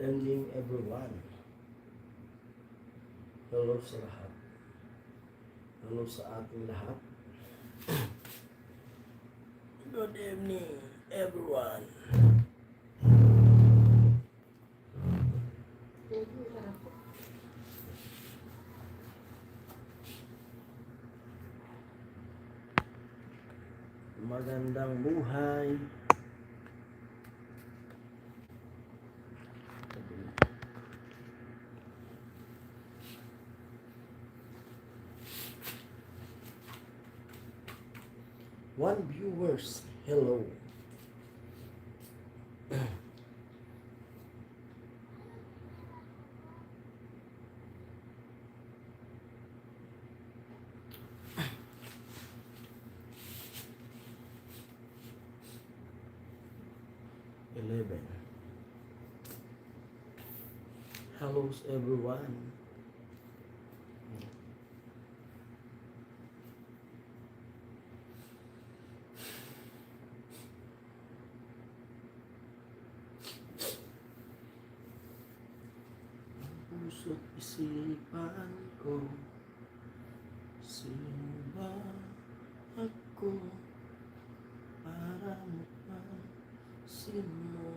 evening everyone. Hello sa lahat. Hello sa ating lahat. Good evening everyone. Magandang buhay. One viewers, hello. Hello everyone. Puso't isipan ko, sino ba ako para mapansin mo?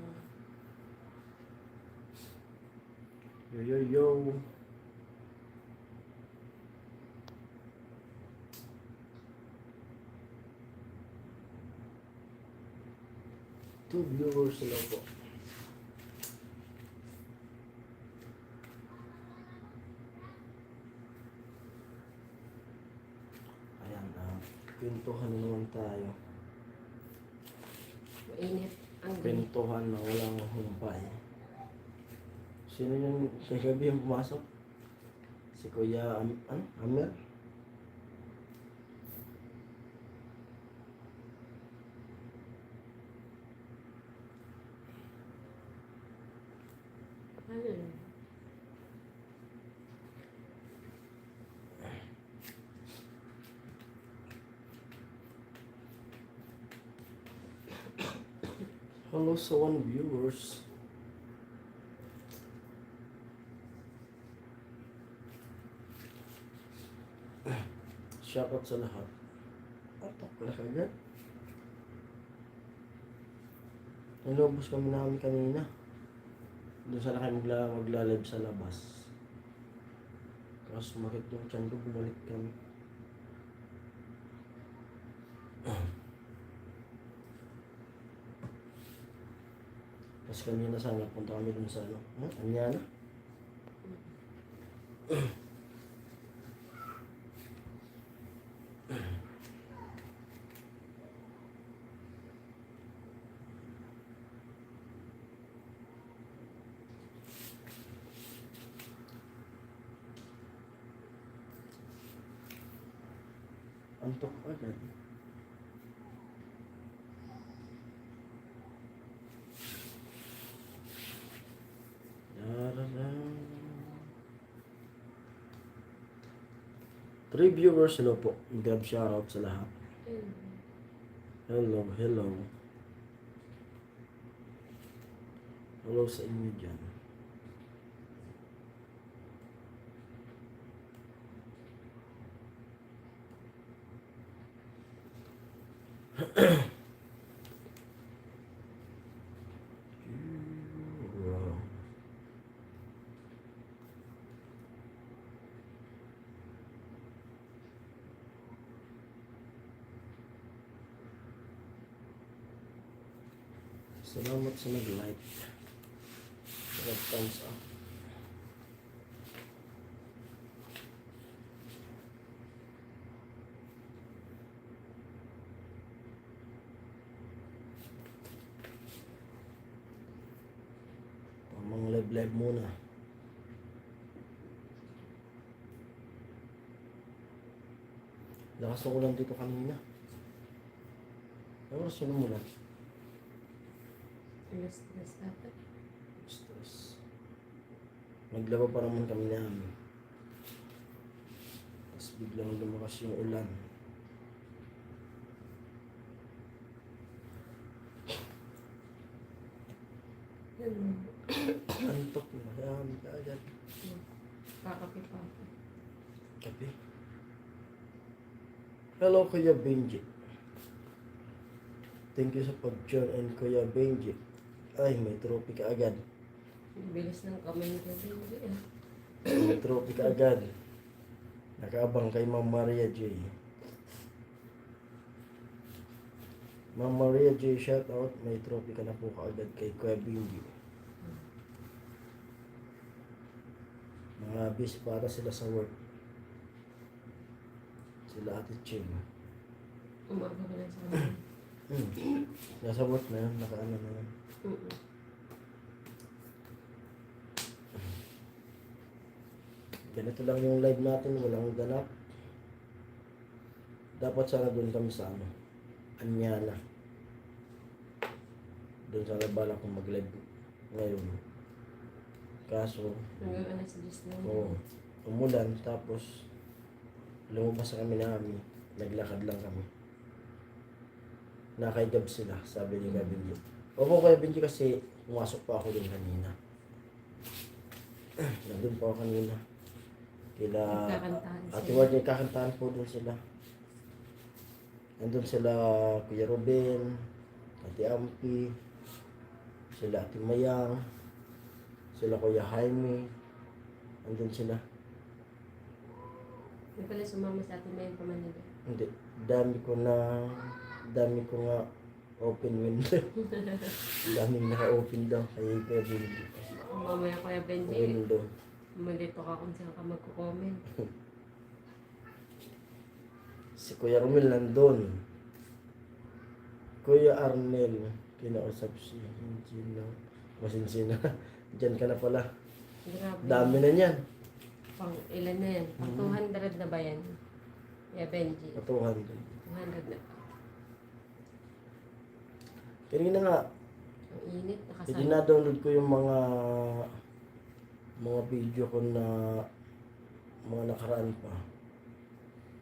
Yo yo yo. Two viewers na po. Kwentuhan na naman tayo. Mainit ang Kwentuhan na walang humpay. Sino yung kagabi yung pumasok? Si Kuya Amer? Hello sa one viewers. Shoutout sa lahat. Atak na kagad. Nalubos kami namin kanina. Doon sana kayo magla-live sa labas. Tapos sumakit yung tiyan ko, bumalik kami. Tapos kanina sana punta kami dun sa Anyana. Antok agad. Three viewers, hello po. Grab shoutout sa lahat. Hello, hello. Hello sa inyo dyan. Salamat sa nag-like. Thumbs up. Pamang live muna. Lakas ng ulan dito kanina. Ano oras yun umulan? Alas dapat. Stress. Naglaba pa naman kami namin. Tapos biglang lumakas yung ulan. Antok antok mo. Hayaan ka agad. Kakapi pa ako. Kape. Hello, Kuya Benji. Thank you sa pag-join and Kuya Benji. Ay, may trophy ka agad. Ang bilis ng kamay ni Kuya Benji. May trophy ka agad. Nakaabang kay Ma'am Maria J. Ma'am Maria J, shout out. May trophy ka na po kaagad kay Kuya Benji. Mga bis para sila sa work. Sila Ate Ching. Umaga ka lang sa kanila. Nasa work na yun, nakaano na yun. Ganito lang yung live natin, walang ganap. Dapat sana doon kami sa ano, Anyana. Doon sana bala kong mag-live ngayon. Kaso, Hanggang alas 10 lang. umulan, tapos lumabas na kami namin, naglakad lang kami. Nakaigab sila, sabi ni Kuya Benji. Opo, Kuya Benji, kasi pumasok pa ako din kanina. Nandun pa ako kanina. Kila Nagkakantahan Ate sila. Ward, kakantahan po doon sila. Nandun sila Kuya Ruben, Ate Ampi, sila Ate Mayang, sila Kuya Jaime. Nandun sila. Hindi pala sumama sa atin na yung pamanila. Hindi, dami ko nga open window. Daming naka-open daw kay Kuya Benji. Kung mamaya Kuya Benji, Window. malito ka kung saan ka magko-comment. Si Kuya Romel nandun. Kuya Arnel, kinausap si Gina. Masinsina. Diyan ka na pala. Grabe. Dami na niyan. Pang ilan na yan? Pang 200 na ba yan? Kuya Benji. Patuhan. 200 na. Kanina nga, Ang init. hindi Nakasama. na-download ko yung mga video ko na mga nakaraan pa.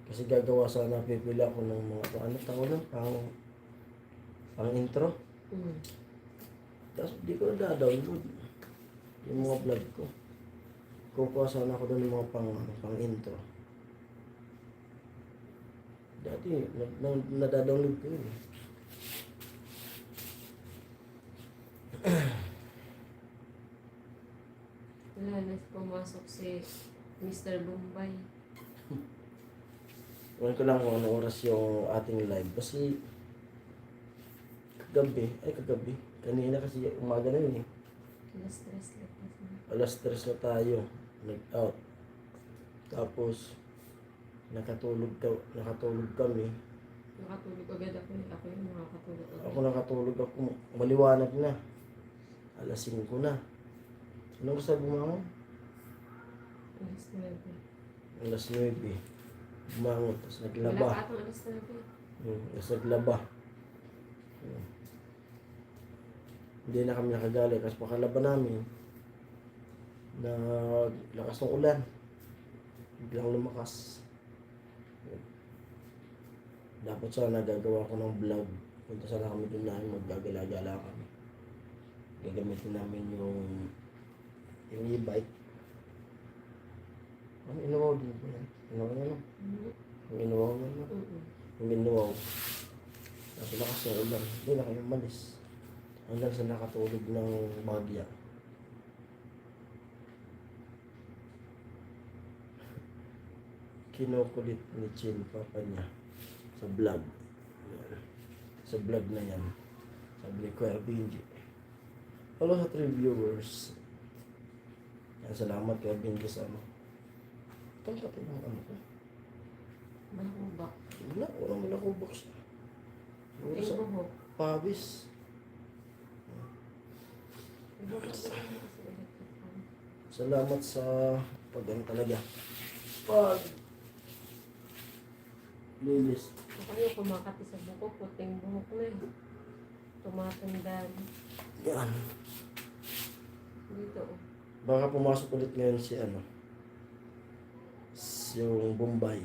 Kasi gagawa sana, pipila ko ng mga ano tawag nun, pang intro. Tapos di ko na download yung mga vlog ko. Kukuha sana ako doon ng mga pang intro. Dati, nadadownload ko yun. Wala na pumasok si Mr. Bombay. Ewan ko lang kung anong oras yung ating live. Kasi kagabi. Kanina kasi umaga na yun eh. Alas 3 lapas na. Alas 3 na tayo. Nag-out. Tapos, nakatulog kami. Nakatulog agad ako. Ako yung nakakatulog agad. Ako nakatulog ako. Maliwanag na. Alas 5 na. Anong gusto bumangon? Alas 9. Alas 9. Bumangon. Tapos Wala naglaba. pa atong alas 9. Tapos naglaba. Hindi na kami nakagali kasi pakalaba namin na lakas ng ulan. Biglang lumakas. Dapat sana nagagawa ko ng vlog. Punta sana kami doon namin, maggagala-gala kami. Gagamitin namin yung e-bike. Ano inuwaw din po yan? Inuwaw yan no? Yung inuwaw yan no? Yung inuwaw. Tapos lakas ng ulan. Hindi na kayo malis. Hanggang sa nakatulog ng bagya. Kinukulit ni Chin, papa niya, sa vlog. Yan. Sa vlog na yan. Sabi ni Kuya Benji. Hello sa 3 viewers. Yan, salamat Kuya Benji sa ano. Tangkapin ang ano ko. Balakubak. Walang malakubak siya. Siguro Ay, sa buhok. pawis. Buhok na lang kasi electric fan. Salamat sa talaga. Pag lilis. Ako yung kumakati sa buko, puting buhok na eh. Tumatanda na. Yan. Dito oh. Baka pumasok ulit ngayon si yung Bombay.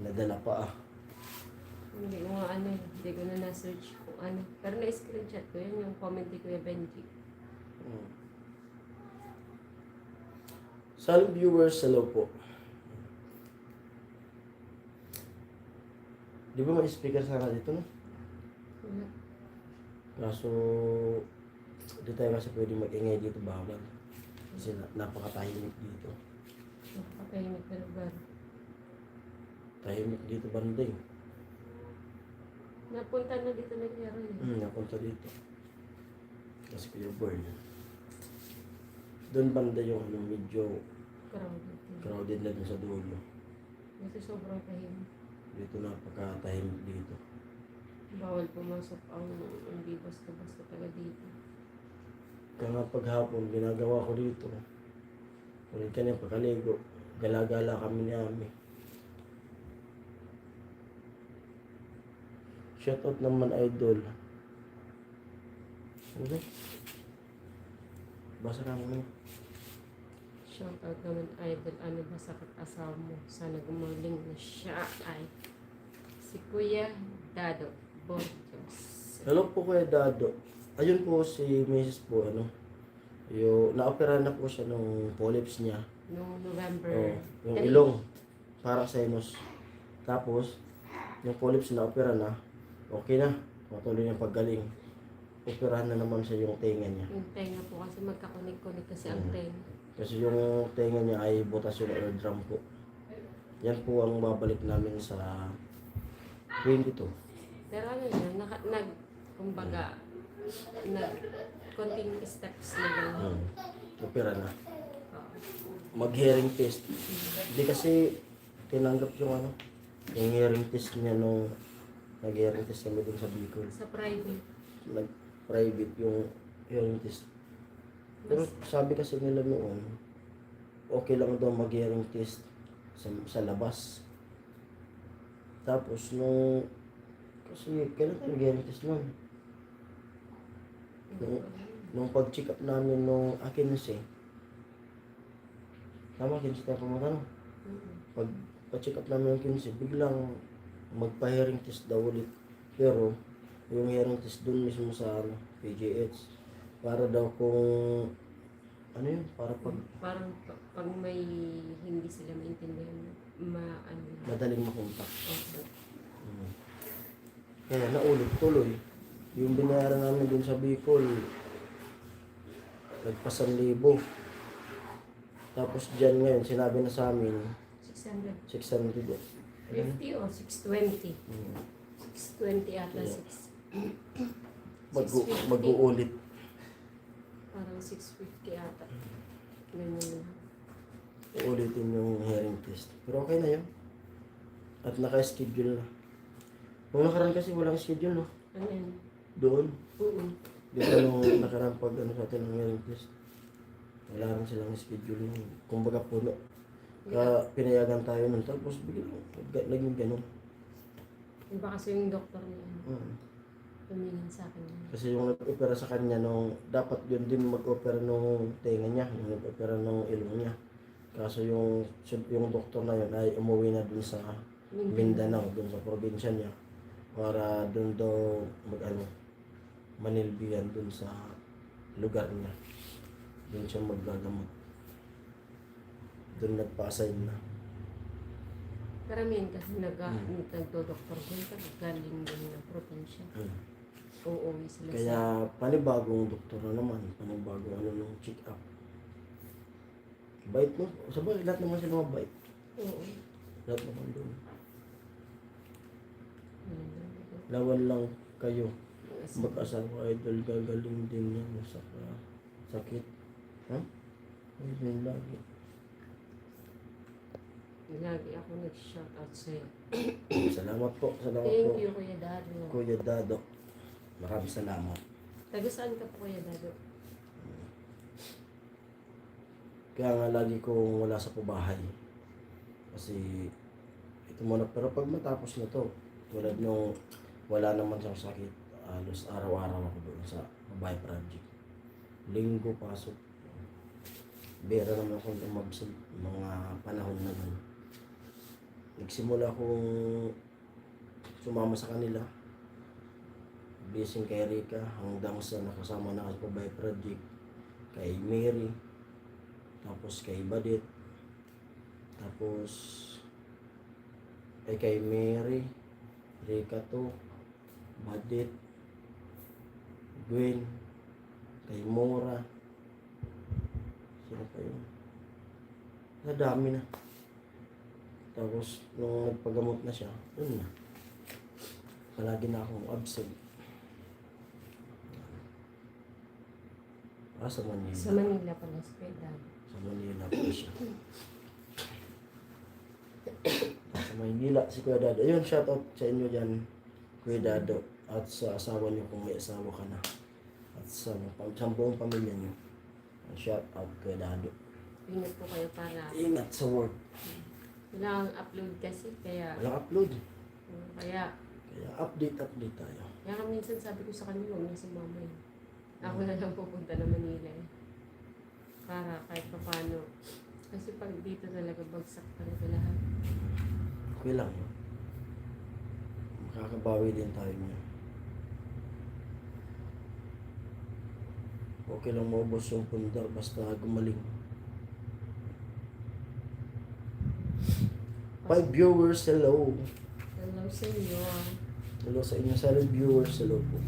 Nadala pa Hindi ko nga ano, hindi ko na na-search kung ano. Pero na-screenshot ko yun, yung comment ni Kuya Benji. Sa viewers, hello po. Di ba may speaker sana dito, no? Wala. Kaso, di tayo kasi pwede mag-ingay dito, bawal. Kasi napakatahimik dito. Napakatahimik na lugar. Tahimik dito banding. Napunta na dito nangyari eh. Napunta dito. Kasi Kuya Born. Doon banda yung ano, medyo Crowded. crowded na dun sa dulo. Kasi sobrang tahimik. Dito napakatahimik dito. Bawal pumasok ang hindi basta-basta taga dito. Kaya nga paghapon, ginagawa ko dito. Ulit ka na pagkaligo. Gala-gala kami ni Ami. Shoutout naman, idol. Ano? Basa ka naman. Shoutout naman idol. Ano ba sakit asawa mo? Sana gumaling na siya ay si Kuya Dado Borges. Hello po Kuya Dado. Ayun po si Mrs. po, ano. Yung na-opera na po siya nung polyps niya. Noong November. Oh, yung 3. ilong. Parang sinus. Tapos, yung polyps na-opera na. Okay na. Patuloy niyang paggaling. Operahan na naman siya yung tenga niya. Yung tenga po kasi magkakunik-kunik kasi ang tenga. Kasi yung tenga niya ay butas yung eardrum po. Yan po ang babalik namin sa 22. Pero ano yun, kumbaga, konting steps na lang. Opera na. Oo. Mag-hearing test. Hindi kasi tinanggap yung ano, yung hearing test niya nung nag-hearing test kami dun sa Bicol. Sa private. Nag-private yung hearing test. Pero sabi kasi nila noon, okay lang daw mag-hearing test sa labas. Tapos kasi kailan tayo mag-hearing test nun? Nung pag-check up namin nung Akinse, tama, Akinse tayo pumunta, no? Pag-check up namin ng Akinse, biglang magpa-hearing test daw ulit. Pero, yung hearing test dun mismo sa PGH, para daw kung, ano yun, Parang pag may hindi sila maintindihan, madaling makontak. Okay. Kaya naulit tuloy. Yung binayaran namin dun sa Bicol, nagpa-1,000. Tapos dyan ngayon, sinabi na sa amin, 600. 600. 50 o 620? 620 ata, Yeah. 650. Mag-uulit. Parang 650 ata. Ganyan lang. Uulitin yung hearing test. Pero okay na yun. At naka-schedule na. Nung nakaraan kasi walang schedule, no? Ano yan? Doon. Oo. Nung nakaraan pag sa atin ng hearing test, wala rin silang schedule nun. Kumbaga puno. Kaya pinayagan tayo nun. Tapos biglang naging ganun. Iba kasi yung doktor niya. Tumingin sa akin. Kasi yung nag-opera sa kanya nung dapat yun din mag-opera nung tenga niya, yung nag-opera nung ilong niya. Kaso yung doktor na yun ay umuwi na dun sa Mindanao, dun sa probinsya niya. Para dun daw manilbihan dun sa lugar niya. Dun siya maggagamot. Dun nagpa-assign na. Karamihan kasi nagdo-doktor din pag galing din ng probinsya. Uuwi sila Kaya panibagong doktor na naman, panibagong nung check-up. Bait mo. Sabay, lahat naman sila mabait. Oo. Lahat naman doon. Lawan lang kayo. Mag-asawa, idol, gagaling din yan sa sakit. Ha? Ayun lagi. Lagi ako nag-shoutout sa'yo. Salamat po. Salamat Thank po. you, Kuya Dado. Kuya Dado. Maraming salamat. Taga saan ka po, Kuya Dado? Kaya nga lagi kong wala sa pabahay. Kasi ito muna. Pero pag matapos na to, tulad nung wala naman siyang sakit, halos araw-araw ako doon sa bahay project. Linggo pasok. Bera naman akong umabsent mga panahon na yun. Nagsimula akong sumama sa kanila. Blessing kay Rika hanggang sa nakasama na sa bahay project. Kay Mary. Tapos kay Badit. Tapos, ay kay Mary, Rika to, Badit, Gwen, kay Mora. Sino pa yun? Nadami na. Tapos, nung nagpagamot na siya, yun na. Palagi na akong absent. Sa Manila. Sa Manila pala, sa Kuya Dado. Sa Manila po siya. Sa Manila, si Kuya Dado. Ayun, shoutout sa inyo dyan, Kuya Dado. At sa asawa niyo kung may asawa ka na. At sa buong pamilya niyo. Shoutout Kuya Dado. Ingat po kayo para Ingat sa work. wala ang upload kasi. Kaya, Walang upload. kaya Kaya update tayo. kaya minsan sabi ko sa kanya, huwag na si mama eh. Ako na lang pupunta ng Manila eh. Para kahit pa paano. Kasi pag dito talaga bagsak talaga lahat. Okay lang yun. Makakabawi din tayo niya. Okay lang maubos yung pundar basta gumaling. 5 viewers, hello. Hello sa inyo. Hello sa inyo, sa viewers, hello po.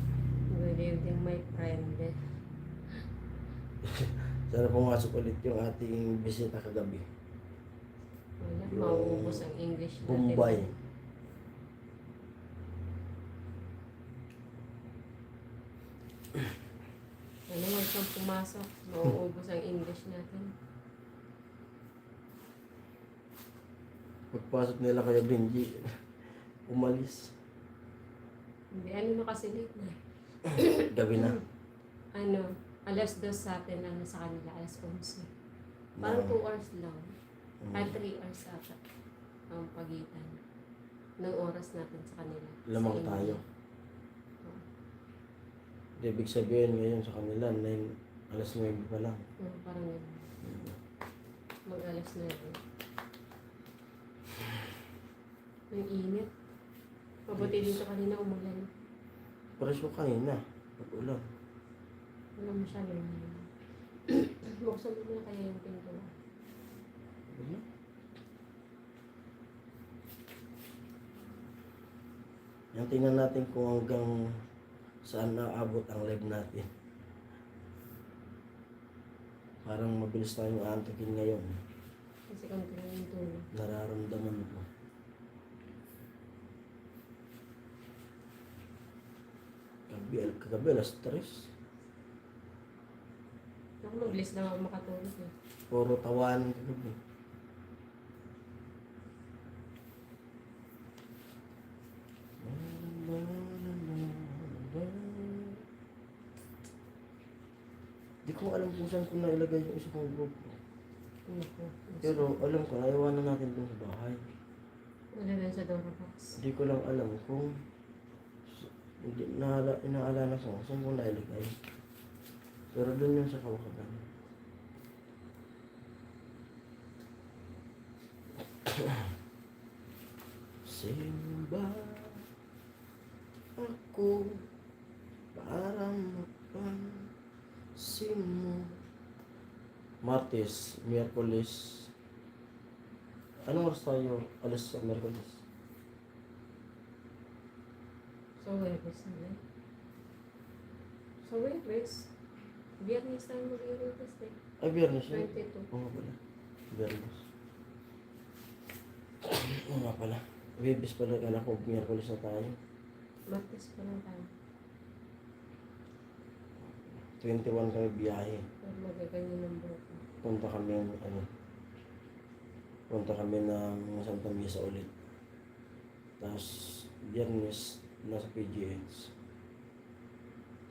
Good evening my friend. Sana pumasok ulit yung ating bisita kagabi. Wala, Yung mauubos ang English natin. Bombay. Ano, huwag siyang pumasok. Mauubos ang English natin. Pagpasok nila kaya Benji, umalis. Hindi, ano na kasi late na. Gabi na. Ano, alas 2 sa atin, ano sa kanila, alas 11. Parang 2 hours lang. Kahit 3 hours ata ang pagitan ng oras natin sa kanila. Lamang Sa tayo. India. Ibig sabihin ngayon sa kanila, 9, alas 9 pa lang. Parang yun. Mag-alas na yun. Ang init. Mabuti dito kanina umulan. Presyo kanina, pag-ulan. Wala masyadong buksan mo na kaya yung pinto. Ano? Yan, tingnan natin kung hanggang saan naabot ang live natin. Parang mabilis tayong aantukin ngayon. Kasi konti na yung tulog. Nararamdaman ko. Kagabi, alas 3. Ako mabilis lang ako makatulog eh. Puro tawanan kagabi. Di ko alam kung saan ko nailagay yung isa kong grupo. Pero alam ko, naiwanan natin dun sa bahay. Wala na sa Dora Box. Hindi ko lang alam kung hindi inaalala ko kung saan ko nailagay. Pero dun yun sa kawakaban. Simba ako parang mapansin mo. Martes, Miyerkules. Anong oras tayo alas sa Miyerkules? So, Webes na lang. So, Webes. Biyernes tayo mag-i-Webes eh. Ay, Biyernes yun. 22. Oo nga pala. Biyernes. Oo nga pala. Biyernes pala, anak ko, Miyerkules na tayo. Martes pa lang tayo. 21 kami biyahe. Pero magaganyan ng buhok ko. Punta kami ng punta kami ng Santa Misa ulit. Tapos, Biyernes, nasa PGH.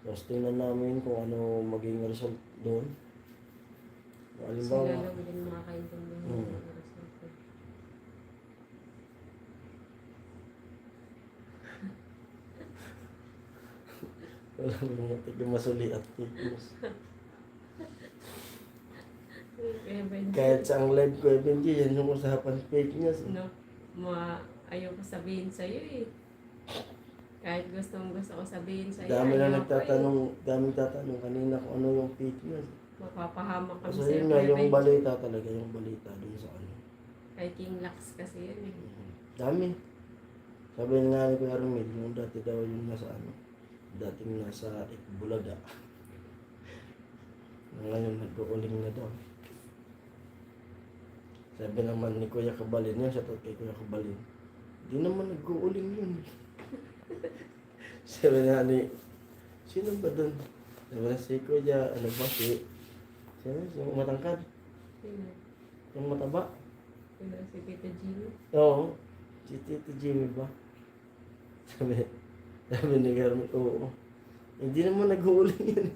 Tapos, tingnan namin kung ano maging result doon. Sila Halimbawa, lang din makakaintindihan Hmm. ng result ko. walang mga tigmasuli at tigmas. Kaya ba yun? Kahit sa ang live ko, Benji, yan yung usapan fake news. No, ayaw ko sabihin sa'yo eh. Kahit gusto ko sabihin sa'yo. Dami na ayaw ko nagtatanong, daming tatanong kanina kung ano yung fake news. Eh. Mapapahamak kami Kasi sa'yo. yun nga, Kuya yung Benji. balita talaga, yung balita dun sa ano. Kay King Lux kasi yun eh. Dami. Sabi nga ni Kuya Romil, yung dati daw yung nasa ano, dating nasa Bulaga. Ngayon nag-uuling na daw. Sabi naman ni Kuya Kabalin, yan siya kay Kuya Kabalin, di naman nag-uuling yun. Sabi nga ni, sino ba doon? Sabi na si Kuya, ano ba si, sino? Yung matangkad? Sino? Yung mataba? Sino si Tita Jimmy? Oo. Si Tito Jimmy ba? Sabi ni Garmin, oo. Hindi naman nag-uuling yun.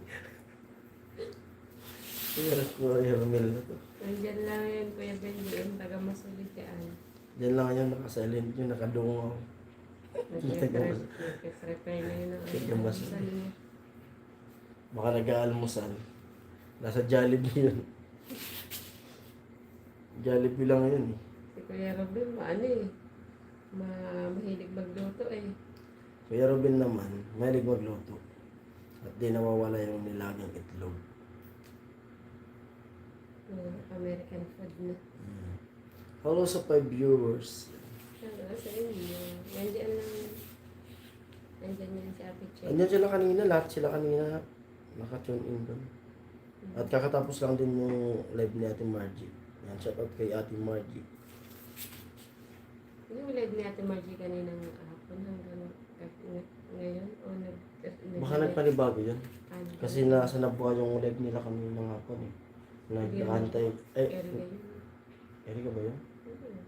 Kaya Kuya Romil na to. Nandyan lang yun, Kuya Benji, yung taga Masulitaan. Diyan lang yun, nakasilent yun, nakadungaw. Nag-prepare na yun ang almusal niya. Baka nag-aalmusal. Nasa Jollibee yun. Jollibee lang yun eh. Si Kuya Robin, mahilig magluto eh. Kuya Robin naman, mahilig magluto. At di nawawala yung nilagang itlog. American food na. Hello sa 5 viewers. Hello sa inyo. Nandiyan lang. Nandiyan yan si Ate Che. Andyan sila kanina, lahat sila kanina naka-tune in doon. At kakatapos lang din yung live ni Ate Margie. Yan, shout out kay Ate Margie. Yung live ni Ate Margie kaninang hapon hanggang ngayon? O Baka nagpanibago yun. ano? Kasi nasa nabuha yung live nila kanina nga po eh. Nag-aantay. Area yun. Erika ba yun? Oo.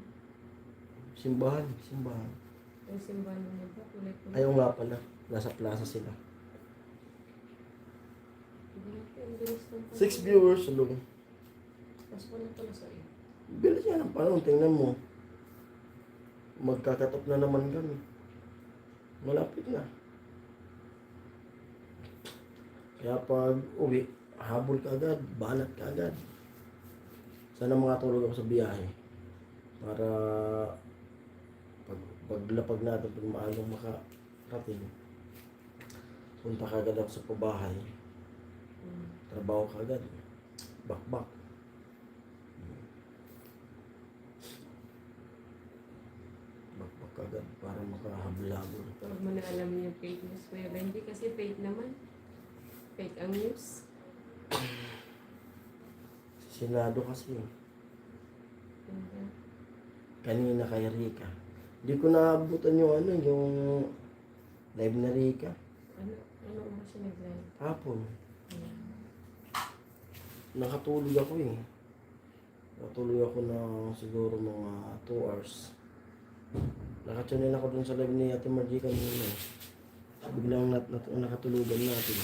Simbahan. Ang simbahan mo ba? Kulay ko. Ayaw nga pala. Nasa plaza sila. Ang bilis ng 6 viewers alone. Mas wala pala sa iyo. Bilis yan ang panahon. Tingnan mo. Magkakatop na naman kami. Malapit na. Kaya pag uwi, habol ka agad, banat ka agad. Sana makatulog ako sa biyahe. Para paglapag natin, pag maagang makarating, punta ka agad ako sa pabahay. Trabaho ka agad. Bakbak. Bakbak ka agad para makahabol-habol. Huwag mo na alam yung fake news, Kuya Benji, kasi fake naman. Fake ang news. Sinado kasi. Diba? Kanina kay Rika. Hindi ko naabutan yung yung live na Rika. Ano mo siya nag-live? Hapon. Nakatulog ako eh. Nakatulog ako ng siguro mga 2 hours. Nakatunin ako dun sa live ni Ate Margie kanina. Biglang nakatulugan natin.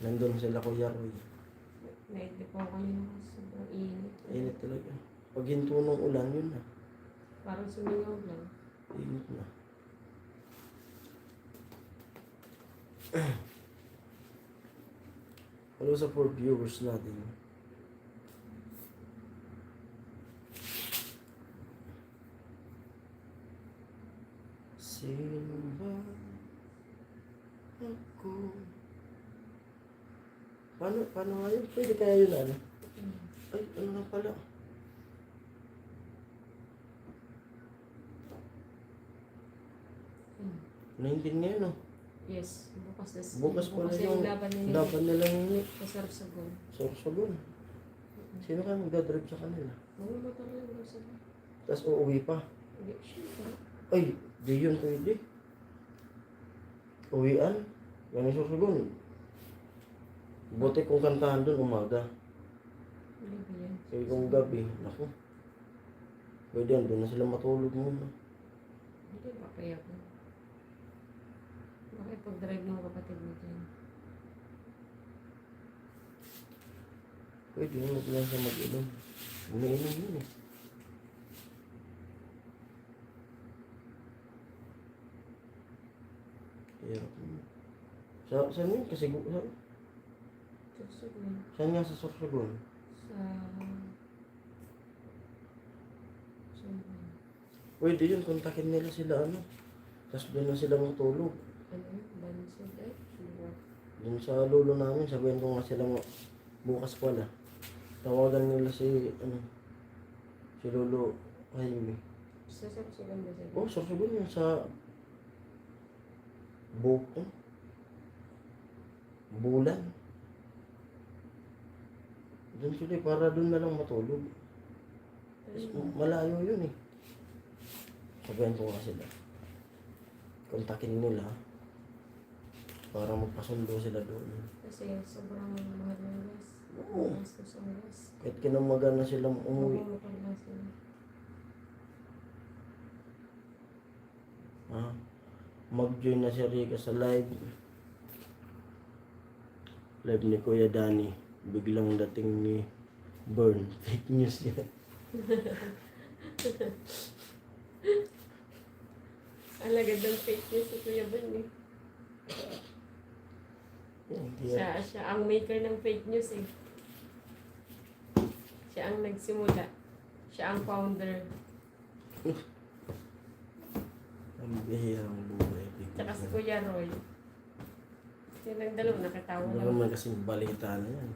Nandun sila Kuya Roy. Naitip ako kanina kasi sobrang init. Init talaga. Pag hinto ng ulan, yun na. Parang sumingaw lang. Init na. Hello sa 4 viewers natin. Sino ba ako? Paano nga yun? Pwede kaya yun ano? Ay, ano na pala? Naintin ngayon oh. Yes, Bukas pala yung laban nila. laban nila yun. Sa Sorsogon. Sorsogon. Sino kaya magdadrive sa kanila? Mga motor lang daw sila. Tapos uuwi pa. Hindi, syempre. Ay, di yun pwede. Uwian. Yan yung Sorsogon. Buti kung kantahan doon umaga. Hindi ba yan? Kaya kung gabi, naku. Pwede yan, doon na sila matulog muna. Hindi ba kaya ko? Bakit pag-drive ng kapatid mo dyan? Pwede yun, huwag lang siya mag-inom. Umiinom yun eh. Hirap yun. Saan yun? Kasi Sorsogon. saan nga sa Sorsogon? Pwede yun, kontakin nila sila ano. Tapos doon na sila matulog. Ano yun? Bansod ay? Doon sa lolo namin, sabihin ko nga sila bukas pala. Tawagan nila si lolo Highway. Sa Sorsogon ba sila? Oh, Sorsogon yun sa Boko. Bulan. Doon sila para doon na lang matulog. Malayo yun eh. Sabihan ko nga sila. Kontakin nila para magpasundo sila doon. Kasi sobrang mahal ng gas. Oo. Gastos ang gas. Kahit kinamaga na silang umuwi. Bumukod lang sila. Ha? Mag-join na si Rika sa live. Live ni Kuya Danny. Biglang dating ni Burn. Fake news yan. Alagad ng fake news si Kuya Ben eh. Hindi yan. Siya ang maker ng fake news eh. Siya ang nagsimula. Siya ang founder. Ang bihirang buhay. Tsaka si Kuya Roy. Yan ang dalawa nakatawa Ano lang. naman kasing balita na yan.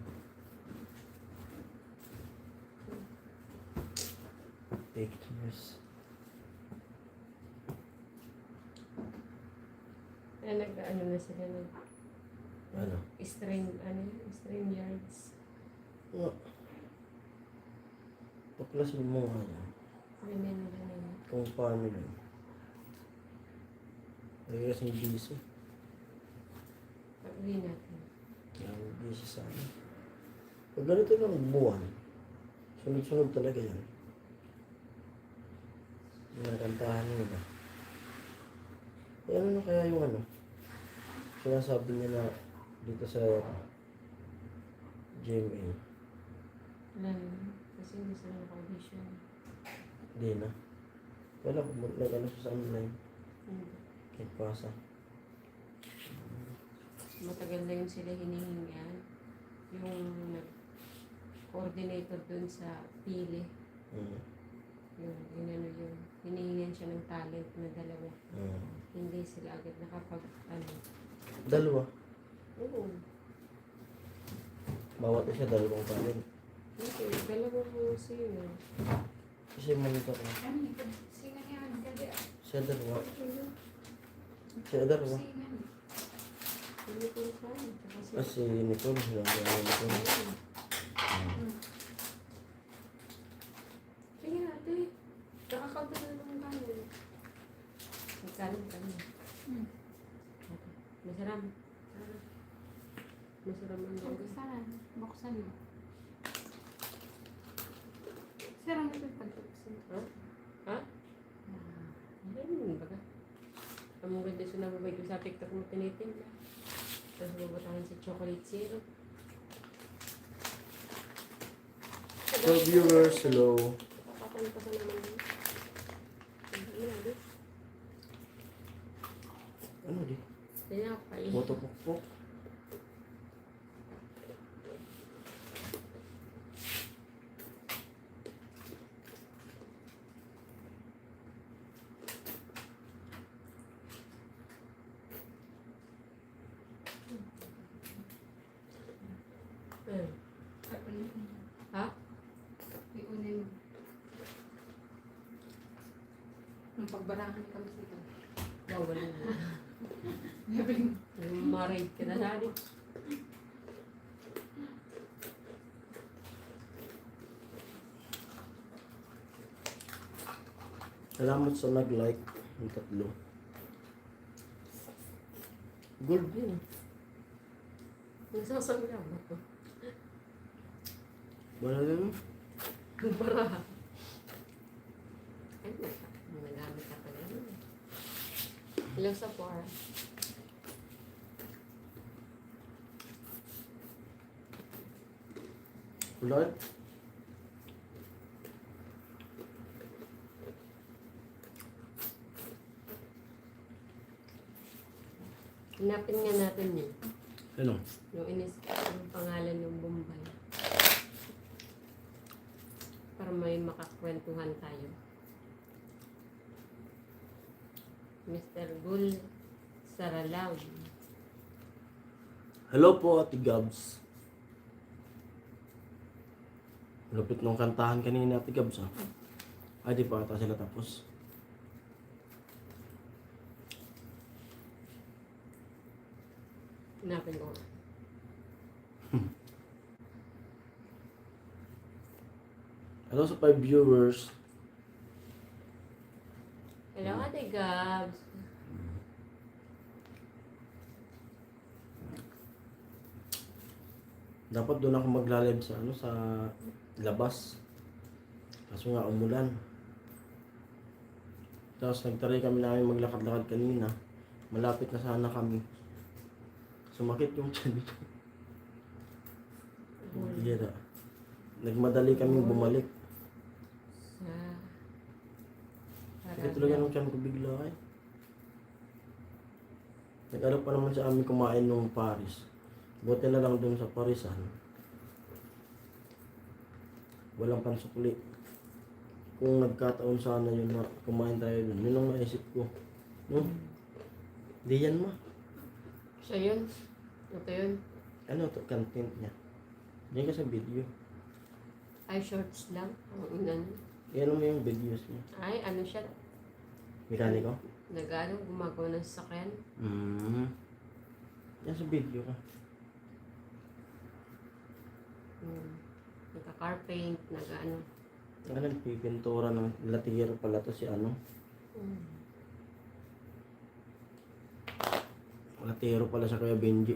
Fake news. Kaya nag-ano na sila ng Ano? stream yards. Nga. Tuklasin mo nga yan. Ganyan nila na yun. Kung paano yun. Lagi kasing busy. Pag-uwi natin. Yan, busy sa akin. Pag ganito lang buwan, sunod-sunod talaga yan. Nakantahan nila. Eh, ano na kaya yung ano? Sinasabi niya na dito sa GMA. Wala naman. Kasi hindi sila naka-audition. Hindi na. Wala ko, nag-ano siya sa online. Hindi. Kahit pasa. Matagal na yun sila hinihingan. Yung coordinator dun sa Pili. Mm. Yung ano yun. Hinihingan siya ng talent na dalawa. Mm. Hindi sila agad nakapag ano. Dalawa. Oo. Bawat isa dalawang talent. Okay. Dalawang singer. Kasi manito ko. Siya dalawa. Siya dalawa. Hindi ko saan. Tsaka si... Kasi Nicole. Sinabi ako Nicole. Sige ate. Nakakauta na naman kanin. Magkaroon kami. Masarap. Masarap ang longga. Buksan. Buksan mo. Sarang ito pag-buksan. Ha? Ha? Ayun, baga. Ang ganda siya nababay ko sa TikTok mo tinitin. Tapos babatangan sa chocolate syrup. So viewers, hello. Kakakanta ka naman yun. Ano di? Tinapay. Motopokpok. Ha? Iunin mo. Nung pagbarangan ni kami dito. Bawal na. Nabing, Married ka na sari. Salamat sa nag-like. Yung tatlo. Gold yun. Nagsasagla ba ito? Wala yun. Para. Ay, nagamit ka pa rin. Hello sa par. Wala. Hinapin nga natin yun. Ano? Yung pangalan ng Bombay. Para may makakwentuhan tayo. Mr. Gul Saralaw. Hello po, Ate Gabs. Lupit nung kantahan kanina, Ate Gabs, ha? Ay, di pa ata sila tapos. Hanapin ko. Hello sa 5 viewers. Hello, Ate Gabs. Dapat doon ako magla-live sa ano sa labas. Kaso nga umulan. Tapos nagtaray kami namin maglakad-lakad kanina. Malapit na sana kami. Sumakit yung tiyan ko. Hira. Nagmadali kaming bumalik. Sakit talaga ng tiyan ko bigla eh. Nag-alap pa naman sa amin kumain nung Paris. Buti na lang doon sa Parisan. Walang pansukli. Kung nagkataon sana yun na kumain tayo doon, yun ang naisip ko. No? Di yan ma. Siya yun. Ito yun. Ano to? Content niya. Diyan ka sa video. Ay, shorts lang. Ang ano. Yan mo yung videos niya. Ay, ano siya. Mekaniko? Nag-ano, gumagawa ng sasakyan. Yan sa video ka. Nagka-car paint, nag-ano. Ano, pipintura ng latiro pala to si ano. Latiro pala sa Kuya Benji.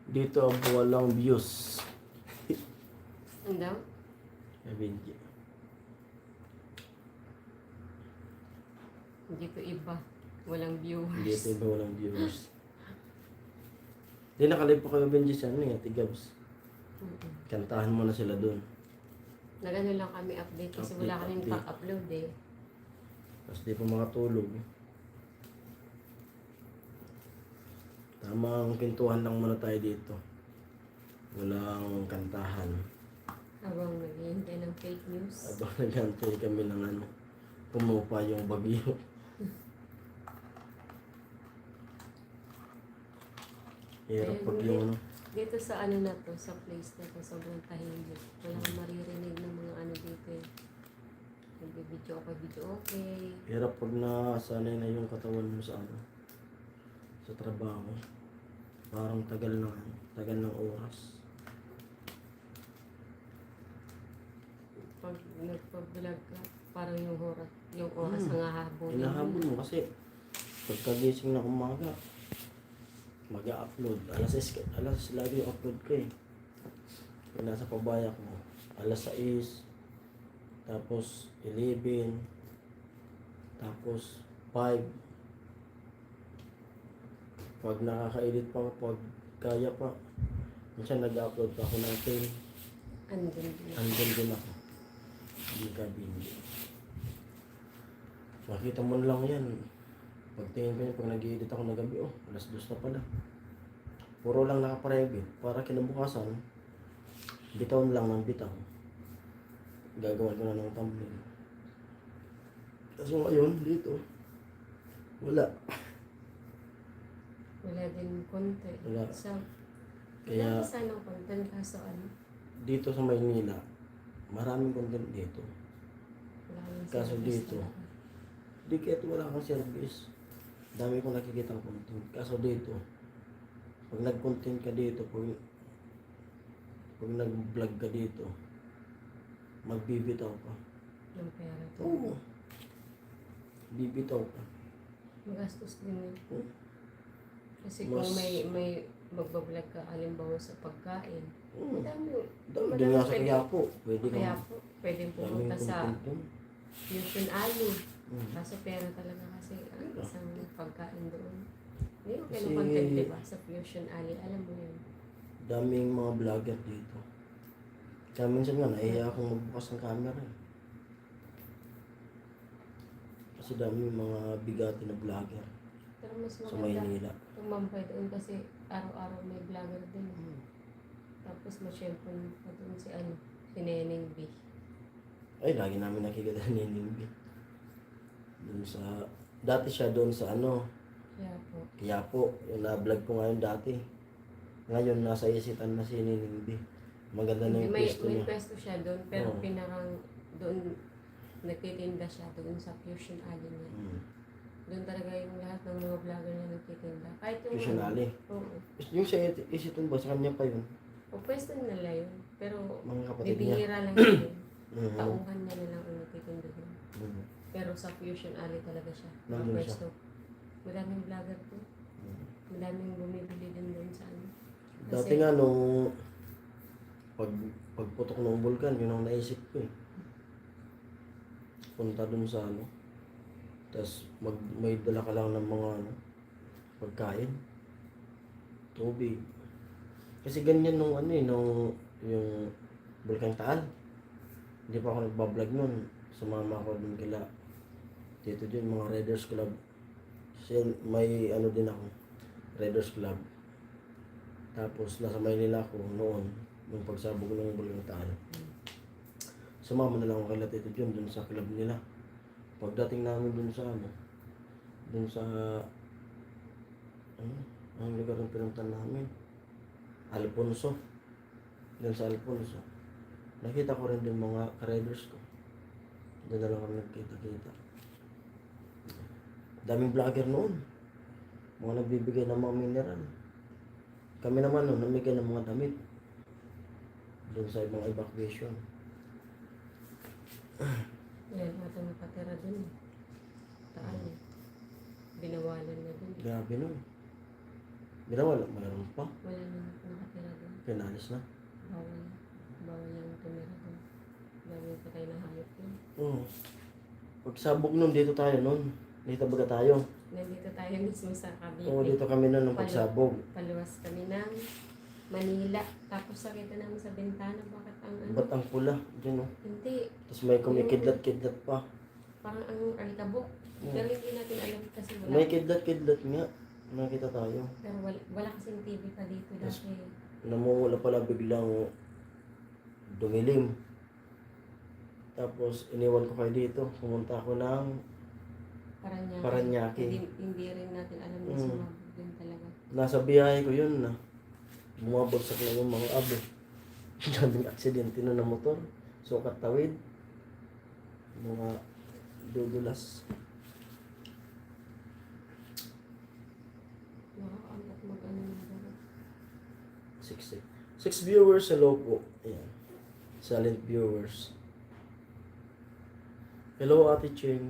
Dito walang views. Ano daw? Kuya Benji. Dito iba. Walang viewers. Dito iba walang viewers. Di nakalive pa Kuya Benji sa ano Ate Gabs. Kantahan mo na sila doon. Nagano lang kami update kasi wala kaming Update. back-upload eh. Tapos di pa makatulog. Tamang pintuhan lang muna tayo dito. Walang kantahan. Habang naghihintay ng fake news. Abang nagantay kami ng ano, pumupa yung bagyo. Hirap pag yung ano. Dito sa ano na to, sa place na to, sobrang tahimik. Wala kang maririnig ng mga ano dito eh. Nagbibidyo okay. Hirap pag nasanay na yung katawan mo sa ano, sa trabaho. Parang tagal ng oras. Pag nagpa-vlog ka, parang yung oras na hahabol. Hinahabol mo kasi pagkagising na umaga, mag-upload. Alas lagi yung upload ko eh. Pag nasa pabaya ko, alas 6, tapos 11, tapos 5. Pag nakaka-edit pa, pag kaya pa, minsan nag-upload pa ako ng 10. Andun din ako. Hindi ka bindi. Makita mo lang yan. Pagtingin ko niya, pag nag-i-edit ako ng gabi, alas 2 na pala. Puro lang nakaprivate. Para kinabukasan, bitaw lang ng bitaw. Gagawan ko na ng thumbnail. Kaso ngayon, dito, wala. Wala din content. Wala. So, Kaya, wala sanang content kaso ano. dito sa Maynila, maraming content dito. Wala nang Kaso service dito, talaga. di kahit wala kang service. Dami kong nakikita ng content. Kaso dito, pag nag-content ka dito, pag nag-vlog ka dito, magbibitaw ka. Ng pera to. Oo. Bibitaw ka. Magastos din yun. Hmm. Kasi kung Mas- may magbablog ka, alimbawa sa pagkain, Oo. madami. Doon nga sa Quiapo. Pwede Kaya kang po, pwedeng daming pumunta sa content doon. Fusion Alley. Hmm. Kaso pera talaga kasi ang isang pagkain doon. Hindi ko Kasi- content, diba? Sa Fusion Alley, alam mo yun. Daming mga vlogger dito. Kaya minsan nga, nahiya akong magbukas ng camera eh. Kasi daming mga bigati na vlogger Pero mas sa maganda Maynila. tumambay doon kasi araw-araw may vlogger din. Tapos ma-champion pa doon si si Neneng B. Ay, lagi namin nakikita ni Nimby. Doon sa, dati siya doon sa Kaya po, Quiapo. Yung na-vlog ko ngayon dati. Ngayon, nasa isitan na si Nimby. Maganda na yung may pwesto niya. pwesto siya doon, pero Oo. pinarang doon nagtitinda siya doon sa Fusion Alley niya. Doon talaga yung lahat ng mga vlogger na nagtitinda. Kahit yung... Fusion Alley. Oo. Yung sa Isiton ba, sa kanya pa yun. O pwesto nila yun. Pero Mga kapatid niya. bibihira lang yun. Mhm. Tauhan niya na lang ang nagtitinda doon. Mhm. Pero sa Fusion Alley talaga siya. Nandun Ang siya. pwesto. Madaming vlogger po. Mhm. Madaming bumibili din doon sa ano. Dati nga nung pagputok ng bulkan, yun ang naisip ko eh. Punta dun sa ano. Tapos may dala ka lang ng mga ano, pagkain. Tubig. Kasi ganyan nung ano eh, nung yung Bulkang Taal. Hindi pa ako nagbablog nun. Sumama ko dun kila dito dyan, mga Raiders Club. Kasi may ano din ako, Raiders Club. Tapos nasa Maynila ako noon, nung pagsabog ng Bulkang Taal. Sumama na lang ako kay Tito John dun sa club nila. Pagdating namin dun sa ano, dun sa ang lugar ng pinuntan namin, Alfonso. Dun sa Alfonso. Nakita ko rin din mga ka-riders ko. Doon na lang kami nagkita-kita. Daming vlogger noon. Mga nagbibigay ng mga mineral. Kami naman noon, namigay ng mga damit. Doon sa ibang evacuation. Yan, natin nakatira doon. Taal eh. Binawalan na doon. Grabe nun. Ginawala, mayroon pa. Wala na nakatira doon. Pinalis na. Bawal. Bawal yung tumira doon. Dami patay na hayop doon. Oo. Pagsabog nun, dito tayo nun. Dito baga tayo. Nandito tayo mismo sa Cavite. Oo, dito kami nun nung pagsabog. Paluwas kami ng Manila. Tapos nakita namin sa bintana, bakit ang ano? Ba't ang pula? Diyan oh. Hindi. Tapos may kumikidlat-kidlat pa. Parang ang alikabok. Pero hindi natin alam kasi wala. May kidlat-kidlat nga. Nakita tayo. Pero wala kasing TV pa dito dati. Namumula pala biglang dumilim. Tapos iniwan ko kayo dito. Pumunta ako ng Paranaque. Hindi rin natin alam na sumabog din talaga. Nasa biyahe ko yun na. Bumabagsak lang yung mga abo. Daming aksidente na ng motor. Sukat tawid. Mga dudulas. Nakakaangat mag-ano ng dara. 6 viewers, hello po. Ayan. Silent viewers. Hello Ate Ching.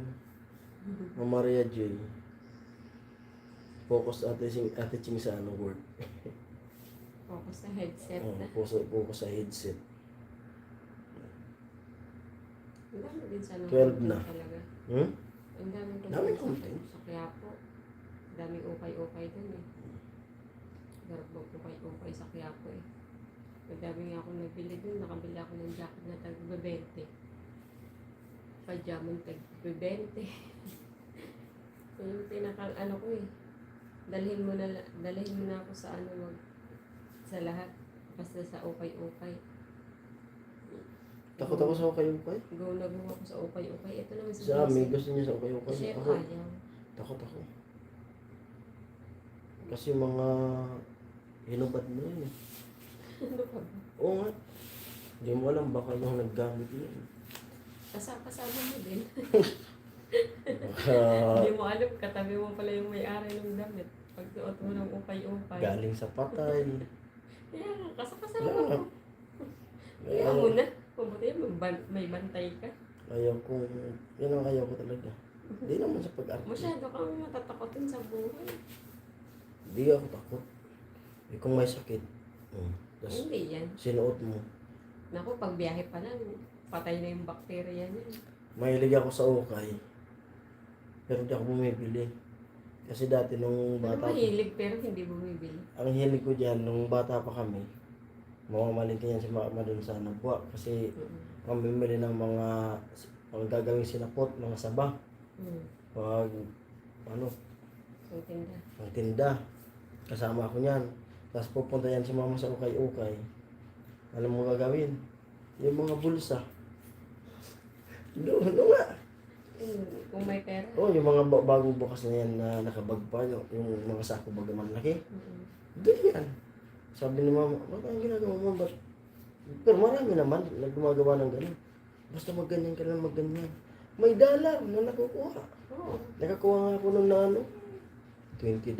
Mama Maria J. Focus Ate Ching sa ano word. Focus sa headset Oh, na. focus sa headset. Ang dami din sana. 12 na. Talaga. Hmm? Ang dami Daming content. Sa Quiapo. Ang daming ukay-ukay dun eh. Garap ukay-ukay sa Quiapo eh. Ang dami nga ako nabili dun. Nakabili ako ng jacket na tag-20. Pajaman tag-20. Yung pinaka ano ko eh. Dalhin mo na ako sa ano sa lahat. Basta sa ukay-ukay. Takot ako sa ukay-ukay. Go na go ako sa ukay-ukay. Ito naman si Sa amin, Jesse. gusto niya sa ukay-ukay. Kasi Ako, ayaw. takot ako. Kasi mga hinubad mo yun eh. Ano pa ba? Oo nga. Hindi mo alam, baka yung naggamit yun. Kasama mo din. Baka Hindi mo alam, katabi mo pala yung may-ari ng damit. Pag suot mo ng upay-upay. galing sa patay. Kaya nga, kasama Wala nga. mo. Kaya mo na. Mabuti may bantay ka. Ayaw ko, yun ang ayaw ko talaga. Hindi naman sa pag-arte. Masyado kang matatakotin sa buhay. Hindi ako takot. Eh, kung may sakit, tapos Hindi yan. sinuot mo. Naku, pag biyahe pa lang, patay na yung bakterya niya. Mahilig ako sa ukay. Pero di ako bumibili. Kasi dati nung Ano bata mahilig pero hindi bumibili. ang hilig ko dyan, nung bata pa kami, mamamalingkin yan si mama dun sa Nabwa. Kasi mamimili ng mga gagawing sinapot, mga saba. Pag, Ang tinda. ang tinda. Kasama ako niyan. Tapos pupunta yan si mama sa ukay-ukay. Alam mo gagawin? Yung mga bulsa. Doon nga. Kung may pera. Oh, yung mga bagong bukas na yan na nakabag pa, yung mga sako baga malaki. Doon yan. Sabi ni mama, ba't ang ginagawa mo? Ba't? Pero marami naman na gumagawa ng gano'n. Basta magganyan ka lang, magganyan. May dollar na nakukuha. Oo. Nakakuha nga ako nung na ano, $20.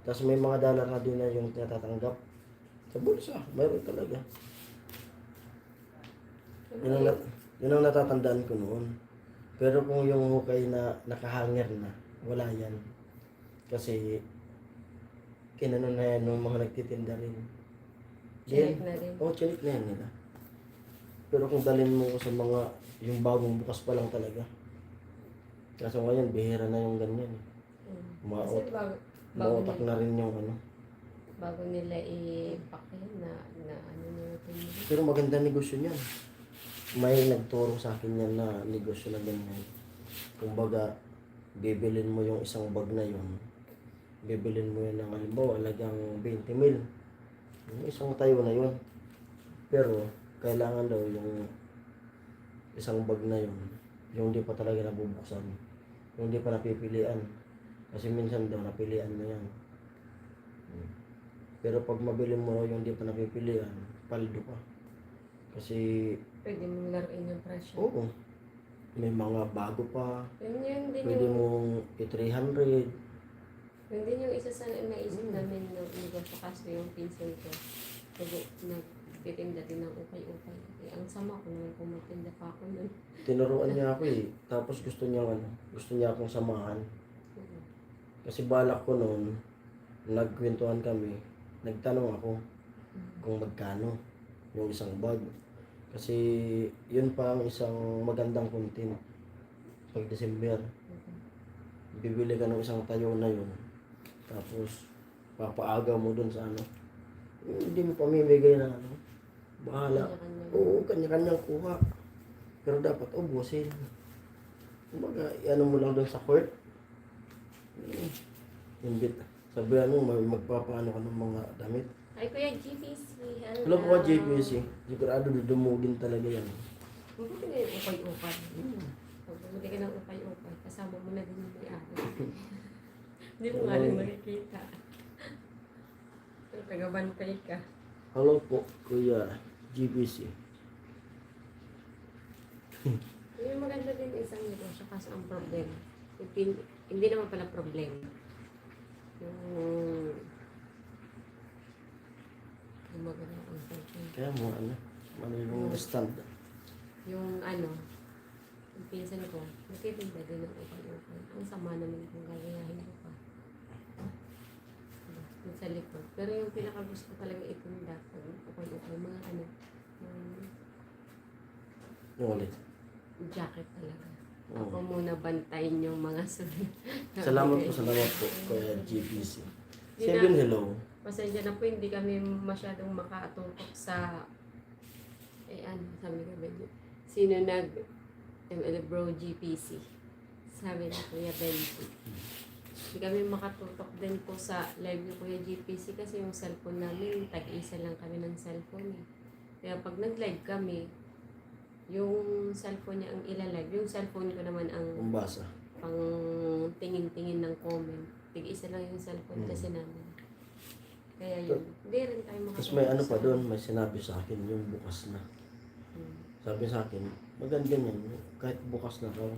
Tapos may mga dollar na din na yung natatanggap. Sa bulsa, mayroon talaga. Yun ang natatandaan ko noon. Pero kung yung hukay na nakahanger na, wala yan. Kasi, kinano na yan ng mga nagtitinda rin. Check na rin. Oo, check na yan nila. Pero kung dalhin mo ko sa mga, yung bagong bukas pa lang talaga. Kaso ngayon, bihira na yung ganyan. Kasi bago Mautak na rin yung ano. bago nila ipakyan na ano nila ito. Pero maganda negosyo niyan. May nagturo sa akin yan na negosyo na ganyan. Kumbaga, bibilin mo yung isang bag na yun. Bibilin mo yan ng halimbawa, alagang 20 mil. Yung isang tayo na yun. Pero, kailangan daw yung isang bag na yun, yung di pa talaga nabubuksan. Yung di pa napipilian. Kasi minsan daw napilian na yan. Pero pag mabili mo yung di pa napipilian, paldo ka. Kasi, Pwede mong laruin yung presyo. oo, may mga bago pa. Yun din Pwede yung, mong i-300. yun din yung isa sa naisip namin ng negosyo kaso yung pinsan ko. Nagtitinda din ng ukay-ukay. Eh, ang sama ko naman kung magtinda pa ako nun. Tinuruan niya ako eh. Tapos gusto niya akong samahan. Kasi balak ko noon, nagkwentuhan kami, nagtanong ako kung magkano yung isang bag. Kasi yun pa ang isang magandang content. Pag December, bibili ka ng isang tayo na yun. Tapos, papaaga mo dun sa ano. Hindi mo pamimigay na ano. Bahala. Oo, kanya-kanyang kuha. Pero dapat ubusin. Kumbaga, ano mo lang dun sa court. Imbit. Sabihan mo, magpapaano ka ng mga damit. Ay, Kuya GPC. Hello po, JPC. Sigurado dudumugin talaga yan. Mabuti nga yung ukay-ukay. Pag bumili ka ng ukay-ukay, kasama mo na din yung may-ari. Hindi mo nga rin makikita. Pero tagabantay ka. Hello po, Kuya JPC. Yung maganda din isang negosyo kaso ang problema. Hindi naman pala problema. Yung maganda ang cellphone. Kaya mo, ano yung stand. Yung yung pinsan ko, nagtitinda din ng ukay-ukay. Ang sama naman kung gagayahin ko pa. Yung sa likod. Pero yung pinakagusto ko talaga itinda, pag ukay-ukay, mga Yung ulit. jacket talaga. Oo. Ako muna bantayin yung mga sunod. Salamat po, Kuya JPC. Hindi Seven, na- hello. Pasensya na po, hindi kami masyadong makatutok sa sabi ko ba yun? Sino ML Bro GPC? Sabi na Kuya Benji. Hindi kami makatutok din po sa live ni Kuya GPC kasi yung cellphone namin, tag-isa lang kami ng cellphone eh. Kaya pag nag-live kami, yung cellphone niya ang ilalive, yung cellphone ko naman ang Umbasa. pang tingin-tingin ng comment. Tig-isa lang yung cellphone kasi namin. Kaya yun, hindi rin tayo makatutok. Tapos may ano pa doon, may sinabi sa akin, yung bukas na. Sabi sa akin, maganda yan. Kahit bukas na raw,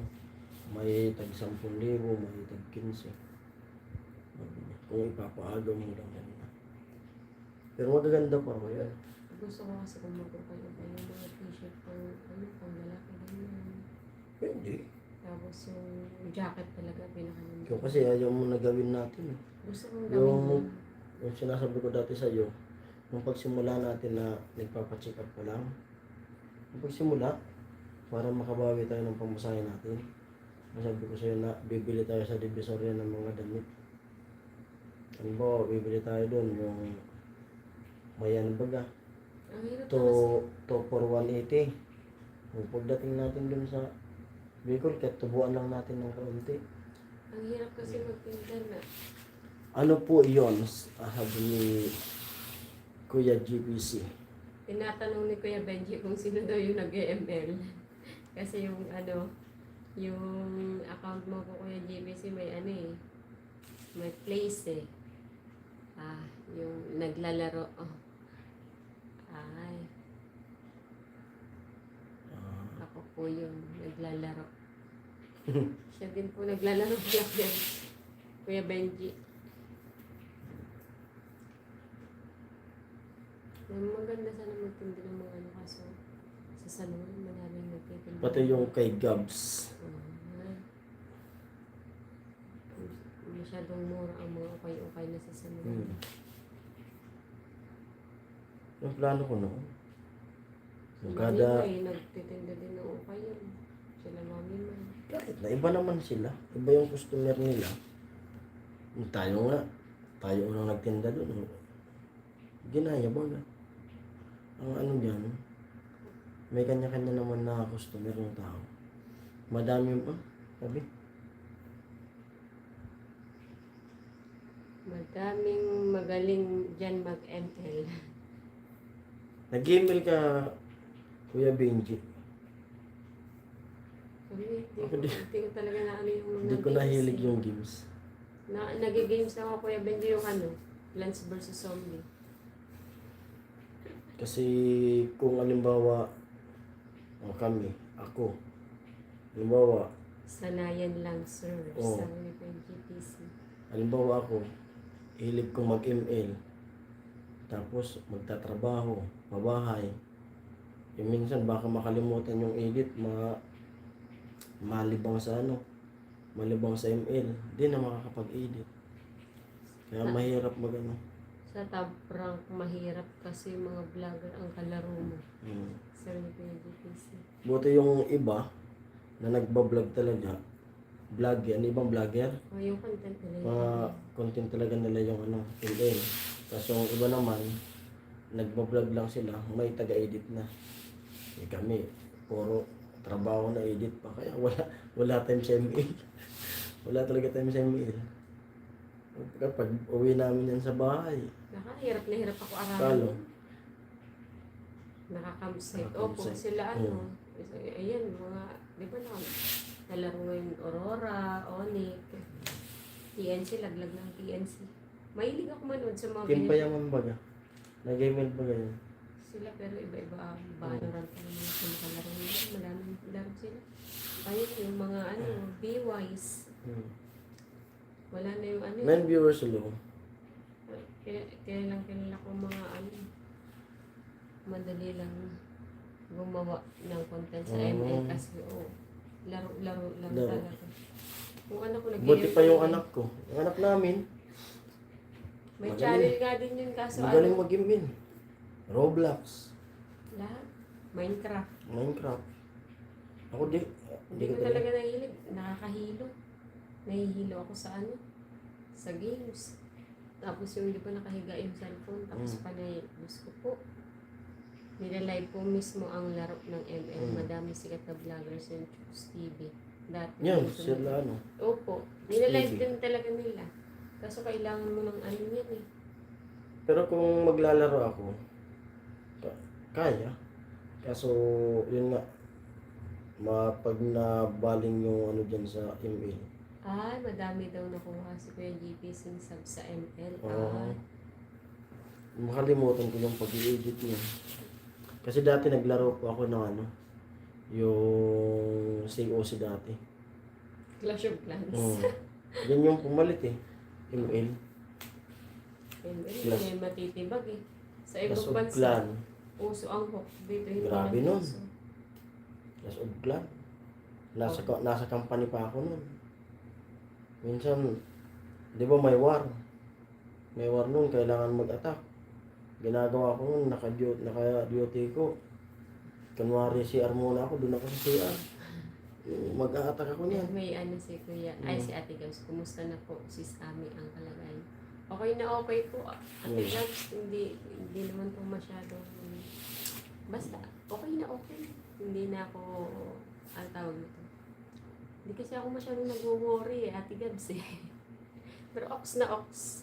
may tag 10,000, may tag 15. Sabi niya, kung ipapaagaw mo lang yan. Pero magaganda pa raw yan. Gusto ko kasi kung magkakayo yung mga t-shirt pang lalaki ganyan. Hindi. Tapos yung jacket talaga pinakalan. Ikaw kasi ayaw mo na gawin natin. Eh. Gusto kong Yung, gawin yun. yung sinasabi ko dati sa iyo, nung pagsimula natin na nagpapacheck up pa lang, nung pagsimula, para makabawi tayo ng pamasahe natin, sabi ko sa iyo na bibili tayo sa Divisoria ng mga damit. Ano ba, bibili tayo doon yung mayan baga. Ang hirap na kasi. To for 180. Kung pagdating natin dun sa Bicol, kahit tubuan lang natin ng kaunti. Ang hirap kasi magtinda na. Ano po yun? Sabi ni Kuya GPC. Tinatanong ni Kuya Benji kung sino daw yung nag-ML. Kasi yung yung account mo ko Kuya GBC may may place eh. Yung naglalaro. Ay, ako po yun, naglalaro. Siya din po naglalaro Black Gems. Kuya Benji. Maganda sana magtinda ng mga ano kaso sa salon, maraming nagtitinda. Pati yung kay Gabs. Masyadong mura ang mga ukay-ukay na sa salon. Yung plano ko noon. Yung Kada, nagtitinda din ng ukay yun. Sila mami man. kahit na iba naman sila. Iba yung customer nila. Tayo nga. Tayo unang nagtinda doon. Ginaya baga. Ang ano dyan, may kanya-kanya naman na customer ng tao. Madami pa. Sabi. Madaming magaling dyan mag-ML. Nag-email ka, Kuya Benji. Kami, Ako di- hindi ko talaga na ano yung mga Hindi ko games nahilig eh. yung games. Nag-games na ako Kuya Benji yung ano, Plants vs. Zombie. Kasi kung halimbawa, kami, ako, halimbawa, Sanayan lang sir, Oo. sa GPC. halimbawa ako, hilig kong mag-ML, tapos magtatrabaho, mabahay, minsan baka makalimutan yung edit, malibang sa ano, malibang sa ML, di na makakapag-edit. Kaya mahirap mag-ano. Sa Tab Rank, mahirap kasi yung mga vlogger ang kalaro mo. Sa GPC. Buti yung iba, na nagbablog talaga, vlogger, ano ibang vlogger, O yung content nila mga yun. content talaga nila yung ano, ML. Tapos yung iba naman, nagbablog lang sila, may taga-edit na. Kami, puro trabaho na edit pa, kaya wala time sa ML. Wala talaga time sa ML. Kapag uwi namin yan sa bahay, Hirap na hirap ako talo. araw. Nakakamsite. Opo, Nakakamsite. sila ano. Ayan, mga, di ba na, nalaro ngayon Aurora, Onyx, TNC, laglag ng TNC. Mahilig ako manood sa mga Team pa yaman baga. Nag-email ba ganyan? sila, pero iba-iba ang Valorant pa naman sa mga laro nila. Maraming laro sila. Ayun, yung mga ano, B-Wise. Wala na yung ano. 9 viewers low. Kaya lang kilala ko mga ano, madali lang gumawa ng content sa ML kasi laro Laro. talaga. Yung anak ko Buti pa yung anak ko. Yung anak namin, May magaling. channel nga din yun kaso magaling ano, mag-email. Roblox, lahat. Minecraft. Minecraft. Ako di. Hindi ko talaga nahilig. Nakakahilo. Nahihilo ako sa ano, sa games. Tapos yung hindi pa nakahiga yung cellphone, tapos panay, Diyos ko po. Nilalive po mismo ang laro ng ML. Madami sikat na vloggers yung Choose TV. Dati. Yan, dito sila ano. Opo. Nilalive TV. din talaga nila. Kaso kailangan mo ng ano yan eh. Pero kung maglalaro ako, kaya. Kaso, yun nga, pag nabaling yung ano dyan sa email. Madami daw nakuha si Kuya GP sub sa ML. Oo. Makalimutan ko yung pag-i-edit niya. Kasi dati naglaro po ako ng ano, yung COC dati. Clash of Clans. Yan yung pumalit eh. ML. ML, Clash. hindi matitibag eh. Sa Clash ibang of bansa, Clan. uso ang hook. Dito hindi Grabe na nun. uso. Clash of Clan. Nasa company pa ako nun. Minsan, di ba may war? May war nun, kailangan mag-attack. Ginagawa ko nun, naka-duty ko. Kunwari CR muna ako, doon ako sa CR. Mag-a-attack ako niyan. May ano si Kuya, ay si Ate Gabs, kumusta na po sis Ami ang kalagayan? Okay na okay po. Ate Gabs, hindi naman po masyadong, basta okay na okay. Hindi na ako, ang tawag nito. Hindi kasi ako masyadong nag-worry Ate Gabs eh. Pero ox na ox.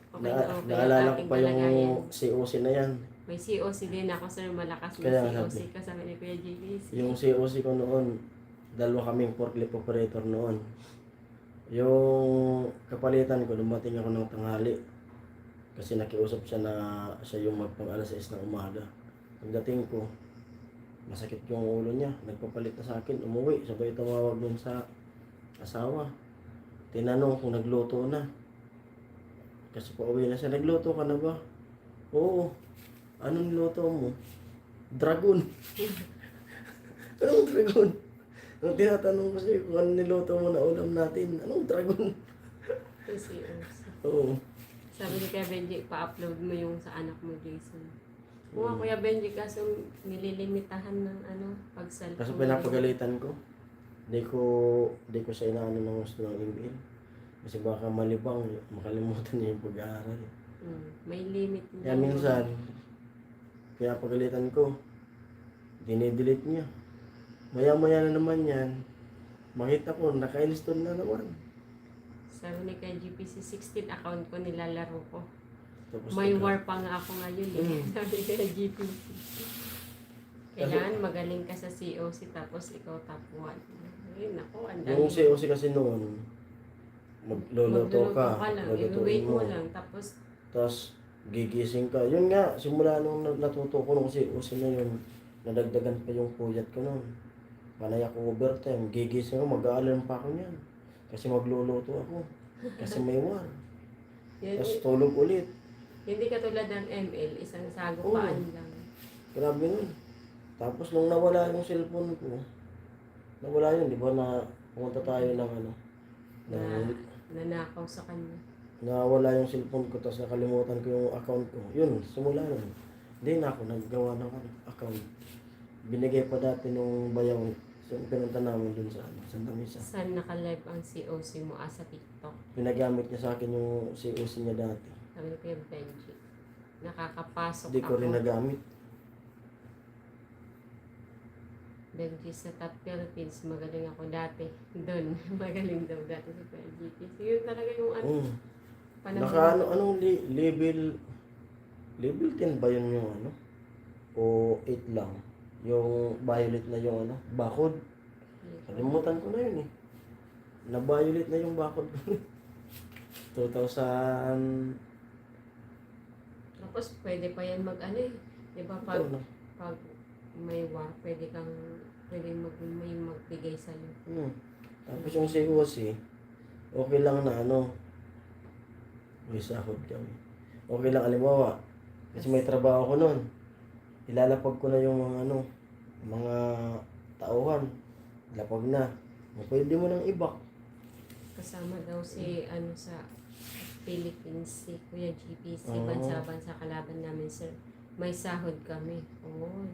Okay na okay Naalala ang ko ating pa kalagayan. yung COC na yan. May COC din ako sir, malakas na Kaya COC kasama ni Kuya JBC. Yung COC ko noon, dalawa kaming forklift operator noon. Yung kapalitan ko, dumating ako ng tanghali. Kasi nakiusap siya na siya yung magpang alas 6 ng umaga. Pagdating ko, Masakit yung ulo niya. Nagpapalit na sa akin. Umuwi. Sabay tumawag dun sa asawa. Tinanong kung nagluto na. Kasi pauwi na siya. Nagluto ka na ba? Oo. Anong niluto mo? Dragon. Anong dragon? Nung tinatanong ko sa'yo kung ano niluto mo na ulam natin. Anong dragon? Kasi, Oo. sabi ni Kuya Benji, pa-upload mo yung sa anak mo, Jason. Oo nga, Kuya Benji, kaso nililimitahan ng pag-cellphone. Kasi pinapagalitan ko. Di ko siya inaano ng gusto ng email. Kasi baka malibang, makalimutan niya yung pag-aaral. May limit niya. Kaya minsan, pinapagalitan ko. Dinidelete niya. Maya-maya na naman yan. Makita ko, naka-install na naman. Sabi ni Kuya GPC, 16 account ko nilalaro ko. Tapos May nagka- war pa nga ako ngayon eh. Sabi ni Kuya GPC. Kailangan magaling ka sa COC tapos ikaw top 1. Ay, naku, ang dami. Yung COC kasi noon, magluluto ka, lang, lulutuin i-wait mo. mo lang, tapos Tapos, gigising ka. Yun nga, simula nung natuto ko nung COC na yun, nadagdagan pa yung puyat ko noon. Panay ako overtime, gigising ako, mag-aalarm pa ako niyan. Kasi magluluto ako. Kasi may war. yun, Tapos tulog ulit. hindi katulad ng ML, isang Oo. sagupaan lang. Grabe nun. Tapos nung nawala yung cellphone ko, nawala yun, di ba na pumunta tayo ng Na ng, nanakaw sa kanya. nawala yung cellphone ko, tapos nakalimutan ko yung account ko. Yun, simula nun. Hindi na ako naggawa ng account. Binigay pa dati nung bayaw. So, pinunta namin dun sa Santa Misa. Saan naka-live ang COC mo sa TikTok? Pinagamit niya sa akin yung COC niya dati. Sabi ko yung Benji. Nakakapasok Hindi ko rin nagamit. Benji sa Top Philippines, magaling ako dati. Doon, magaling daw dati sa Benji. So yun talaga yung panahon. Anong level 10 ba yun yung O 8 lang? Yung violet na yung bakod. Kalimutan ko na yun eh. Na-violet na yung bakod ko. 2000... Tapos pwede pa yan di ba pag may war, pwede may magbigay sa'yo. Tapos yung COC, okay lang na may sahod kami. Okay lang, alimbawa, kasi may trabaho ko nun. Ilalapag ko na yung mga tauhan. Lapag na. Pwede mo nang ibak. Kasama daw si sa Philippines, si Kuya GPC, Oo. bansa-bansa kalaban namin, sir. May sahod kami. Oo.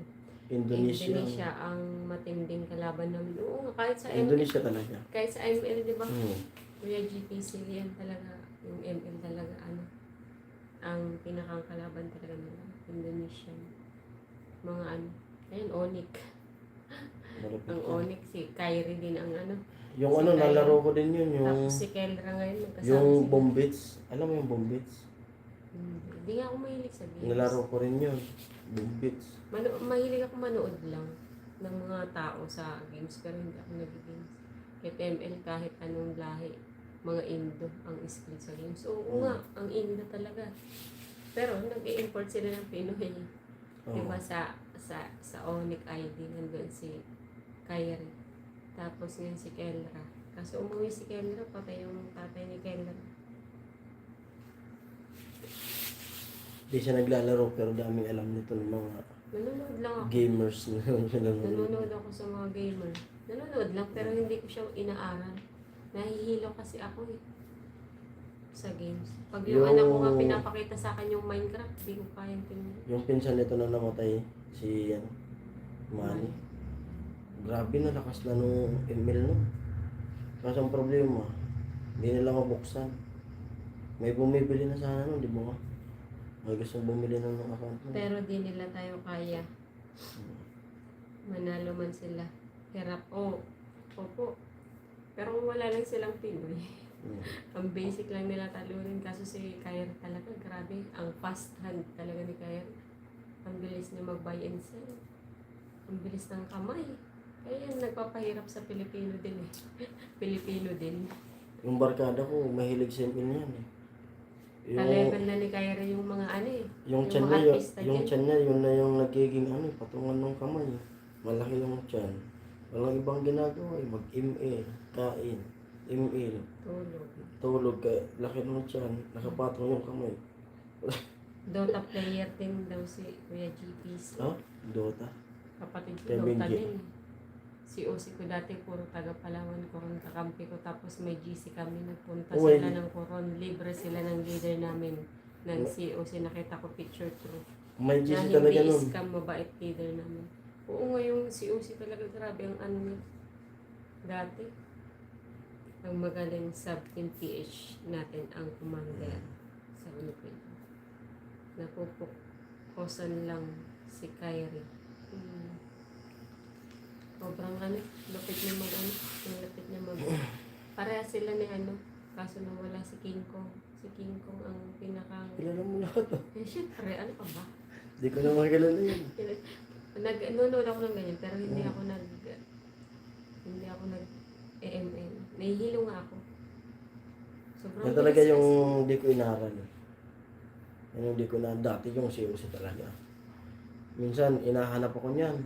Indonesia. ang matinding kalaban namin. Oo, kahit sa ML. Indonesia talaga. Kahit sa ML, di ba? Hmm. Kuya GPC, yan talaga. Yung ML talaga, ang pinakang kalaban talaga nila. Indonesian. Mga ayun, Onyx. Malapit Ang yan. Onyx, si Kyrie din ang Yung Si Kyle. nalaro ko din yun. Yung, Tapos si Kendra ngayon, magkasama yung sila. Bombits. Alam mo yung Bombits? Hindi nga ako mahilig sa games. Nalaro ko rin yun. Bombits. Mahilig ako manood lang ng mga tao sa games, pero hindi ako nag-games. Kahit ML, kahit anong lahi, mga Indo ang skill sa games. Oo nga, ang Indo talaga. Pero nag-i-import sila ng Pinoy. Oo. Diba sa Onyx ID, nandun si Kyrie. Tapos yun si Kendra. Kasi umuwi si Kendra, patay yung tatay ni Kendra. Di siya naglalaro pero daming alam nito ng mga Nanonood lang ako. gamers na Nanonood ako sa mga gamer. Nanonood lang pero hindi ko siya inaaral. Nahihilo kasi ako sa games. Pag yung Yung- anak ko nga pinapakita sa akin yung Minecraft, hindi ko kayang tingnan. Yung pinsan nito na namatay, si Manny. Grabe na lakas na nung email no. Kaso ang problema, hindi nila mabuksan. May bumibili na sana nun, di ba? May gustong bumili na ng account mo. Pero di nila tayo kaya. Manalo man sila. Hirap. Opo. Pero wala lang silang Pinoy. Ang basic lang nila talunin. Kaso si Kyrie talaga, grabe. Ang fast hand talaga ni Kyrie. Ang bilis niya mag-buy and sell. Ang bilis ng kamay. Kaya yan, nagpapahirap sa Pilipino din eh. Pilipino din. Yung barkada ko, mahilig sa email yan eh. Ka-level na ni Kyrie yung mga Yung tiyan mga niya, artista yung dyan. tiyan niya, yun na yung nagiging patungan ng kamay. malaki yung tiyan. Walang ibang ginagawa eh. Mag-email, kain, email, Tulog. tulog ka, laki ng tiyan, nakapatong yung kamay. Dota player din daw si Kuya GPC. Ha? Dota. Kapatid ko Kay Dota Benji. din. Si OC ko dati puro taga Palawan, Coron kakampi ko. Tapos may GC kami, nagpunta Uy. sila ng Coron. Libre sila ng leader namin. Ng COC, nakita ko picture through. May Na GC talaga hindi nun. scam, mabait leader namin. Oo nga yung COC talaga, grabe ang ano niya. Dati. Ang magaling sub-team PH natin ang commander sa Philippines. Napupukosan lang si Kyrie. Sobrang ano, lapit niya mag ano, yung lapit niya mag... Pareha sila ni ano, kaso nawala si King Kong. Si King Kong ang pinaka... Kilala mo lahat ah. Eh, syempre, ano pa ba? Hindi ko na makilala yun. Nanonood ako ng ganyan, pero hindi ako AMN. Nahihilo nga ako. Sobrang Yan talaga bilis yung kasi. hindi ko inaral. Yan yung hindi ko na dati yung COC talaga. Minsan, inahanap ako niyan.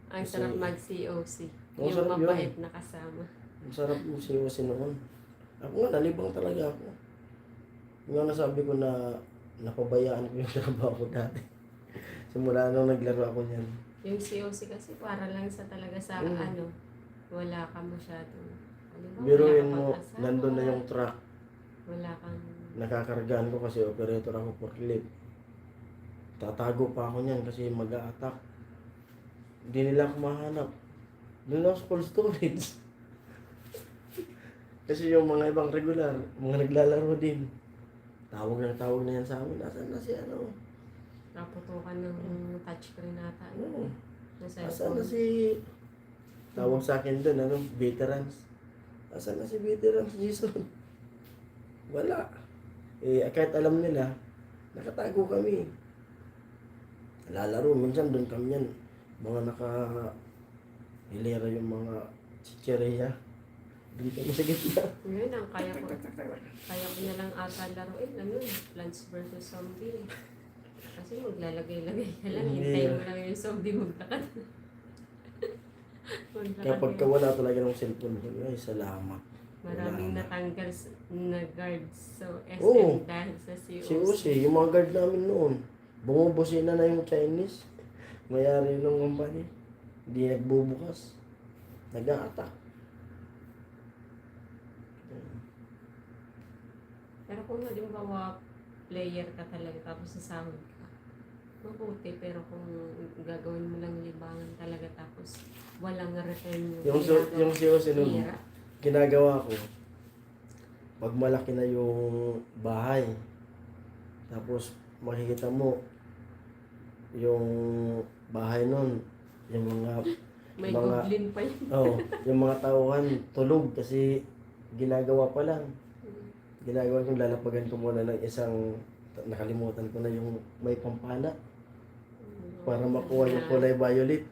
Ang Kasi- sarap mag-COC. Oo, Yung sarap yun. mabait na kasama. Ang sarap yung COC noon. Ako nga, nalibang talaga ako. Yung nga nasabi ko na napabayaan ko yung trabaho ko dati. Simula nung naglaro ako niyan. Yung COC kasi para lang sa talaga sa Mm. ano, wala ka masyadong, halimbawa, Biruin wala mo, kang asawa, nandun na yung truck. wala kang, Nakakargaan ko kasi operator ako forklift. Tatago pa ako niyan kasi mag-a-attack. Hindi nila ako mahanap. Doon lang sa cold storage. Kasi yung mga ibang regular, mga naglalaro din. Tawag na yan sa amin. Nasaan na si ano? naputukan ng touchscreen nata. Ano? Na Nasaan na cellphone. si... Tawag sa akin doon, ano? Veterans. Nasaan na si veterans, Jason? Wala. Eh, kahit alam nila, nakatago kami. Lalaro, minsan doon kami yan. Mga hilera yung mga chichereya. Doon kami sa gitna. Ngayon, ang kaya ko na lang ata laruin, ano yun, Plants vs. Zombie. Kasi maglalagay-lagay ka lang, Hindi. hintay mo lang yung zombie magtakad. Kaya pagka wala talaga ng cellphone ko, ay salamat. Maraming wala na. natanggal na guards sa SM Oo. dahil sa Si COC. Uzi, yung mga guard namin noon, bumubusina na yung Chinese. Mayari ng company. Hindi nagbubukas. Nag-a-attack. Pero kung halimbawa player ka talaga tapos sasahod ka, mabuti. Pero kung gagawin mo lang libangan talaga tapos walang return Yung si Uzi noon, Hira. ginagawa ko, pag malaki na yung bahay, tapos makikita mo, yung bahay nun, yung mga, May mga- goblin pa yun. yung mga tauhan, tulog kasi ginagawa pa lang. Ginagawa ko, lalapagan ko muna ng isang, nakalimutan ko na yung may pampana, para makuha yung kulay violet.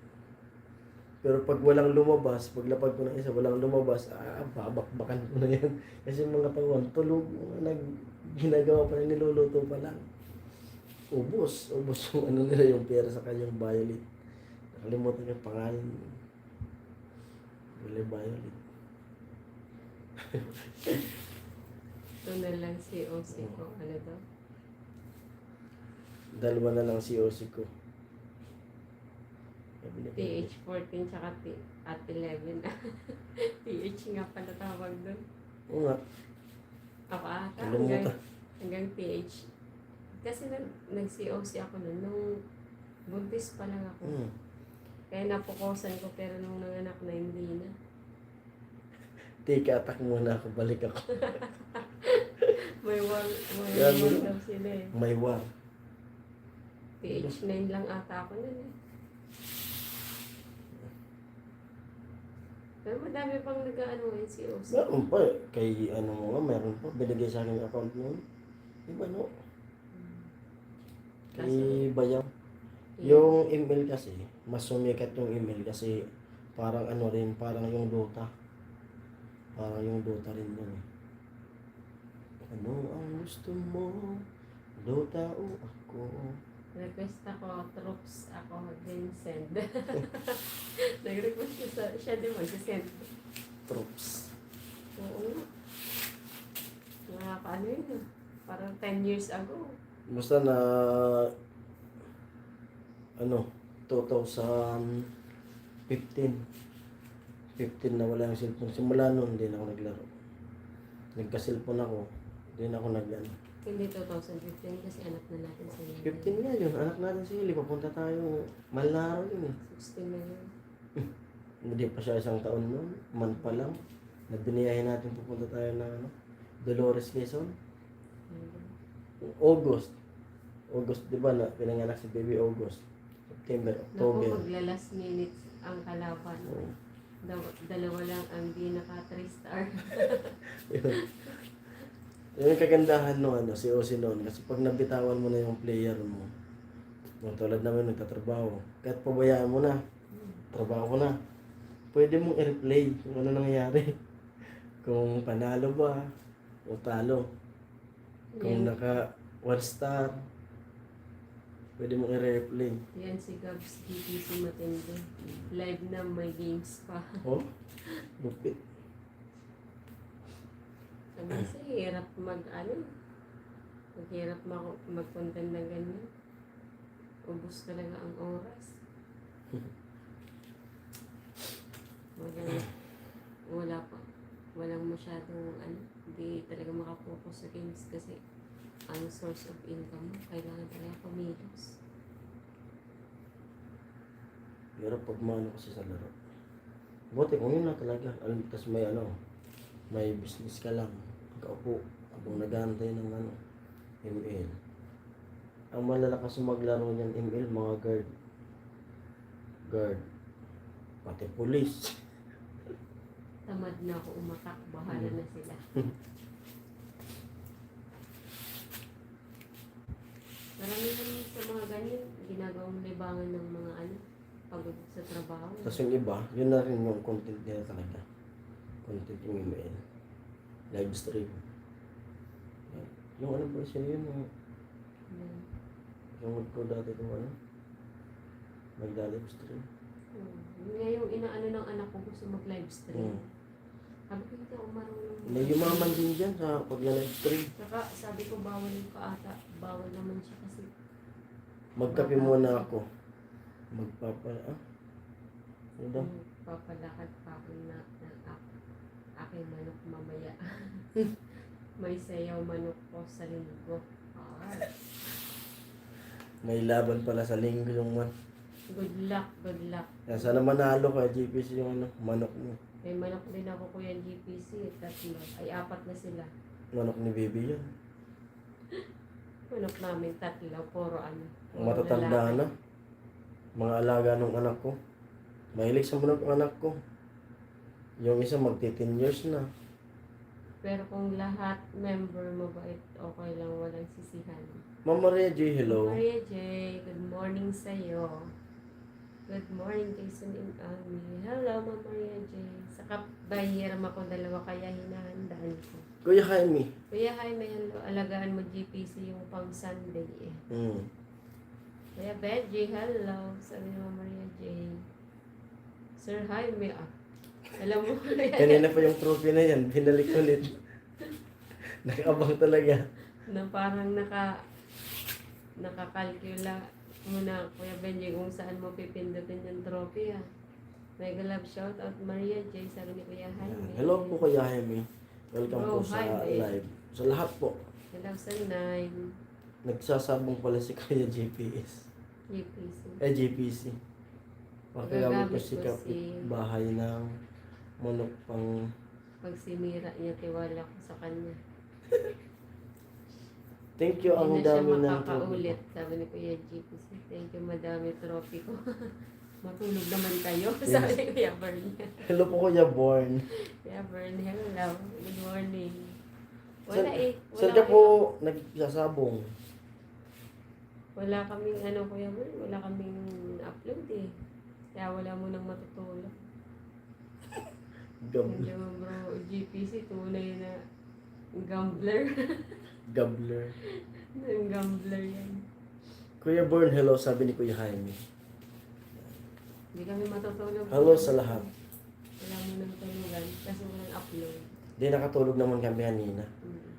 Pero pag walang lumabas, paglapag ko ng isa, walang lumabas, babakbakan ko na yan. Kasi mga tauhan, tulog, ginagawa pa lang, niluluto pa lang. Ubos yung ano nila, yung pera sa kanyang violet. Nakalimutan yung pangalan. Kulay violet. Ito na lang si OC ko. Ano daw? Dalawa na lang si OC ko. PH14 tsaka at 11. PH nga pala tawag doon. Oo nga, Ako ata. kalimutan. Hanggang PH. Kasi nag-COC ako nun. Nung buntis pa lang ako. Hmm. Kaya napukosan ko pero nung nanganak na hindi na. Take attack muna ako, balik ako. May war Grabe. daw sila eh. May war. PH9 lang ata ako nun eh. Pero madami pang nag-ano ngayon si OC. Meron pa eh. Kay ano mo nga, meron pa. Binigay sa akin yung account noon. Iba no? Kay Bayang. Yung email kasi, mas sumikat yung email kasi parang ano rin, parang yung Dota. Parang yung Dota rin yun eh. Ano ang gusto mo? Dota o ako? Request ako, troops ako, then send. Nag-request siya din mag-send. Troops. Oo nga. Nakakaano yun ah. Parang 10 years ago. Basta na, 2015. 15 na wala yung cellphone. Simula noon, hindi na ako naglaro. Nagka-cellphone ako, hindi na ako naglaro. Hindi 2015 kasi anak na natin sa 15 nga yun, anak natin si Hili, papunta tayo. Malnaro yun eh. 16 na yun. Hindi pa siya isang taon noon, man pa lang. Nabiniyahin natin pupunta tayo ng Dolores, Quezon. August. August, di ba na pinanganak si baby August. September, Naku, October. magla-last minutes ang kalaban. Oo. Dalawa lang ang di naka 3 star. Yun yung kagandahan nung si Osi noon. Kasi pag nabitawan mo na yung player mo, yung tulad namin nagtatrabaho, kahit pabayaan mo na, trabaho ko na, pwede mong i-replay kung ano nangyayari. Kung panalo ba, o talo. Kung naka 1 star, pwede mong i-replay. Yan si Gabs DPC matindi. Live na may games pa. Oh, lupit. Sabi kasi hirap maghirap mag-content na ganyan. Ubus talaga ang oras. Walang masyadong hindi talaga makapokus sa games kasi ang source of income mo, kailangan talaga kumilos. Pero pag mano kasi sa laro. Buti kung yun na talaga. Tapos may business ka lang. Kaupo. Habang nag-aantay ng ML. Ang malalakas na maglaro niyan ML, mga guard. Guard. Pati police. Tamad na ako umatak, bahala na sila. Marami naman sa mga ganyan, ginagawang libangan ng mga pagod sa trabaho. Tapos yung iba, yun na rin yung content nila talaga. Content yung ML. Live stream. Yung ba siya yun? Yung mag-pro dati kung mag-live stream. Ngayon, inaano ng anak ko gusto mag-live stream. Sabi ko, hindi ako marunong. May yumaman din dyan sa pag-live stream. Saka sabi ko, bawal yung kaata. Bawal naman siya kasi. Magkape muna ako. Ano daw? Papalakad pa ako na aking manok mamaya. May sayaw manok ko sa linggo. May laban pala sa linggo yung Good luck, good luck. Yan, sana manalo ka, GPC yung manok mo. May manok din ako kuya GPC. 3. Ay, 4 na sila. Manok ni baby yan. Manok namin 3. Puro Ang matatanda na. Mga alaga ng anak ko. Mahilig sa manok ang anak ko. Yung isa magti-10 years na. Pero kung lahat member mabait, okay lang, walang sisihan. Ma'am Maria J, hello. Maria J, good morning sa'yo. Good morning, Jason and Ami. Hello, Ma'am Maria J. Saka bahiram ako 2 kaya hinahandaan ko. Kuya Jaime. Kuya Jaime, hello. Alagaan mo GPC yung pang Sunday eh. Kuya Benji, hello. Sabi ni Ma'am Maria J. Sir Jaime, alam mo Kanina pa yung trophy na yan, binalik ulit. Nakabang talaga. na parang nakakalkula muna, Kuya Benji, kung saan mo pipindutin yung trophy Mega love shout out Maria J. Sabi ni Kuya Jaime. Hello po Kuya Jaime. Welcome Bro, po sa Jaime. live. Sa lahat po. Hello sa 9. Nagsasabong pala si Kuya GPS. GPC. GPC. Pagkagamit ko Nagagamit si ko kapit bahay ng manok pang... Pag sinira niya, tiwala ko sa kanya. Thank you, ang Hindi na siya dami ng makakaulit. Sabi ni Kuya GPC. Thank you, madami trophy ko. Matulog naman kayo. Sabi ni Kuya Bern. Hello po Kuya Born. Kuya Bern, hello. Good morning. Wala Saan ka po nagsasabong? Wala kaming Kuya Bern. Wala kaming upload eh. Kaya wala mo nang matutulog. Hindi mo bro, GPC, tunay na gambler. Gambler. Gambler yan. Kuya Born, hello, sabi ni Kuya Jaime. Hindi kami matutulog. Hello sa lahat. Wala mo nang tulugan kasi walang upload. Di nakatulog naman kami kanina. Mm.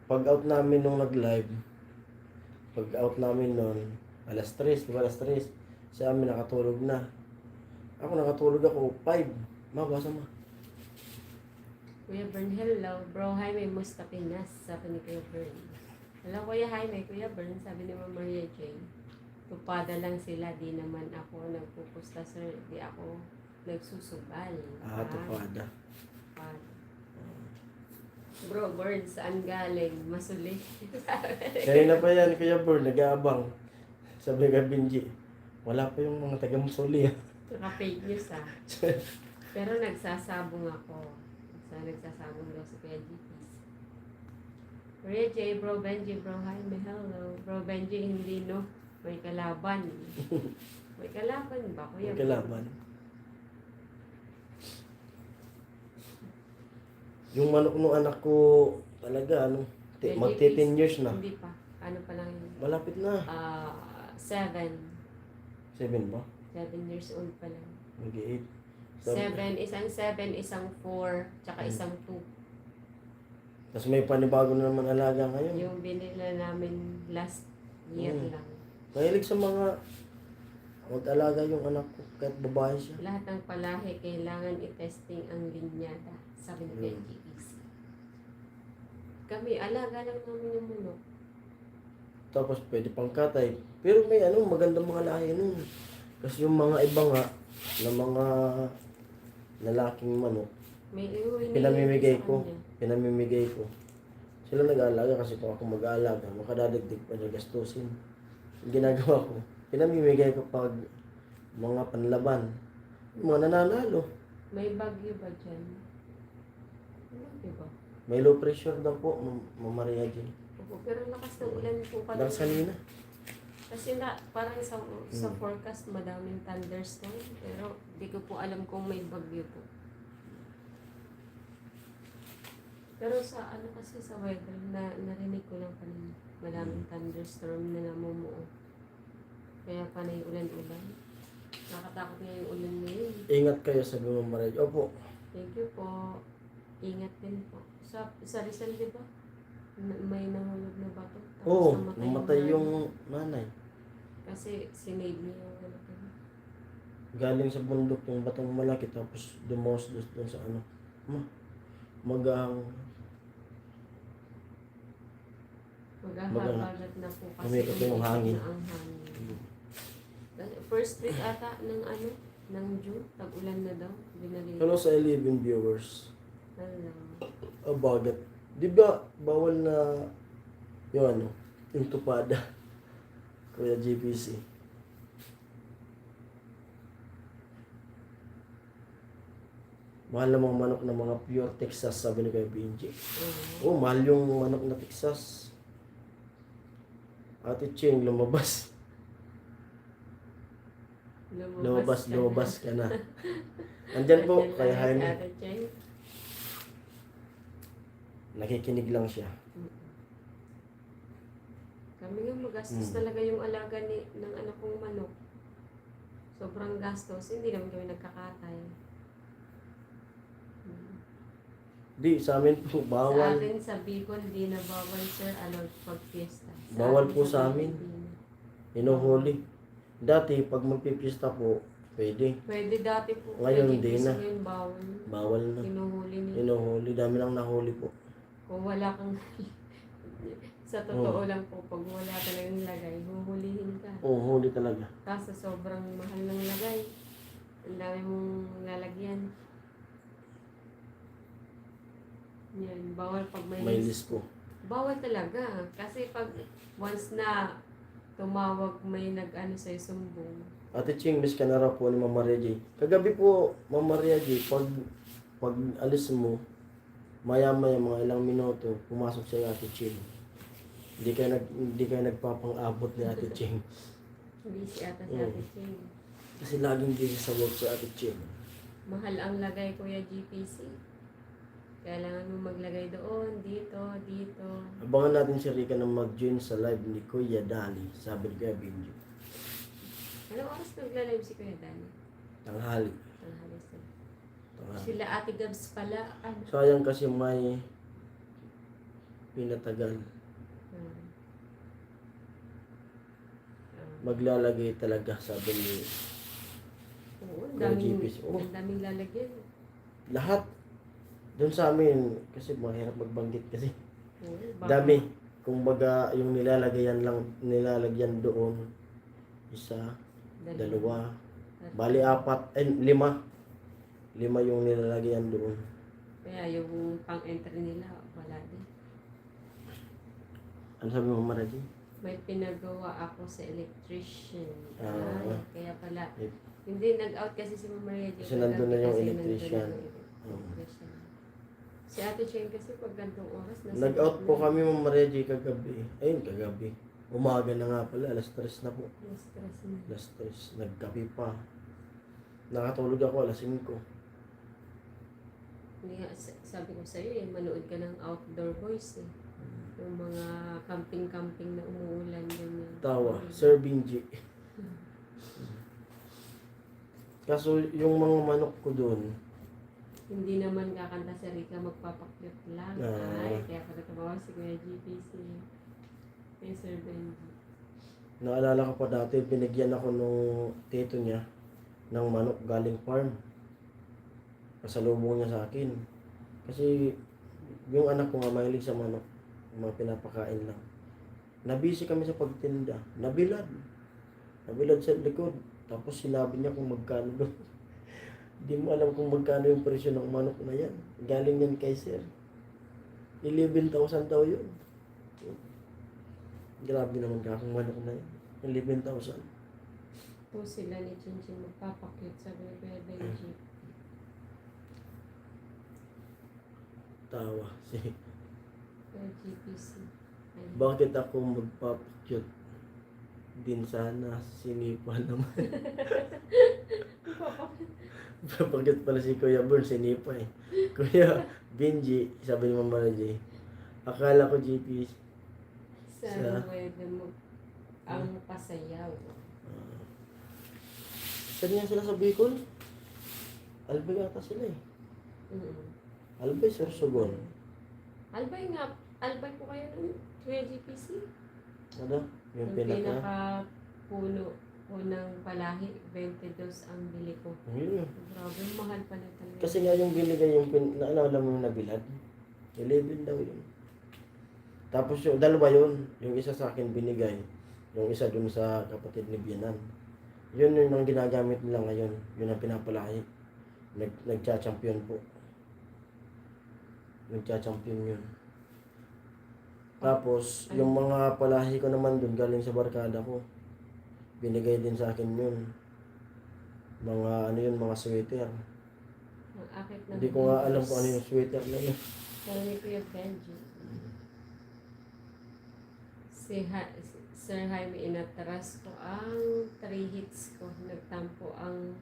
Pag out namin nung nag-live, pag out namin nun, alas 3, di ba alas 3? Si amin nakatulog na. Ako nakatulog ako, 5. Ma, basa mo. Kuya Bern, hello. Bro, Jaime, musta Pinas? Sabi ni Kuya Bern. Hello, Kuya Jaime. Kuya Bern, sabi ni Mama Maria Jane. Tupada lang sila, di naman ako nagpupusta, sir. Di ako nagsusubal. Tupada. Tupada. Bro, Bern, saan galing? Masuli. Kanina pa yan, Kuya Born, nag-aabang. Sabi ka, Benji, wala pa yung mga taga-Musuli. Saka fake news ah. Pero nagsasabong ako. Nagsasabong daw si Kuya GPs. Kuya J, Bro Benji, Bro Jaime, hello. Bro Benji, hindi no. May kalaban. May kalaban ba, Kuya? May kalaban. Yung manok nung anak ko, talaga, ano, Kuya magti 10 GPs, years na. Hindi pa. Ano pa lang yun? Malapit na. 7. 7 ba? 7 years old pa lang. Mag-8. 7, isang 7, isang 4, tsaka isang 2. Tapos may panibago na naman alaga ngayon. Yung binila namin last year lang. Mahilig sa mga mag-alaga yung anak ko, kahit babae siya. Lahat ng palahi, kailangan i-testing ang linyada. Sabi ni Kuya GPs. Kami, alaga lang namin yung manok. Tapos pwede pang katay. Pero may ano, magandang mga lahi nun. Kasi yung mga iba nga, na mga lalaking manok, May iuwi pinamimigay sa ko. kanya. Pinamimigay ko. Sila nag-aalaga kasi kung ako mag-aalaga, makadadagdag pa niya gastusin. Yung ginagawa ko, pinamimigay ko pag mga panlaban. Yung mga nananalo. May bagyo ba dyan? Bagyo ba? May low pressure daw po, Mama Maria J. Opo, pero lakas ng ulan po kanina. Dalas kanina. Kasi parang sa forecast madaming thunderstorm. Pero di ko po alam kung may bagyo po. Pero sa ano kasi sa weather, narinig ko lang kanina. Madaming thunderstorm na namumuo. Kaya panay ulan-ulan. Nakatakot nga yung ulan ngayon. Ingat kayo sa Mama Maria J. Opo. Thank you po. Ingat din po. Sa Rizal, di ba? May nahulog na bato. Tapos Oo, namatay nanay. yung nanay. Kasi sinave niya yung anak niya. Galing sa bundok yung batong malaki, tapos dumos doon sa ano. Magang Maghahabagat na po kasi Umikot na yung hangin. na ang hangin. First week ata ng ano, ng June, tag-ulan na daw. Binali. Hello sa 11 viewers. Hello. Bagat. Di ba bawal na yung ano, yung tupada? Kuya GPC. Mahal na mga manok na mga pure Texas, sabi ni Kuya Benji. Oh, mahal yung manok na Texas. Ate Ching, lumabas. Lumabas ka na. Andyan po, Andyan kaya lang Jaime. si Ate Cheng. Nakikinig lang siya. Kami nga magastos talaga yung alaga ng anak kong manok. Sobrang gastos, hindi naman kami nagkakatay. Di, sa amin po, Sa bawal. atin sa Bicol, di na bawal sir, allowed pag fiesta. Bawal atin po sa amin. Bicol, di na. Hinuhuli. Dati, pag magpipista po, pwede. Pwede dati po. Ngayon, pwede di po, na. Ngayon, bawal. Bawal na. Hinuhuli nila. Hinuhuli. Dami lang nahuli po. Kung wala kang... sa totoo lang po, pag wala talagang lagay, huhulihin ka. Oo, huli talaga. Kaso sobrang mahal ng lagay. Ang dami mong lalagyan. Yan, bawal pag May list po. Bawal talaga. Kasi pag once na tumawag may nag-ano sa'yo sumbong. Ate Ching, miss ka na raw po ni Mama Maria J. Kagabi po, Mama Maria J, pag alis mo, maya-maya mga ilang minuto, pumasok siya Ate Ching. Hindi kayo nagpapang-abot ni Ate Ching. Busy ata si Ate Ching. Kasi laging busy sa work si Ate Ching. Mahal ang lagay, Kuya GPC. Kailangan mo maglagay doon, dito, dito. Abangan natin si Rika na mag-join sa live ni Kuya Dali. Sabi ni Kuya Benji. Anong oras nagla-live si Kuya Dani? Tanghali. Tanghali sila. Tanghali. Sila Ate Gabs pala. Ano? Sayang kasi may pinatagal. Hmm. Maglalagay talaga, sabi ni Oo, ang Kuya daming, GPs. Oo. ang daming lalagyan. lahat. Doon sa amin, kasi mahirap magbanggit kasi. Oo, baka- Dami. Kung baga, yung nilalagyan doon, isa, dalawa, bali apat, 5. 5 yung nilalagyan doon. Kaya yung pang-entry nila, wala din. Ano sabi mo, Maraji? May pinagawa ako sa electrician. Ah. Ay, kaya pala. Eh. Hindi, nag-out kasi si Mama Maria. Kasi nandun na yung Kasi electrician. nandun na yung Oo. electrician. Si Ate Chen kasi pag gantong oras, Nag-out po kami, Ma'am Reggie, kagabi. Ayun, kagabi. Umaga na nga pala, alas 3 na po. Stress na. Alas 3, nagkape pa. Nakatulog ako, alas 5. Hindi nga, sabi ko sa'yo eh, manood ka ng Outdoor Boys eh. Yung mga camping-camping na umuulan ganyan. Tawa, Sir Benji. Kaso yung mga manok ko doon, Hindi naman kakanta si Rika, magpapakyot lang. Ah. Ay, kaya pala tumawa si Kuya GPC. Kay Sir Benji. naalala ko pa dati, binigyan ako nung tito niya ng manok galing farm. Pasalubong niya sa akin. Kasi yung anak ko nga mahilig sa manok, yung mga pinapakain lang. Nabisi kami sa pagtinda. Nabilad sa likod. Tapos sinabi niya kung magkano doon. Hindi mo alam kung magkano yung presyo ng manok na yan. Galing yan kay sir. 11,000 daw yun. Grabe naman ka kung manok na yan. 11,000. Po sila ni Chinchin magpapakyot sa Kuya Benji. Tawa. Kuya GPC. Ayun. Bakit ako magpapakyut? Din sana sinipa naman. Bakit pala si Kuya Burn sinipa eh. Kuya Benji, sabi ni Mama Raji, akala ko GP. Sa pwede mo ang pasayaw. Saan nga sila sa Bicol? Albay ata sila eh. Albay, Sorsogon. Albay nga, albay po kayo ng Kuya GPC. Ano? Yung Yung pinaka. puno unang palahi, 22 ang bili ko. Yun. Grabe, mahal pala talaga. Kasi nga yung binigay yung naalala mo yung nabilad. 11 daw yun. Tapos yung dalawa yun. Yung isa sa akin binigay. Yung isa dun sa kapatid ni Bianan. Yun yung ang ginagamit nila ngayon. Yun ang pinapalahi. Nagcha-champion po. Nagcha-champion yun. Tapos, yung mga palahi ko naman dun galing sa barkada ko. Binigay din sa akin yun. Mga ano yun, mga sweater. Ang akit ng Hindi ko nga alam kung ano yung sweater na yun. Pero ni Kuya Benji. Sir Jaime, inatras ko ang 3 hits ko. Nagtampo ang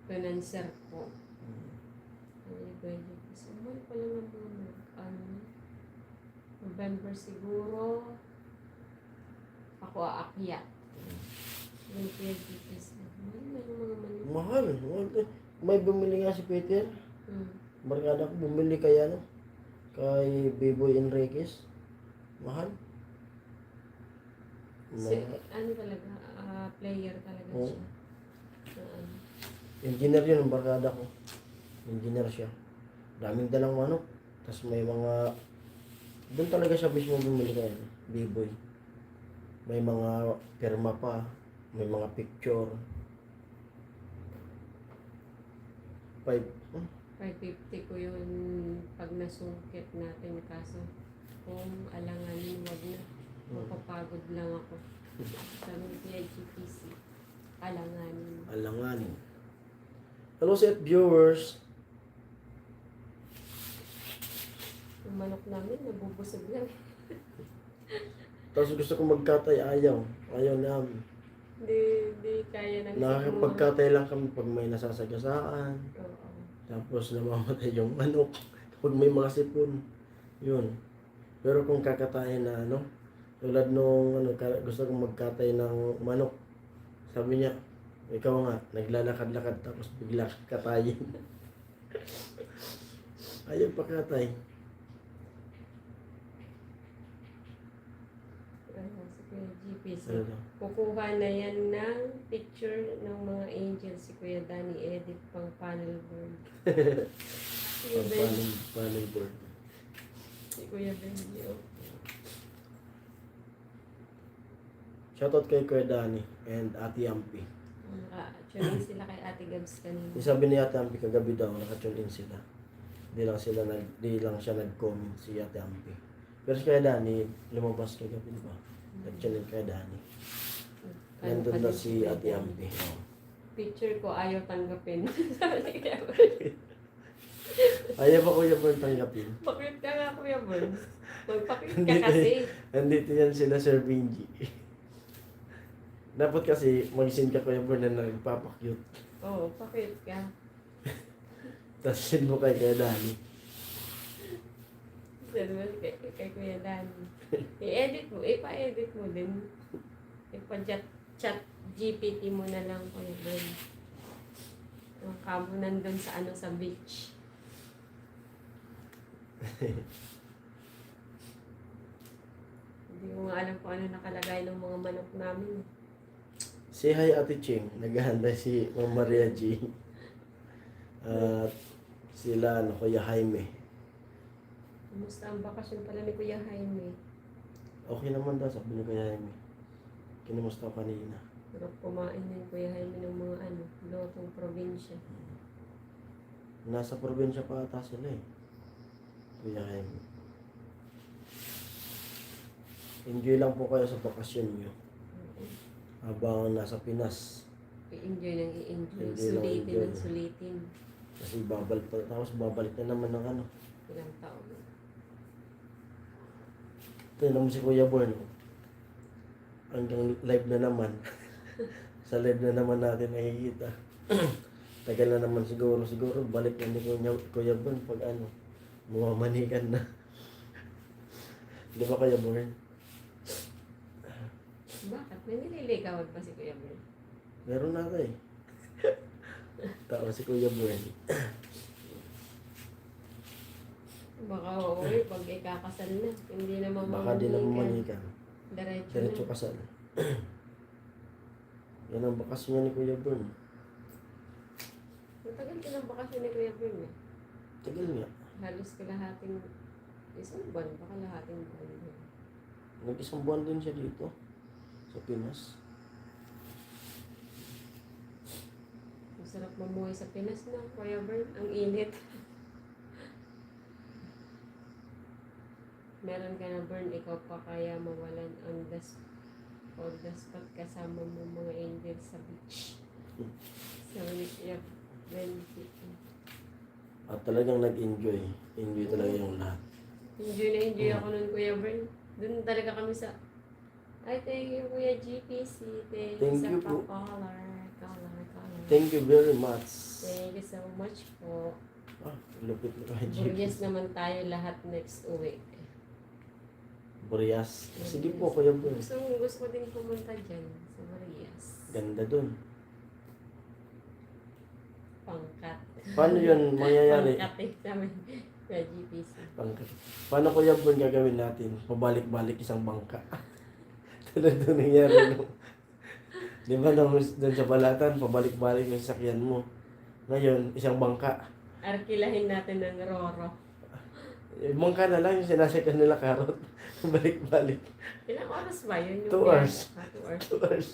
financer ko. Ano yung Benji? Sumali pala nga muna. November siguro. Ako aakyat. Yung Kuya GPC. Mahal na yung mga mali. Mahal. May bumili nga si Peter. Hmm. Barkada ko bumili kay ano. Kay Beboy Enriquez. Mahal. Ano talaga, player talaga Oo. siya. Ano. Engineer yun ang barkada ko. Engineer siya. Daming dalang manok. Tapos may mga... Doon talaga siya mismo bumili kay ano, Beboy. May mga pirma pa. May mga picture. 550 ko yun pag nasungkit natin, kaso kung alanganin, wag na. Mapapagod lang ako. Sabi ni Kuya GPC, alanganin. Alanganin. Hello set viewers. Yung manok namin, nabubusog lang. Tapos gusto ko magkatay, ayaw. Ayaw namin. Di kaya ng Nakakapagkatay lang kami pag may nasasagasaan. Oo. Tapos namamatay yung manok. Pag may mga sipon, yun. Pero kung kakatayin na ano, tulad nung ano, gusto kong magkatay ng manok. Sabi niya, ikaw nga, naglalakad-lakad tapos bigla katayin. Ayaw pakatay. Ayan, si Kuya GP. Ano daw? Kukuha na yan ng picture ng mga angels si Kuya Danny edit pang panel board. Si Kuya Ben- Panel board. si Kuya Benji, oh. Shoutout kay Kuya Danny and Ate Ampi. Naka-tune sila kay Ate Gabs kanina. Yung sabi ni Ate Ampi kagabi daw, nakatune in sila. Di lang siya nag-comment si Ate Ampi. Pero si Kuya Danny, lumabas kagabi, di ba? Nag-tune in Kuya Danny. Nandun na si Ate Ampi. Oh. Picture ko ayaw tanggapin. Sabi ni Kuya Ayaw ba Kuya Bern tanggapin? Bakit ka nga Kuya Bern? Magpakit ka Nandito- kasi. Nandito yan sila Sir Benji. Dapat kasi mag-send ka Kuya Bern na nagpapakyut. Oo, pakit ka. Tapos send mo kay Kuya Danny. Sabi mo kay Kuya Danny. I-edit mo, ipa-edit mo din. Ipa-chat GPT mo na lang Kuya Bern. Ang kamo nandun sa sa beach. Hindi ko nga alam kung ano nakalagay ng mga manok namin. Say hi Ate Ching. Naghahanda si Ma'am Maria G. At sila Kuya Jaime. Kumusta ang bakasyon pala ni Kuya Jaime? Okay naman daw, sabi ni Kuya Jaime. Kinumusta ko kanina. Sarap kumain din Kuya Jaime ng mga lotong probinsya. Nasa probinsya pa ata sila eh. Kuya Jaime. Enjoy lang po kayo sa bakasyon nyo. Habang nasa Pinas. I-enjoy ng i-enjoy. Enjoy lang Sulitin enjoy. ng sulitin. Kasi babalik pa. Tapos babalik na naman ng ano. Ilang taon. Tignan mo si Kuya Born. Hanggang live na naman. Sa live na naman natin nakikita. Tagal na naman siguro. Siguro balik na ni Kuya Born pag ano. Mumamanikan na. Di ba Kuya Born? Bakit? May nililigawan pa si Kuya Bern. Meron na ako eh. Tao si Kuya Born. Baka uuwi pag ikakasal na. Hindi naman Baka di na mamanikan. mamanikan. Diretso Diretso na. kasal. Yan ang bakas niya ni Kuya Born. Matagal ka ng bakasyon ni Kuya Bern eh. Tagal nga. Halos kalahating isang buwan. Baka kalahating buwan. Nag-isang buwan din siya dito. Sa Pinas. Masarap mamuhay sa Pinas na, Kuya Bern. Ang init. Meron ka na Bern, ikaw pa kaya mawalan ang spot kasama mo mga angels sa beach. Sabi ni Kuya Benji. At talagang nag-enjoy. Enjoy talaga yung lahat. Enjoy na enjoy ako nun, Kuya Bern. Doon talaga kami sa... Ay, thank you, Kuya GPC. Thank you Thank sa you po. pa-color. Thank you very much. Thank you so much po. Ah, lupit na kay Burias naman tayo lahat next uwi. Burias. Sige po, Kuya Born. Gusto ko din pumunta dyan sa Burias. Ganda dun. Pangkat. Paano yun mangyayari? Pangkat eh, sabi sa GPC. Pangkat. Paano Kuya Born gagawin natin? Pabalik-balik isang bangka. Tulad doon nangyari no? Di ba doon sa balatan, pabalik-balik yung sasakyan mo. Ngayon, isang bangka. Arkilahin natin ng Roro. Bangka na lang yung sinasakyan nila karot. Balik-balik. Ilang oras ba yun? 2 hours. 2 hours. 2 hours.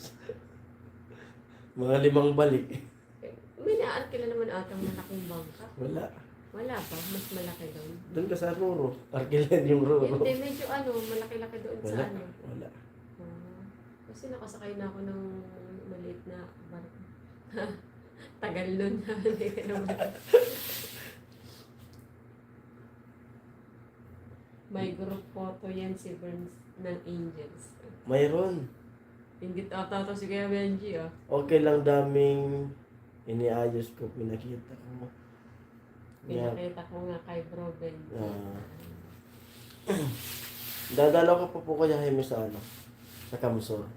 Mga 5 balik. May naarkila naman atang malaking bangka. Wala. Wala pa, mas malaki doon. Doon ka sa Roro. Arkilan yung Roro. Hindi, medyo malaki-laki doon Wala. sa ano. Wala. Kasi nakasakay na ako ng maliit na barko. Tagal nun. Hindi ka naman. May group photo yan si Burns ng Angels. Mayroon. Ingit ata to si Kuya Benji ah. Okay lang daming iniayos ko, pinakita ko. Yeah. Pinakita ko nga kay Bro Ben. Ah. Dadalaw ka pa po kaya Jaime sa ano? Sa Kamsor.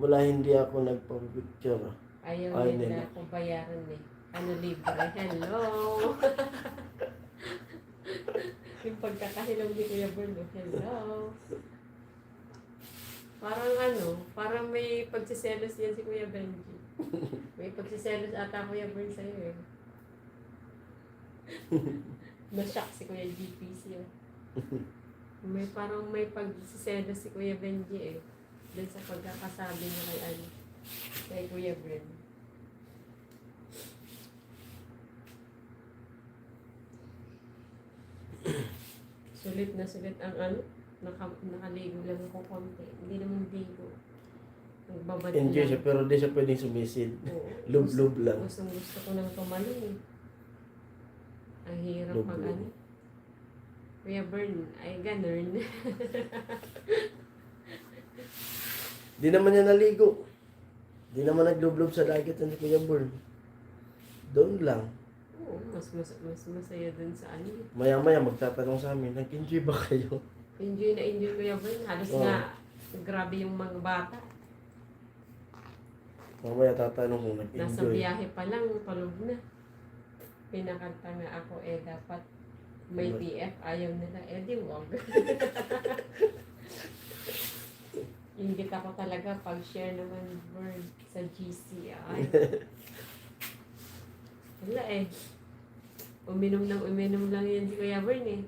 Wala, hindi ako nagpa-picture. Ayaw Ay, nila nila. ako bayaran eh. Ano libre? Hello! Yung pagkakahilong ni Kuya Bruno, hello! Parang parang may pagsiselos yan si Kuya Benji. May pagsiselos ata Kuya Bruno sa'yo eh. Na-shock si Kuya GPC eh. Parang may pagsiselos si Kuya Benji eh. Dun sa pagkakasabi niya kay Kuya Bruno. Sulit na sulit ang nakaligo lang ako konti. Hindi naman ligo. Nagbabad Enjoy lang. siya, pero di siya pwedeng sumisid. Oo. Lub-lub lang. Gusto ko nang tumalon eh. Ang hirap Lub-lub. mag Kuya Bern, ay ganun. Di naman niya naligo. Di naman naglublob sa dagat ni Kuya Burn. Doon lang. Oo, mas masaya dun sa Maya-maya magtatanong sa amin, nag-enjoy ba kayo? Enjoy na enjoy Kuya Bern. Halos Oo. nga, grabe yung mga bata. Mamaya tatanong kung Nasa nag-enjoy. biyahe pa lang, palog na. Pinakanta nga ako dapat may Ano? TF, ayaw nila, di wag. Ingit ako talaga pag-share naman word sa GC. Ay. Wala eh. Uminom lang yan si Kuya Bern eh.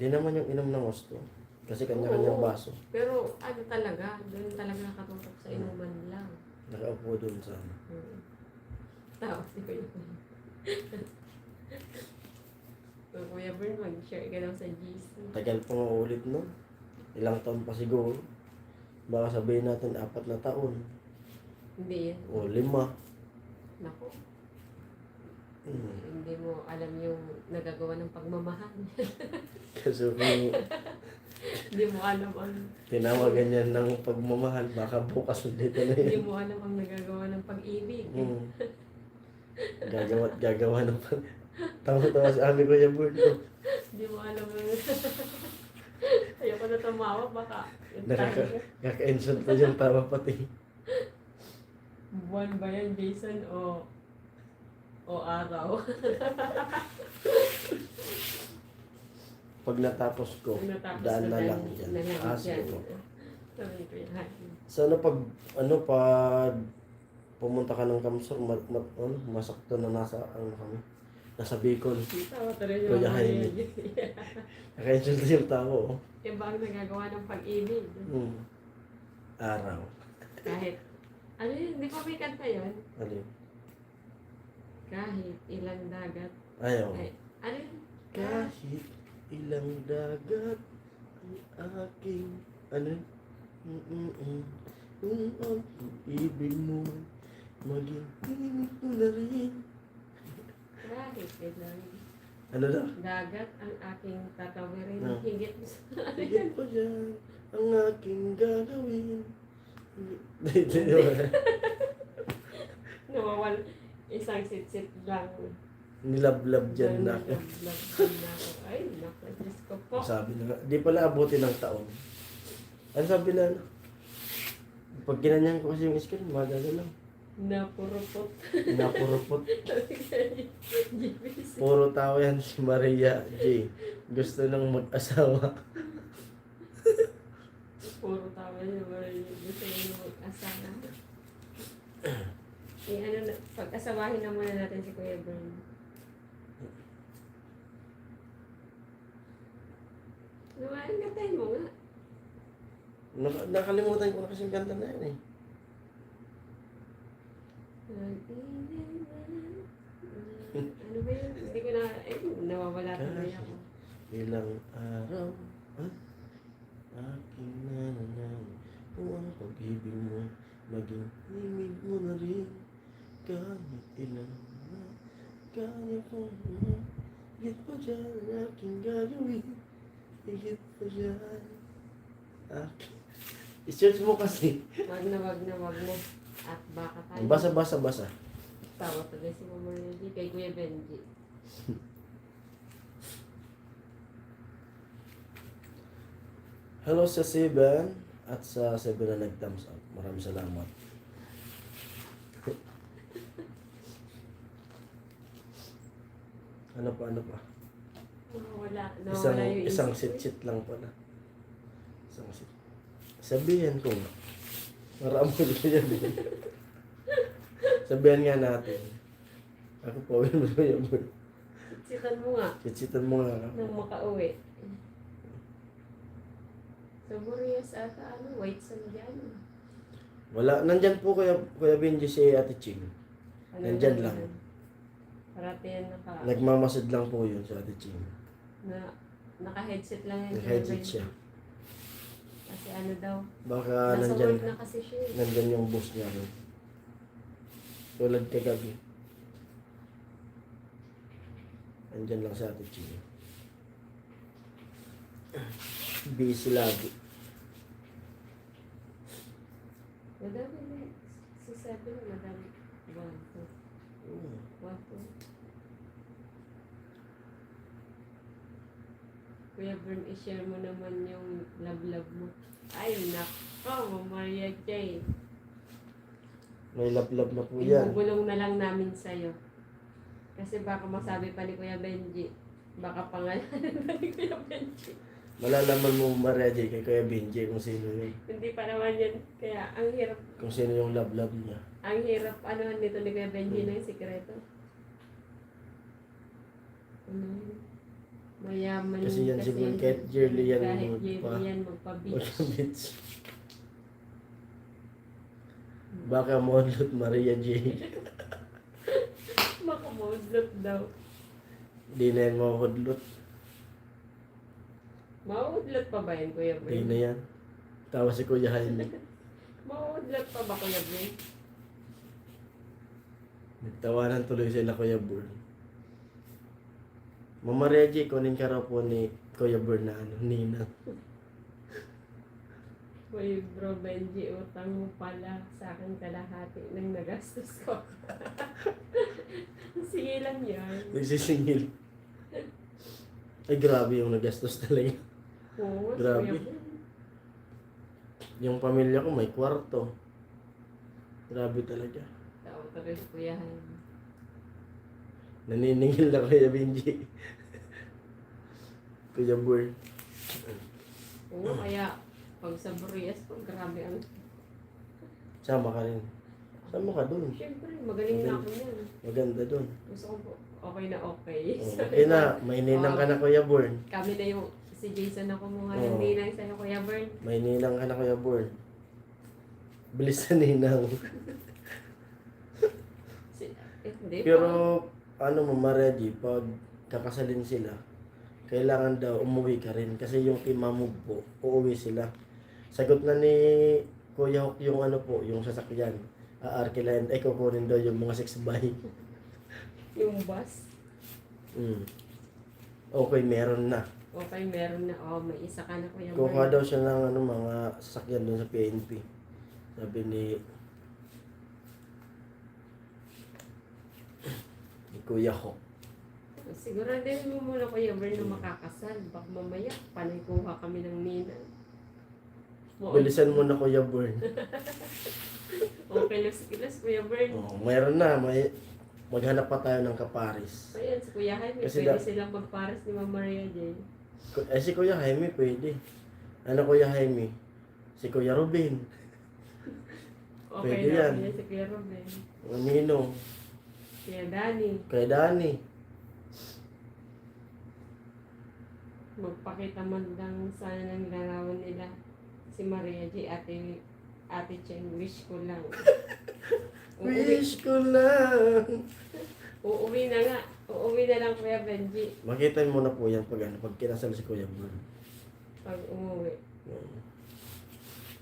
Di naman yung inom ng gusto. Kasi kanya-kanyang Oo. baso. Pero talaga, doon talaga nakatutok sa inuman lang. Nakaupo doon sa ano. Tao si Kuya Bern. So, Kuya Bern, mag-share ka daw sa GC. Tagal pa nga ulit no. Ilang taon pa siguro. Baka sabihin natin 4 na taon. Hindi yan. O 5. Naku, Hmm. hindi mo alam yung nagagawa ng pagmamahal. Kasi kung Hindi mo alam ang tinawagan yan ng pagmamahal, baka bukas ulit na hindi yun. mo alam ang nagagawa ng pag-ibig. Hmm. Gagawa ng pag... Tama-tama sa amin Kuya Burn. Hindi mo alam ang ayoko na tumawa baka yung Kaka-insult pa yung tama pati. buwan ba yan, Jason, o araw? Pag natapos ko, Natapos daan na lang dyan. dyan. Sige po. Sabi ko yan. Sana pag pumunta ka ng Kamsor, masakto na nasa kami. Nasa Bicol. Tawa talaga Kuya yung Jaime. Kaka-insult yung tao. Iba ang nagagawa ng pag-ibig. Araw. Kahit, ano yun, di ba may kanta yun? Ano yun? Kahit ilang dagat. Ayaw. Ay, ano yun? Kahit ilang dagat ang aking ano kung ang ibig mo maging himig mo na rin. Kahit ilang Ano daw? dagat ang aking tatawirin. Ah. Higit Higit pa dyan ang aking gagawin. nawawal. Isang sit-sit lang. Nilablab dyan na ako. Nilaglag na ako. Ay, naku, Diyos ko po. Sabi na nga, di pala abutin ng taon. Ano sabi na ano? Pag ginanyan ko kasi yung screen, magano lang. Napurupot. Napurupot. GBC. Puro tao yan si Maria J. Gusto nang mag-asawa. Puro tawa niya. Gusto niya mag-asawa. Pag-asawahin na muna natin si Kuya Bern. Lumayan ka tayo mo nga. Nakalimutan ko na kasi yung kanta na yan eh. Ano ba yun? Hindi ko na, nawawala tuloy ako. Ilang araw aking nananang kung ang pag-ibig mo maging himig mo na rin kahit ilang kaya ko higit pa dyan ang aking gagawin higit pa dyan aking i-search mo kasi Wag na. At baka tayo. basa Tawa talaga si Mama Reggie kay Kuya Benji. Hello sa Seven at sa Seven na nag-thumbs up. Maraming salamat. Ano pa? Nawala yung Isang isip ko. sit-sit lang pala. Isang sit. Sabihan ko nga. Marami ko yan. Sabihan nga natin. Ako po, yun mo yun. Sitan mo nga Sit-sitan mo nga. nang makauwi. Sa Boreas ata, white sand dyan. Wala. Nandyan po Kuya Benji si Ate Ching. Nandyan lang. Parati yan Nagmamasid lang po yun sa Ate Ching. naka-headset lang yan. Nag-headset siya. Kasi ano daw, Baka nasa nandyan, work na kasi siya. nandyan yung boss niya rin. Tulad kagabi. Nandyan lang sa Ate Ching. Busy lagi. Madami na. Si Seven, madami. 1, 2. 1, 2. Kuya Bern, i-share mo naman yung love-love mo. Ay, nako, Maria J. May love-love na po yan. Ibubulong na lang namin sa'yo. Kasi baka masabi pa ni Kuya Benji. Baka pangalanan pa ni Kuya Benji. Malalaman mo ma-ready kay Kuya Benji kung sino yun. Hindi pa naman yan. Kaya ang hirap, Kung sino yung love-love niya. nito ni Kuya Benji ng sikreto. Mayaman. Kasi yan siguro kahit yearly yan Kahit magpa- yearly yan magpa-beach. Magkabits. Baka monlot Maria J. Makamudlot daw. Di na yan mahudlot. Maudlot pa ba yan, Kuya Di Bern? na yan. Tawa si Kuya Jaime. Maudlot pa ba, Kuya Bern? Nagtawanan tuloy sila Kuya Bern. Mama Reggie, kunin ka raw po ni Kuya Bern na Nina. Kuya Bro Benji, utang mo pala sa akin kalahati ng nagastos ko. Sige lang yan. Nagsisingil. Ay grabe yung nagastos talaga. Oo, Grabe. Kuya Bern. Yung pamilya ko may kwarto. Grabe talaga. Tao talaga si Kuya Jaime. Naniningil na Kuya Benji. Kuya Bern. Oo, kaya pag sa Boreas po, grabe ang... Sama ka rin. Sama ka dun. Siyempre, magaling na ako yan. Maganda dun. Gusto ko po, okay na okay. Okay na, may ninang ka na Kuya Bern. Kami na yung, si Jason na kumuha ng Oo. ninang sa'yo, Kuya Bern. May ninang ka na Kuya Bern. Bilis na ninang. Hindi Pero pa. ano mo, ma-ready, pag kakasalin sila, kailangan daw umuwi ka rin. Kasi yung timamog po, uuwi sila. Sagot na ni Kuya Hok yung ano po, yung sasakyan. Aarkilayan, ay kukunin daw yung mga 6x. Yung bus. Okay, meron na. Okay, meron na. Oh, may isa ka na, Kuya Kuha Bern. daw siya ng ano, mga sasakyan doon sa PNP. Sabi ni Kuya Hok. Siguro din mo muna, Kuya Bern, na makakasal. Baka mamaya, panay kuha kami ng ninang. Bilisan mo na Kuya Bern. Okay, kilos, Kuya Bern. Oh, mayroon na, maghanap pa tayo ng kaparis. Ayan, si Kuya Jaime, Kasi pwede da- silang magpares ni Mama Maria J. Si Kuya Jaime pwede. Ano Kuya Jaime? Si Kuya Ruben. Okay Pwede na, yan. yan si Kuya Ruben. O Nino. Kuya Danny. Kay Dani. Magpakita man lang sana ng larawan nila. Si Maria J, Ate Cheng, wish ko lang. Wish ko lang. Uuwi na nga. Uuwi na lang, Kuya Benji. Makita mo na po yan pag kinasal si Kuya Bern. Pag umuwi.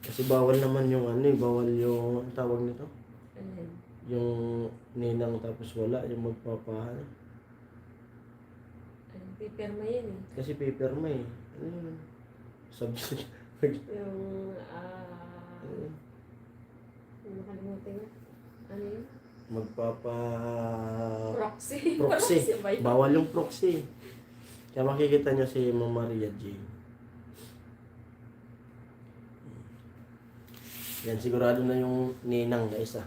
Kasi bawal naman yung ano bawal yung ang tawag nito. Ayan. Yung ninang tapos wala, yung magpapahan. Pipirma yan eh. Kasi paper mo eh. Ano yun? Subject. Yung, nakalimutin nga. Ano yun? Proxy. proxy. ba yun? Bawal yung proxy. Kaya makikita nyo si Ma'am Maria J. Yan, sigurado na yung ninang na isa.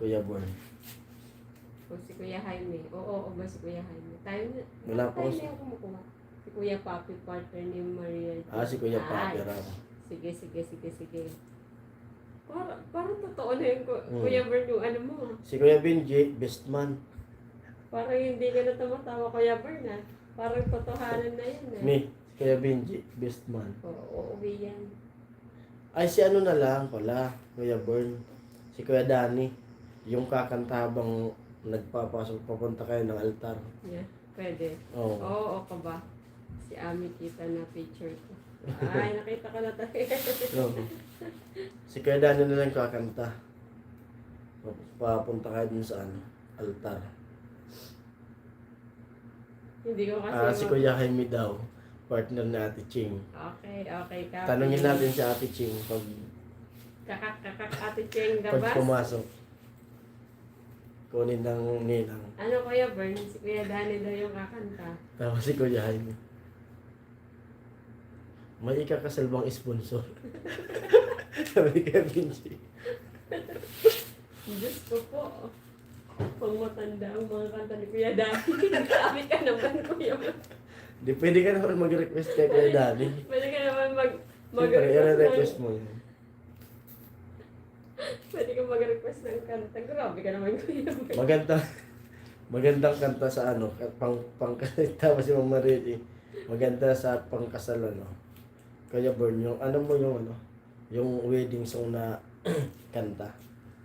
Kuya Born. O si Kuya Jaime. Oo, ba si Kuya Jaime? Tayo na. Wala pa Tayo ako na yung kumukuha. Si Kuya Papi, partner ni Maria. Si Kuya Ay, Papi raw. Sige. Parang totoo na yung Hmm. Kuya Bern yung ano mo. Si Kuya Benji, best man. Parang hindi ka na tumatawa Kuya Bern ah. Parang totohanan na yan eh. Me, si Kuya Benji, best man. Oo, uuwi yan. Ay, si ano na lang pala, Kuya Born. Si Kuya Danny. Yung kakanta habang nagpapasok, papunta kayo ng altar. Yeah, pwede. Oo. Oo, ka ba? Si Ami kita na picture ko. Ay, nakita ko na tayo. Oo. Si Kuya Danny na lang kakanta. Papunta kayo dun sa ano, altar. Hindi ko kasi Si Kuya Jaime daw, partner ni Ate Ching. Okay, copy. Tanungin natin si Ate Ching pag Kakak, Ate Cheng pag Gabas. pumasok. Kunin ng ninang. Ano Kuya Bern? Si Kuya Danny daw yung kakanta. Tapos si Kuya Jaime. May ikakasalbang sponsor. Sabi ni Kuya Benji. Diyos ko po. Pang matanda ang mga kanta ni Kuya Danny. Sabi ka naman Kuya Bern. Di pwede ka naman mag-request kay Kuya Danny. Pwede ka naman Siyempre, i-request mo yun. Pwede ka mag-request ng kanta. Grabe ka naman Kuya Bern. Magandang kanta sa ano, tapos si Mama Marie, maganda sa pangkasal ano. Kaya Born, yung ano mo yung ano, yung wedding song na kanta.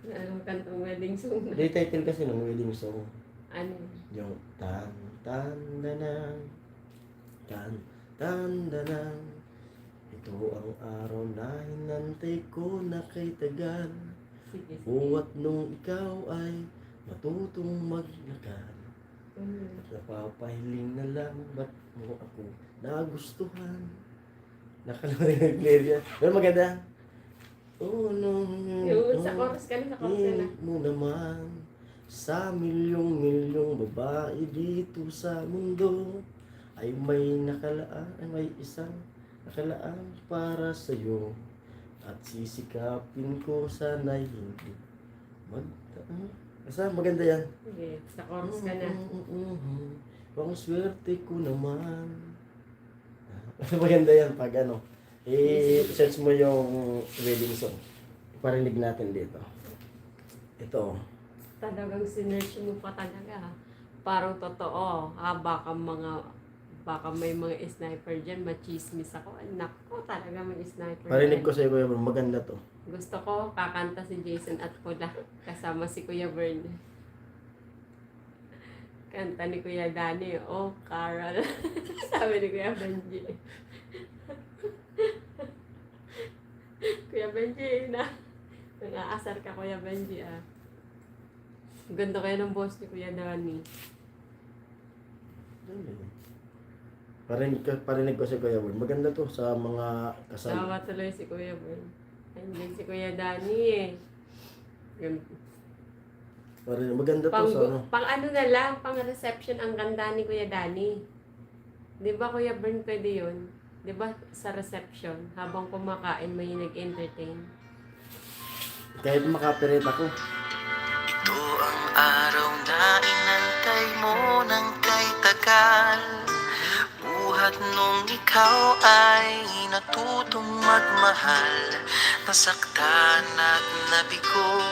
Ano kantang wedding song na? Hindi title kasi ng wedding song. Ano? Yung danang, danang. Ito ang araw na hinantay ko na kay tagal. Sige. Buwat nung ikaw ay matutong maglakad. Napapahiling na lang, ba't mo ako nagustuhan? Nakalimutan yung pero maganda. Oh no, Yung sa chorus ka na, sa chorus ka na. mo naman sa milyong babae dito sa mundo ay may isang nakalaan para sa'yo at sisikapin ko sana'y hindi basta maganda yan. Sige, sa chorus ka na. Pang swerte ko naman. Maganda yan pag ano. I-search mo yung wedding song. Parinig natin dito. Ito. Talagang sinerch mo pa talaga. Parang totoo. Baka may mga sniper dyan, machismis ako. Nako, talaga may sniper Parinig dyan. ko sa'yo, Kuya Bern. Maganda to. Gusto ko, kakanta si Jason at Pula. Kasama si Kuya Bern. Kanta ni Kuya Danny. Oh, Carol. Sabi ni Kuya Benji. Kuya Benji, nang-aasar ka Kuya Benji ah. Ganda kayo ng boss ni Kuya Danny. Parinig ko si Kuya Bern. Maganda to sa mga kasal. Tawa tuloy si Kuya Bern. Andiyan si Kuya Danny eh. Maganda to sa ano. Pang ano na lang, pang reception ang ganda ni Kuya Danny. Di ba Kuya Bern pwede yun? Di ba sa reception, habang kumakain may nag-entertain? Kahit makapirit ako. Ito ang araw na inantay mo ng kay tagal. Buhat nung ikaw ay natutong magmahal. Nasaktan at nabigo,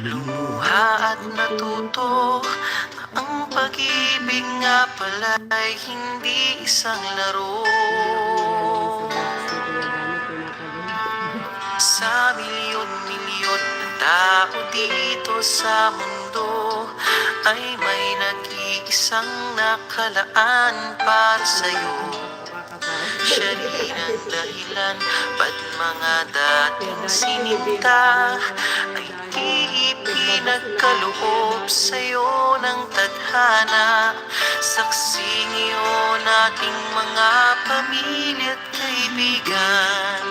lumuha at natuto na ang pag-ibig nga pala ay hindi isang laro. Sa milyon-milyon na tao dito sa mundo ay may nag-iisang nakalaan para sa'yo. Siya rin ang dahilan ba't mga dating sininta ay di ipinagkaloob sa'yo ng tadhana. Saksi ngayon ating mga pamilya at kaibigan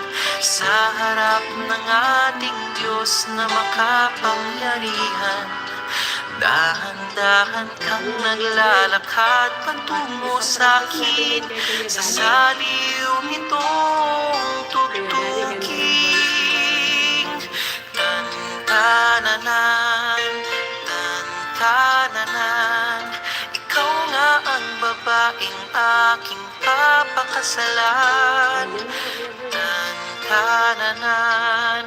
sa harap ng ating Diyos na makapangyarihan. Dahan-dahan kang naglalakad patungo sa'kin, sa saliw nitong tugtugin. Tan-tananan, tan-tananan, ikaw nga ang babaeng aking papakasalan. Tan-tananan,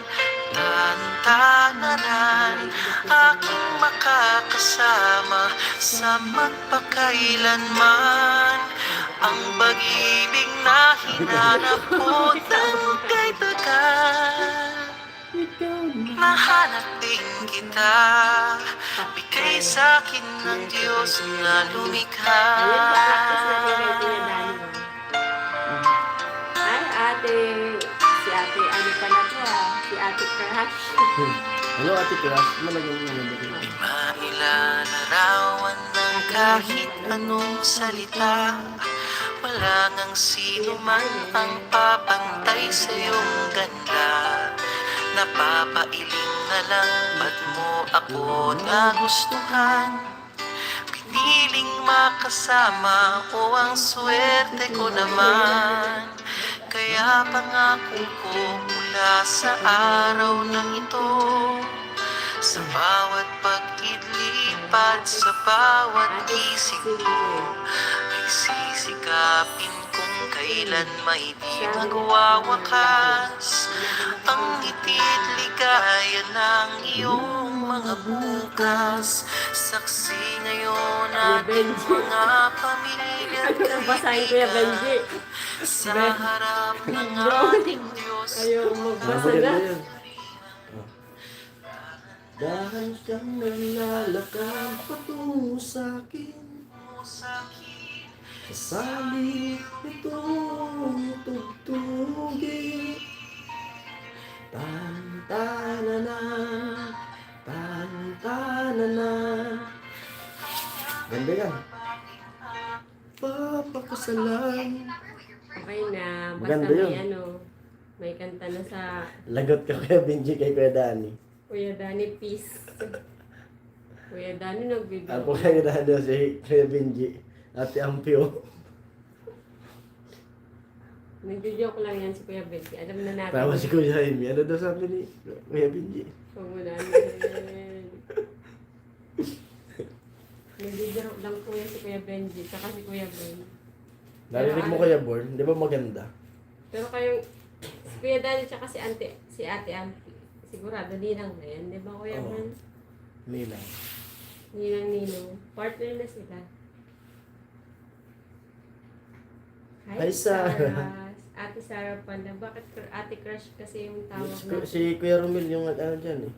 tan-tananan, aking makakasama sa magpakailanman. Ang pag-ibig na hinanap ko kay tagal. Mahanap din kita, bigay sa'kin ng Diyos na lumikha. Ayun, practice natin kay Kuya Danny. Ay, ate. Si ate, ano pala to Si ate Crush. Hello, Ate Crush. Malagyan mo naman dito. Mailalarawan ng kahit anong salita, wala ngang sino man ang papantay sa iyong ganda. Napapailing na lang, ba't mo ako nagustuhan? Piniling makasama o ang swerte ko naman. Kaya pangako ko mula sa araw ng ito, sa bawat pag-idlipad, sa bawat isip ko, ay sisikapin kung kailan may di magwawakas ang ngiti't ligaya ng iyong mga bukas. Saksi ngayon ating mga pamilya at Basahin Kuya Benji. sa harap ng ating Diyos. Ayaw magbasa Maganda na. yun. Dahan siyang nalalakad patungo sa'kin, sa sali itong tugtugin. Tan-tananan, tan-tananan. Ganda yan. Papakasalan. Okay na. Basta Maganda yun. may kanta na sa Lagot ka Kuya Benji kay Kuya Danny. Kuya Danny Peace. Kuya Danny nagbibigay. Ako kaya na si Kuya Benji. Ate Ampio. Nagjo-joke lang yan si Kuya Benji. Alam na natin. Tama si Kuya Amy. Ano daw sabi ni Kuya Benji? Huwag mo na. Nagjo-joke lang po yan si Kuya Benji. Saka si Kuya Ben. Narinig mo Kuya Born? Di ba maganda? Pero kayong si Kuya Danny tsaka si Ate Ampi. Sigurado ninang na yan. Di ba Kuya Oo. Ben? Nila. Ninang. Partner na sila. Hi, Sarah. Ate Sarah pala. Bakit Ate Crush kasi yung tawag na? Si Kuya Romel yung ano dyan eh.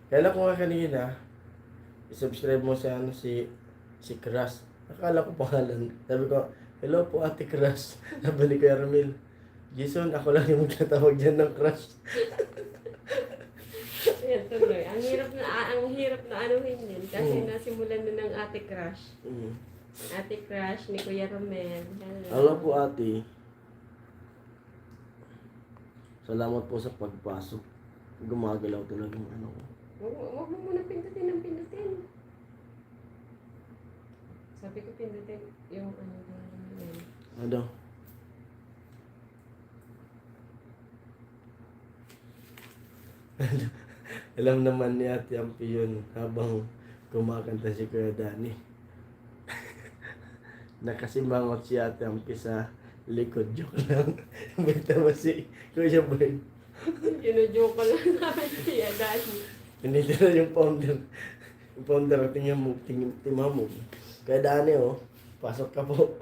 Kailan ko nga kanina, i-subscribe mo si Crush. Akala ko pangalan. Sabi ko, hello po Ate Crush. Sabi ni Kuya Romel, Jason, ako lang yung magtatawag dyan ng Crush. Yan tuloy. Ang hirap na anuhin yun. Kasi nasimulan na ng Ate Crush. Ate Crush ni Kuya Romel. Hello po ate. Salamat po sa pagpasok. Gumagalaw talaga yung ano ko. Huwag mo muna pindutin ng pindutin. Sabi ko pindutin yung ano yun. Ano? Alam naman ni Ate Ampi yun habang kumakanta si Kuya Danny. Nakasimangot si Ate Ampi sa likod. Joke lang. May tama si Kuya Boy. Ginujoke ko lang namin siya dahil. Hindi na yung founder. Yung founder, tingnan mo, tingnan mo. Kaya Danny, oh, pasok ka po.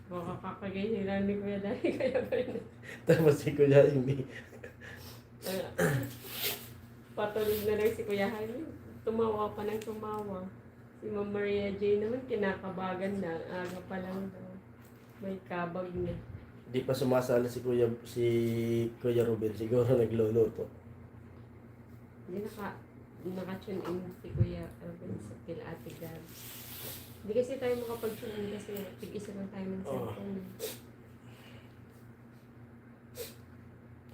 Baka kakagay sila ni Kuya Dani kaya ba yun? Tapos si Kuya hindi. Patulog na lang si Kuya Jaime. Tumawa pa ng tumawa. Si Ma'am Maria J naman kinakabagan na. Aga pa lang daw. May kabag na. Di pa sumasala si Kuya Ruben. Siguro nagluluto. Hindi naka-tune in si Kuya Ruben sa kila Ate Gab. Hindi kasi tayo makapag-tune in kasi tig-isa lang tayo ng cellphone.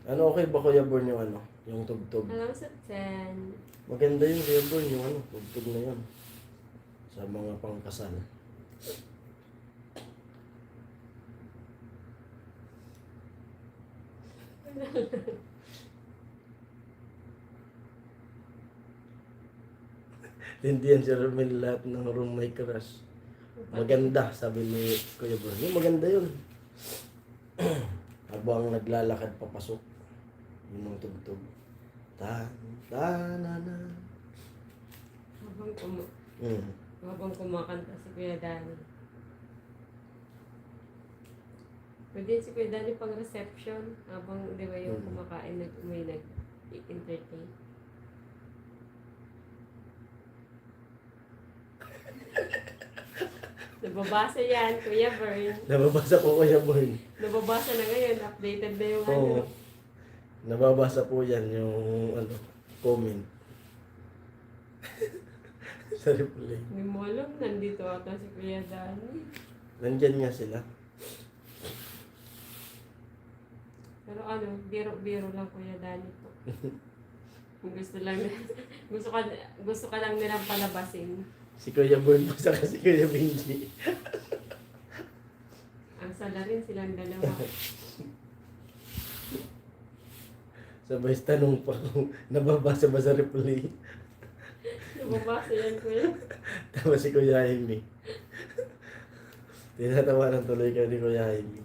Ano, okay ba Kuya Born yung ano? Yung tugtog? Alam sa 10. Maganda yung Kuya Born yung ano, tugtog na yun. Sa mga pangkasal. Hindi yan si Romel lahat ng room may crush. Maganda, sabi ni Kuya Born. Yung maganda yun. Habang naglalakad papasok. Yun ang tugtog. Ta, ta, na, na. Habang, Hmm. habang kumakanta si Kuya Danny. Pwede si Kuya Danny pang reception. Habang, di ba yung kumakain, may nag-entertain. Nababasa yan, Kuya Bern. Nababasa po Kuya Born. Nababasa na ngayon, updated na yung Oo. ano. Nababasa po yan yung ano, comment. Sa replay. Hindi mo alam, nandito ata si Kuya Danny. Nandyan nga sila. Pero ano, biro-biro lang Kuya Danny po. Gusto lang, gusto ka lang nilang palabasin. Si Kuya Born po saka si Kuya Benji. Ang sala rin silang dalawa. Sabay tanong pa kung nababasa ba sa replay. Nababasa yan, Kuya. Tapos si Kuya Jaime. Tinatawanan tuloy ka ni Kuya Jaime.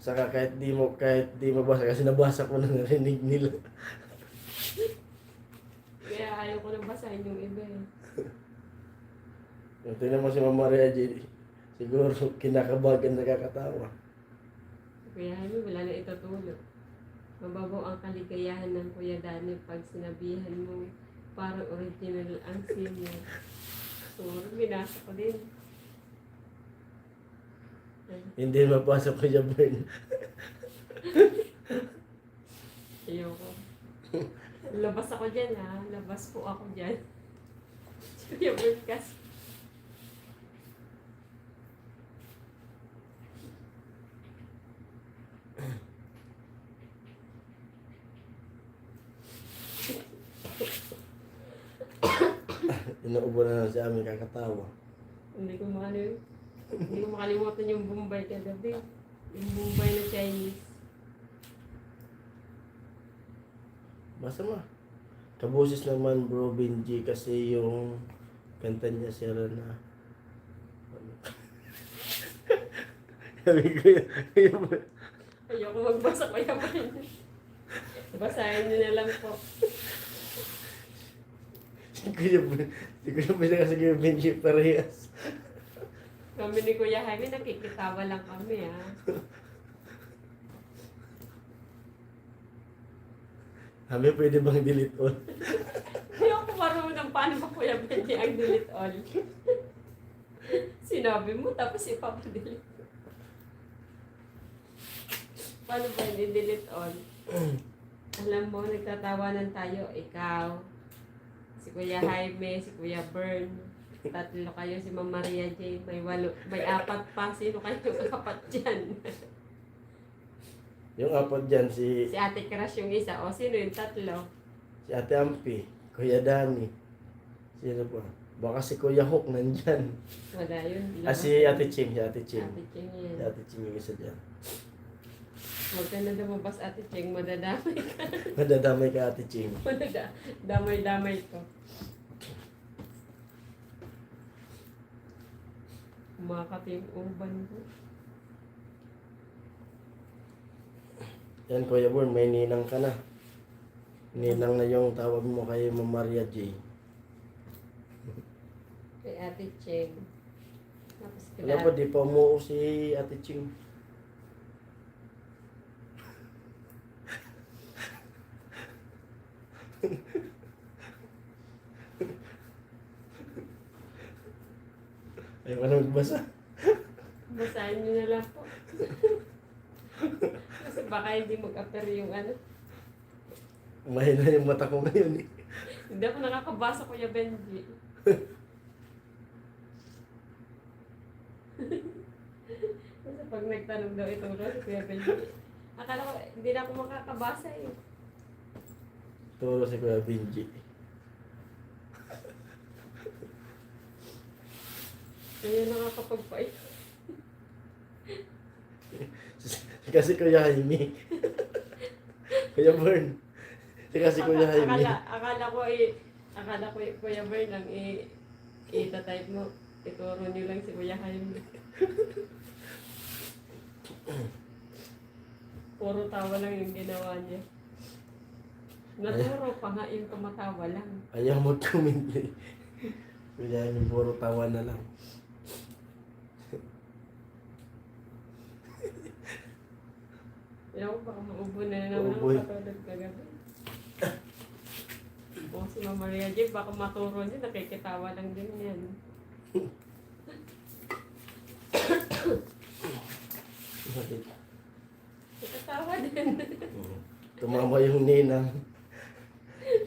Saka kahit di mabasa kasi nabasa ko na narinig nila. Kaya ayaw ko nang basahin yung iba eh. Yung tingnan mo si Mama Maria J. Siguro kinakabagan nakakatawa. Kuya Jaime, wala na itutulog. Mababaw ang kaligayahan ng Kuya Danny pag sinabihan mo parang original ang senior. So, binasa ko din. Hindi mapasok Kuya Born. Ayoko. Labas ako dyan ha. Labas po ako dyan. Kuya Berkas. Inuubo na lang si amin kakatawa. Hindi ko makalimutan yung Bombay kagabi. Yung Bombay na Chinese. Basta ma. Kabusis naman bro Benji kasi yung kanta niya si Rana. Sabi ko yun. Ayoko magbasa ko yung basahin nyo na lang po. Si Kuya Benji kasi Kuya Benji parehas. Kami ni Kuya Jaime, nakikitawa lang kami ha. Kami pwede bang delete all? Ayoko marunong paano ba Kuya Benji ang delete all. Sinabi mo tapos ipapadelete. Paano ba yung delete all? Alam mo, nagtatawanan tayo. Ikaw, si Kuya Jaime, si Kuya Bern, tatlo kayo, si Ma'am Maria J. May apat pa. Sino kayo apat dyan? Yung apat dyan si Si Ate Crush yung isa. O, sino yung tatlo? Ate Ampi, Kuya Dani. Sino pa? Baka si Kuya Hook nandyan. Wala yun. Si Ate Ching, si Ate Ching. Ate Cheng Si yan. Ate Ching yung isa dyan. Huwag ka na lumabas Ate Cheng. Madadamay ka. Madadamay ka Ate Ching. Damay-damay ko. Kumakati yung uban ko. Yan Kuya Born, may ninang ka na. Ninang na yung tawag mo kay Ma'am Maria J. Kay Ate Cheng. Tapos Wala pa, di pa umuo si Ate Ching. Ayaw ka na magbasa. basahin nyo na lang po. Kasi baka hindi mag-appear yung ano. Mahina yung mata ko ngayon eh. Hindi ako nakakabasa Kuya Benji. Kasi pag nagtanong daw itong si Kuya Benji, Akala ko, hindi na ako makakabasa eh. Turo si Kuya Benji. Kaya nakakapagpait. Kasi Kuya Jaime. Kuya Bern. Kasi Kuya Jaime. Akala ko Kuya Bern lang itatype mo. Ituro niyo lang si Kuya Jaime. Puro tawa lang yung ginawa niya. Naturo pa nga yung tumatawa lang. Ayaw mag-comment eh. Kuya Jaime, puro tawa na lang. Ayaw ko baka maubo na naman Maubo eh. ang katulad kagabi. O si Mama Maria J, baka maturo niya, nakikitawa lang din yan. Nakikitawa din. Tumama yung ninang.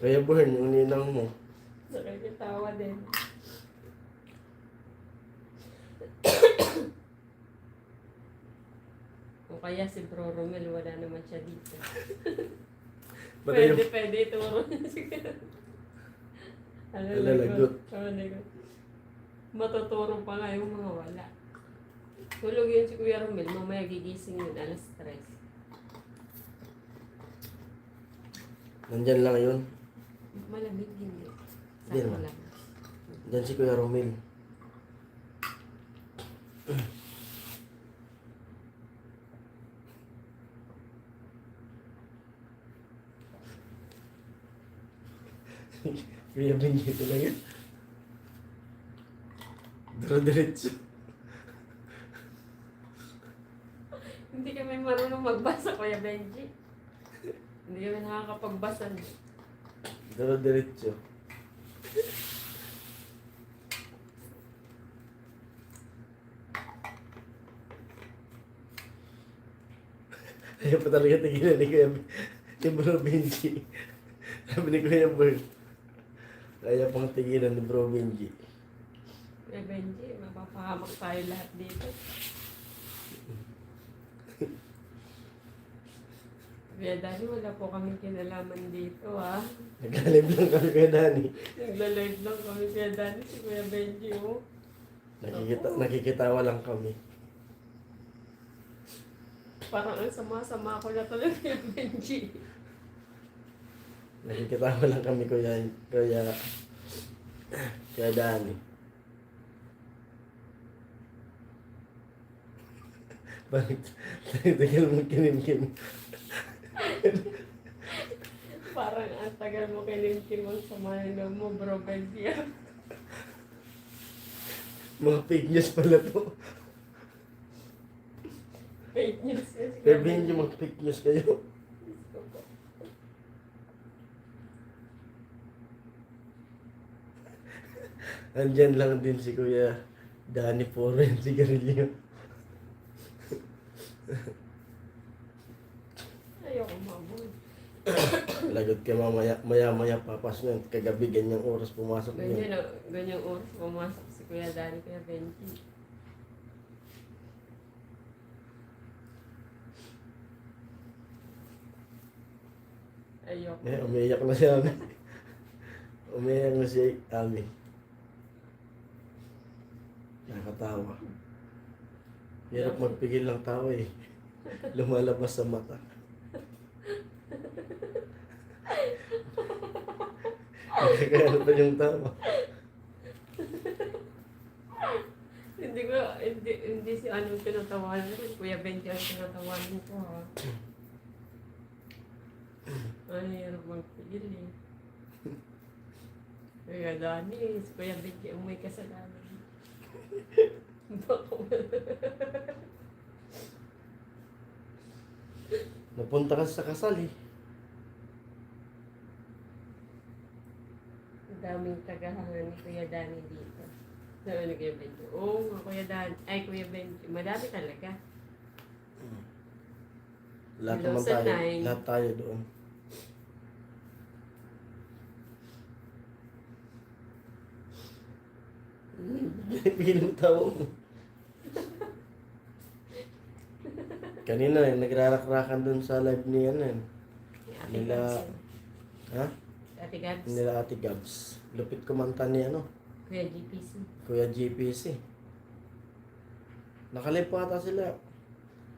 Kuya Bern, yung ninang mo. Nakikitawa din. O kaya si Bro Romel, wala naman siya dito. Baka yung Pwede ituro niya siguro. Alalagot. Alalagot. Matuturo pa nga yung mga wala. Tulog yun si Kuya Romel, mamaya gigising yun, alas 3. nandyan lang yun. Malamig hindi. Hindi Sakto naman. lang. Nandyan si Kuya Romel. Kuya Benji talaga. Diretso. Hindi kami marunong magbasa, Kuya Benji. Hindi kami nakakapagbasa. Diretso. Ayaw pa talaga tigilan ni Kuya ni Bro Benji. Sabi ni Kuya Bert. Kaya pang tigilan ni Bro Benji. Kuya Benji, mapapahamak tayo lahat dito. Kuya Dani, wala po kami kinalaman dito, ha? Naglalib lang kami kay Dani. Nagla-live lang kami Kuya Dani, si Kuya Benji, oh. Nakikitawa lang kami. Parang ang sama-sama ko na talaga Kuya Benji. Nakikitawa lang kami Kuya Dani. Bakit? Tagal mo kinimkim. Parang ang tagal mo kinimkim ang sama ng loob mo, Bro Benji. Mga fake news pala to. Fake news yan si Kuya Benji, mag fake news kayo. Andyan lang din si Kuya Dani Poro yung sigarilyo. Ayoko mabul. Lagot ka maya papas na kagabi ganyang oras pumasok yun. Ganyang oras pumasok si Kuya Dani, Kuya Benji. Ayoko. Umiyak na si Ami. Umiyak na si Ami. Nakakatawa. Hirap magpigil ng tawa eh. Lumalabas sa mata. Nakakaya pa yung tawa. Hindi si ano tinatawanan ko. Kuya Benji ang tinatawanan ko, ha. Ano hirap magpigil eh. Kuya Dani, si Kuya Benji ang may kasalanan. Napunta ka sa kasal eh. Ang daming tagahangan ni Kuya Dani dito. Sabi ni Kuya Benji, oo nga Kuya Dani, ay Kuya Benji, madami talaga. Lahat Hello, naman sa tayo. nine. Lahat tayo doon. Pinipigil mo tawa mo. Kanina, nagrarak-rakan dun sa live ni ano yun. Ni Ate Nila, Gabs. ha? Si Ate Gabs. Nila Ate Gabs. Lupit kumanta ni ano, Kuya GPC. Kuya GPC. Nakalive pa ata sila.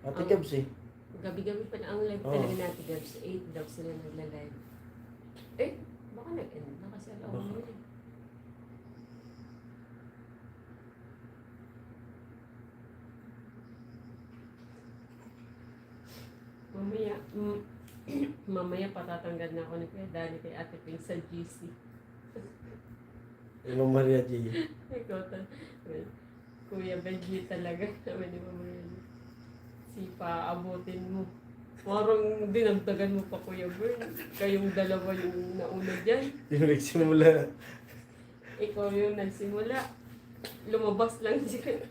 Ate Oh. Gabs eh. Gabi-gabi pa na ang live Oo. talaga ni Ate Gabs. 8 daw sila nagla-live. Eh, baka nag-end na kasi alam Baka. mo yun. Mamaya, mamaya patatanggal na ako ni Kuya Dani kay Ate Pink sa GC. Yung Maria G. Ikaw Kuya Benji talaga. Sabi ni Mama Maria. Sipa, abutin mo. Parang dinagdagan mo pa Kuya Bern. Kayong dalawa yung nauna dyan. Yung nagsimula. Ikaw yung nagsimula. Lumabas lang siya.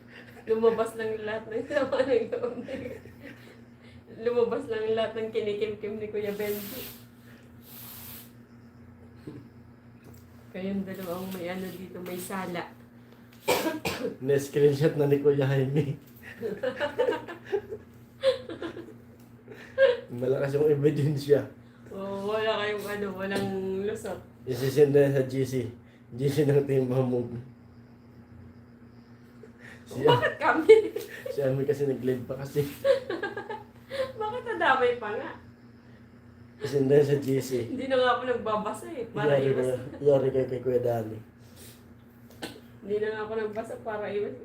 Lumabas lang lahat ng sama ng loob. Lumabas lang lahat ng kinikim-kim ni Kuya Benji. Kayong dalawa ang may ano dito, may sala. Na-screenshot na ni Kuya Jaime. Malakas yung ebidensya. O, wala kayong ano, walang lusot. Isisend na sa GC. GC ng Team Mamog. Bakit kami? Si Ami kasi nag-live pa kasi. Bakit nadamay pa nga? Isisend na sa GC. Hindi na nga ako nagbabasa eh. Para Yari iwas. kay Kuya Dani. Hindi na nga ako nagbasa para iwas.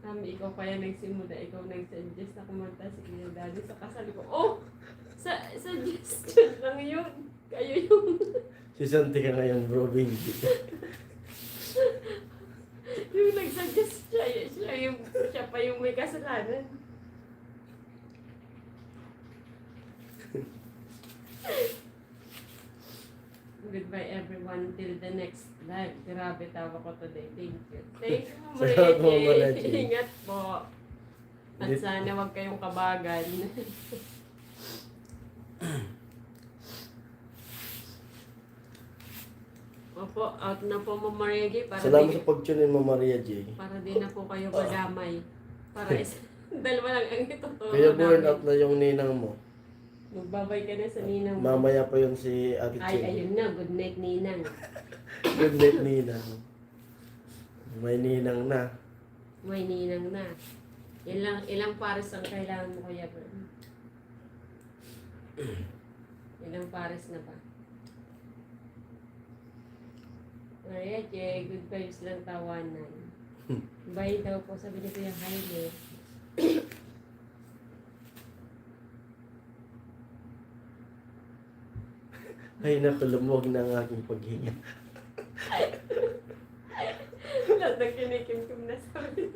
Ikaw kaya nagsimula, ikaw nag-suggest na kumanta si Kuya Dani sa kasal ko. Oh! Suggestion lang yun. Kayo yung Si Santi ka ngayon, bro, Benji. yung nag-suggest siya pa yung may kasalanan. Goodbye everyone till the next live. Grabe tawa ko today. Thank you. Thank you, Salamat po, Maria Maria J. J. Ingat po. At sana wag kayong kabagan. Opo, out na po mo Maria J. Salamat sa pag-tune in mo, Maria J. Para din na po kayo madamay. Para dalawa lang ang ituturo Kaya burn namin. out na yung ninang mo. Magbabay ka na sa ninang mo. Mamaya pa yun si Ate Ay, Ching. ayun na. Good night, ninang. Good night, ninang. May ninang na. May ninang na. Ilang pares ang kailangan mo Kuya Bern? Ilang pares na ba? Maria J, good vibes lang tawanan. Bye daw po, sabi ni Kuya Jaime. Ay naku, lumuwag na ang aking paghinga. Lahat ng kinikim-kim na sabi.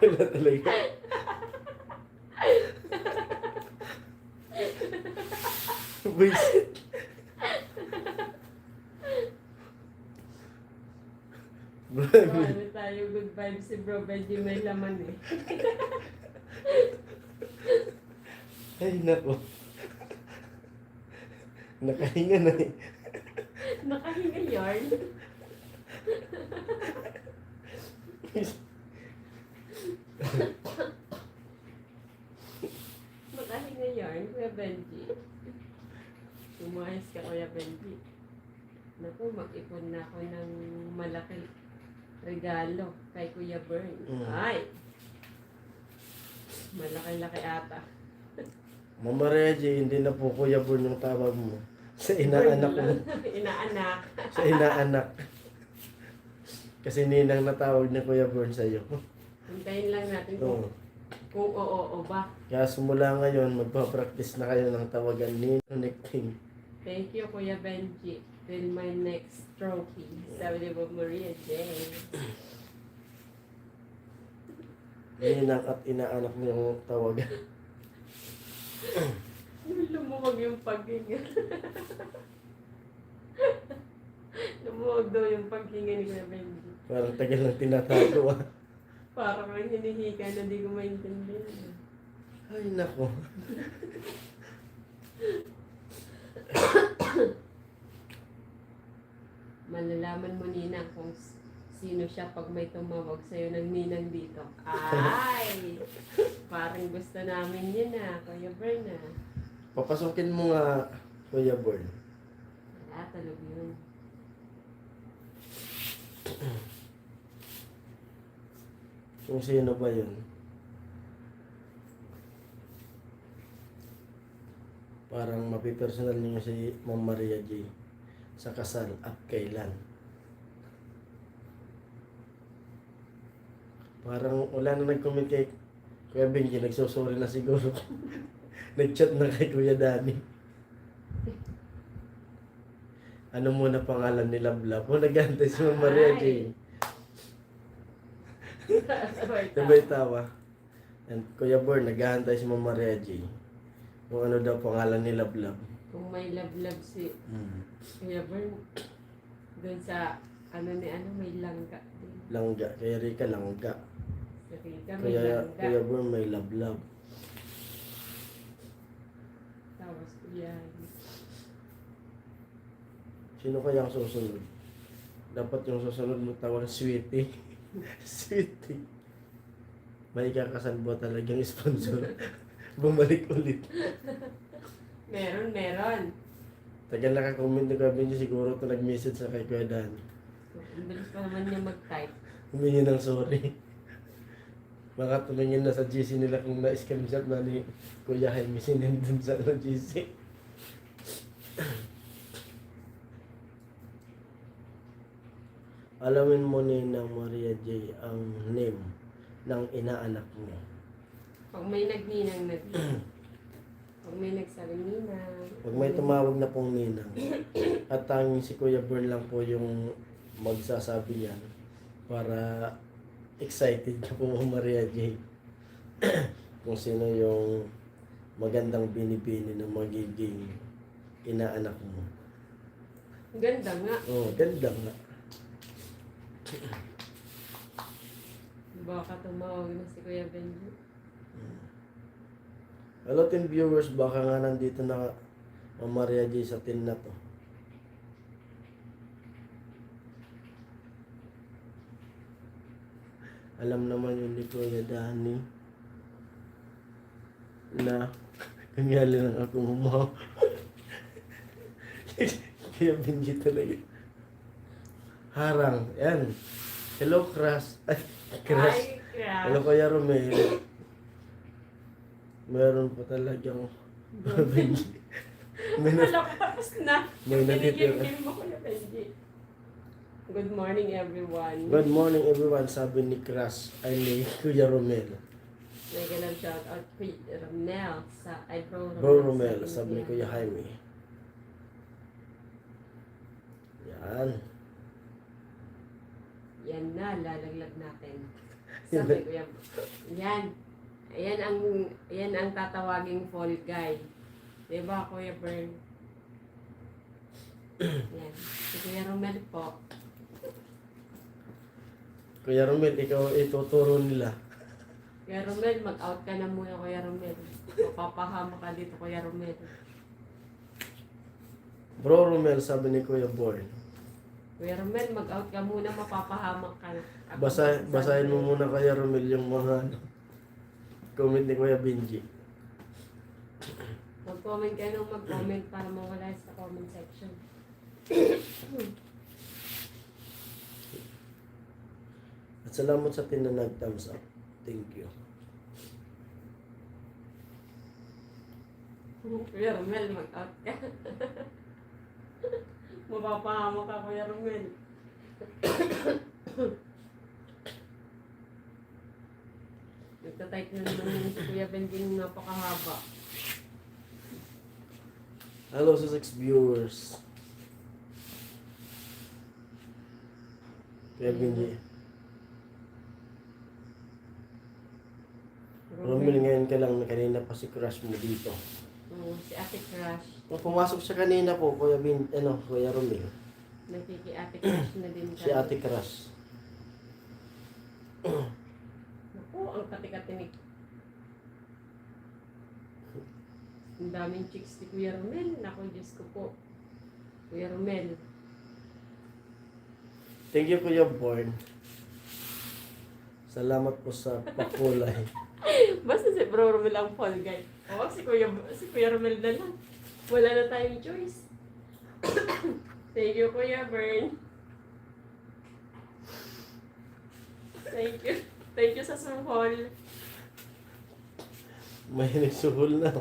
Wala talaga. Buisit. Ano tayo, good vibes si Bro Benji, may laman eh. Ay naku. Nakahinga na eh. Nakahinga yarn. Nakahinga yarn, Kuya Benji. Umayos ka, Kuya Benji. Naku, mag-ipon na ako ng malaki regalo kay Kuya Bern. Ay! Malaki-laki ata. Mama Reggie, hindi na po Kuya Burn yung tawag mo. Sa inaanak mo. Inaanak. Sa inaanak. Kasi ninang natawag ni Kuya Burn sa'yo. Hintayin lang natin Oo. kung oo o ba. Kaya simula ngayon, magpa-practice na kayo ng tawagan ni Connecting. Thank you, Kuya Benji. Till my next trophy. Sabi ni Bob Maria J. Ninang at inaanak mo yung tawagan. Lumuwag yung paghinga. Lumuwag daw yung paghinga ni Kuya Benji. Parang tagal lang tinatago ah. Parang ang hinihika na di ko maintindihan. Ay nako. Malalaman mo Nina kung Sino siya pag may tumawag sa'yo ng ninang dito? Ay! Parang gusto namin yun Kuya Bern Papasukin mo nga, Kuya Born. Wala, talog yun. Kung sino ba yun? Parang mapipersonal niyo si Ma'am Maria J. Sa kasal at kailan. Parang wala na nag-comment kay Kuya Benji, nagsusuri na siguro. Nag-chat na kay Kuya Danny. Ano muna pangalan ni Lablab? O nag-antay si Ma'am Maria J. Sabay tawa. And Kuya Born, nag-aantay si Ma'am Maria J. Kung ano daw pangalan ni Lablab. Kung may love si Kuya Bern, doon sa may langga din. Langga. Kaya Rika, langga. Sa Rika, may Kuya langga. Born, may Lablab. Tapos Kuya, Sino kaya ang susunod? Dapat yung susunod mo tawag Sweetie. Sweetie. May ikakasan ba talagang sponsor? Bumalik ulit. meron. Tagal nakakomment na kami niya, siguro ito nag-message sa kay Kuya Dan. Ang bilis pa naman niya mag-type. Humingi ng sorry. Baka tumingin na sa GC nila kung na-screenshot na ni Kuya Jaime sinend dun sa GC. Alamin mo ni ng Maria J ang name ng inaanak mo. Pag may nagninang pag may nagsabing ninang. Pag may tumawag na pong ninang, at tanging si Kuya Bern lang po yung magsasabi yan para excited ka po Ma'am Maria J. Kung sino yung magandang binibini ng magiging inaanak mo. Ganda nga. Oh, ganda nga. Baka tumawag na si Kuya Benji. Hello team viewers, baka nga nandito na Ma'am Maria J sa tin na to. Alam naman yun ni Kuya Danny na nangyali lang ako umaw. Kaya Benji talaga. Harang, yan. Hello Crush. Ay, Crush. Ay, crap. Hello Kuya Romel. Meron pa talagang Benji. May na- Wala ko tapos na. May natitira. Binigyan mo Kuya Benji. Good morning everyone. Good morning everyone, sabi ni Crush, ay ni Kuya Romel. May ganang shout out kay Romel sa Bro Romel, sabi ni Kuya Jaime. Yan. Yan na, lalaglag natin. Sabi ko yan. Yan ang tatawaging fall guy. Diba, Kuya Bern? Yan. Si Kuya Romel po. Kuya Romel, ikaw ituturo nila. Kuya Romel, mag-out ka na muna, Kuya Romel. Mapapahama ka dito, Kuya Romel. Bro Romel, sabi ni Kuya Born. Kuya Romel, mag-out ka muna, mapapahamak ka na. Basahin mo muna Kuya Romel yung mga comment ni Kuya Benji. Mag-comment kayo nung mag-comment para mawala sa comment section. At salamat sa tin na nag-thumbs up. Thank you. Kuya Romel, mag-out ka. Mapapahamak ka, Kuya Romel. Nagtatype na naman yun si Kuya Benji ng napakahaba. Hello sa 6 viewers. Kuya Benji. Romel, ngayon ka lang, kanina pa si Crush mo dito. Si Ate Crush. Nung pumasok siya kanina po, Kuya Romel. Nakiki-Ate Crush na din Si Ate Crush. Naku, ang kati-katinig. Ang daming chicks ni Kuya Romel. Naku, Diyos ko po. Kuya Romel. Thank you, Kuya Born. Salamat po sa pakulay. Basta si Bro Romel ang fall guy. Oo, si Kuya Romel na lang. Wala na tayong choice. Thank you, Kuya Bern. Thank you. Thank you sa suhol. May nagsuhol na.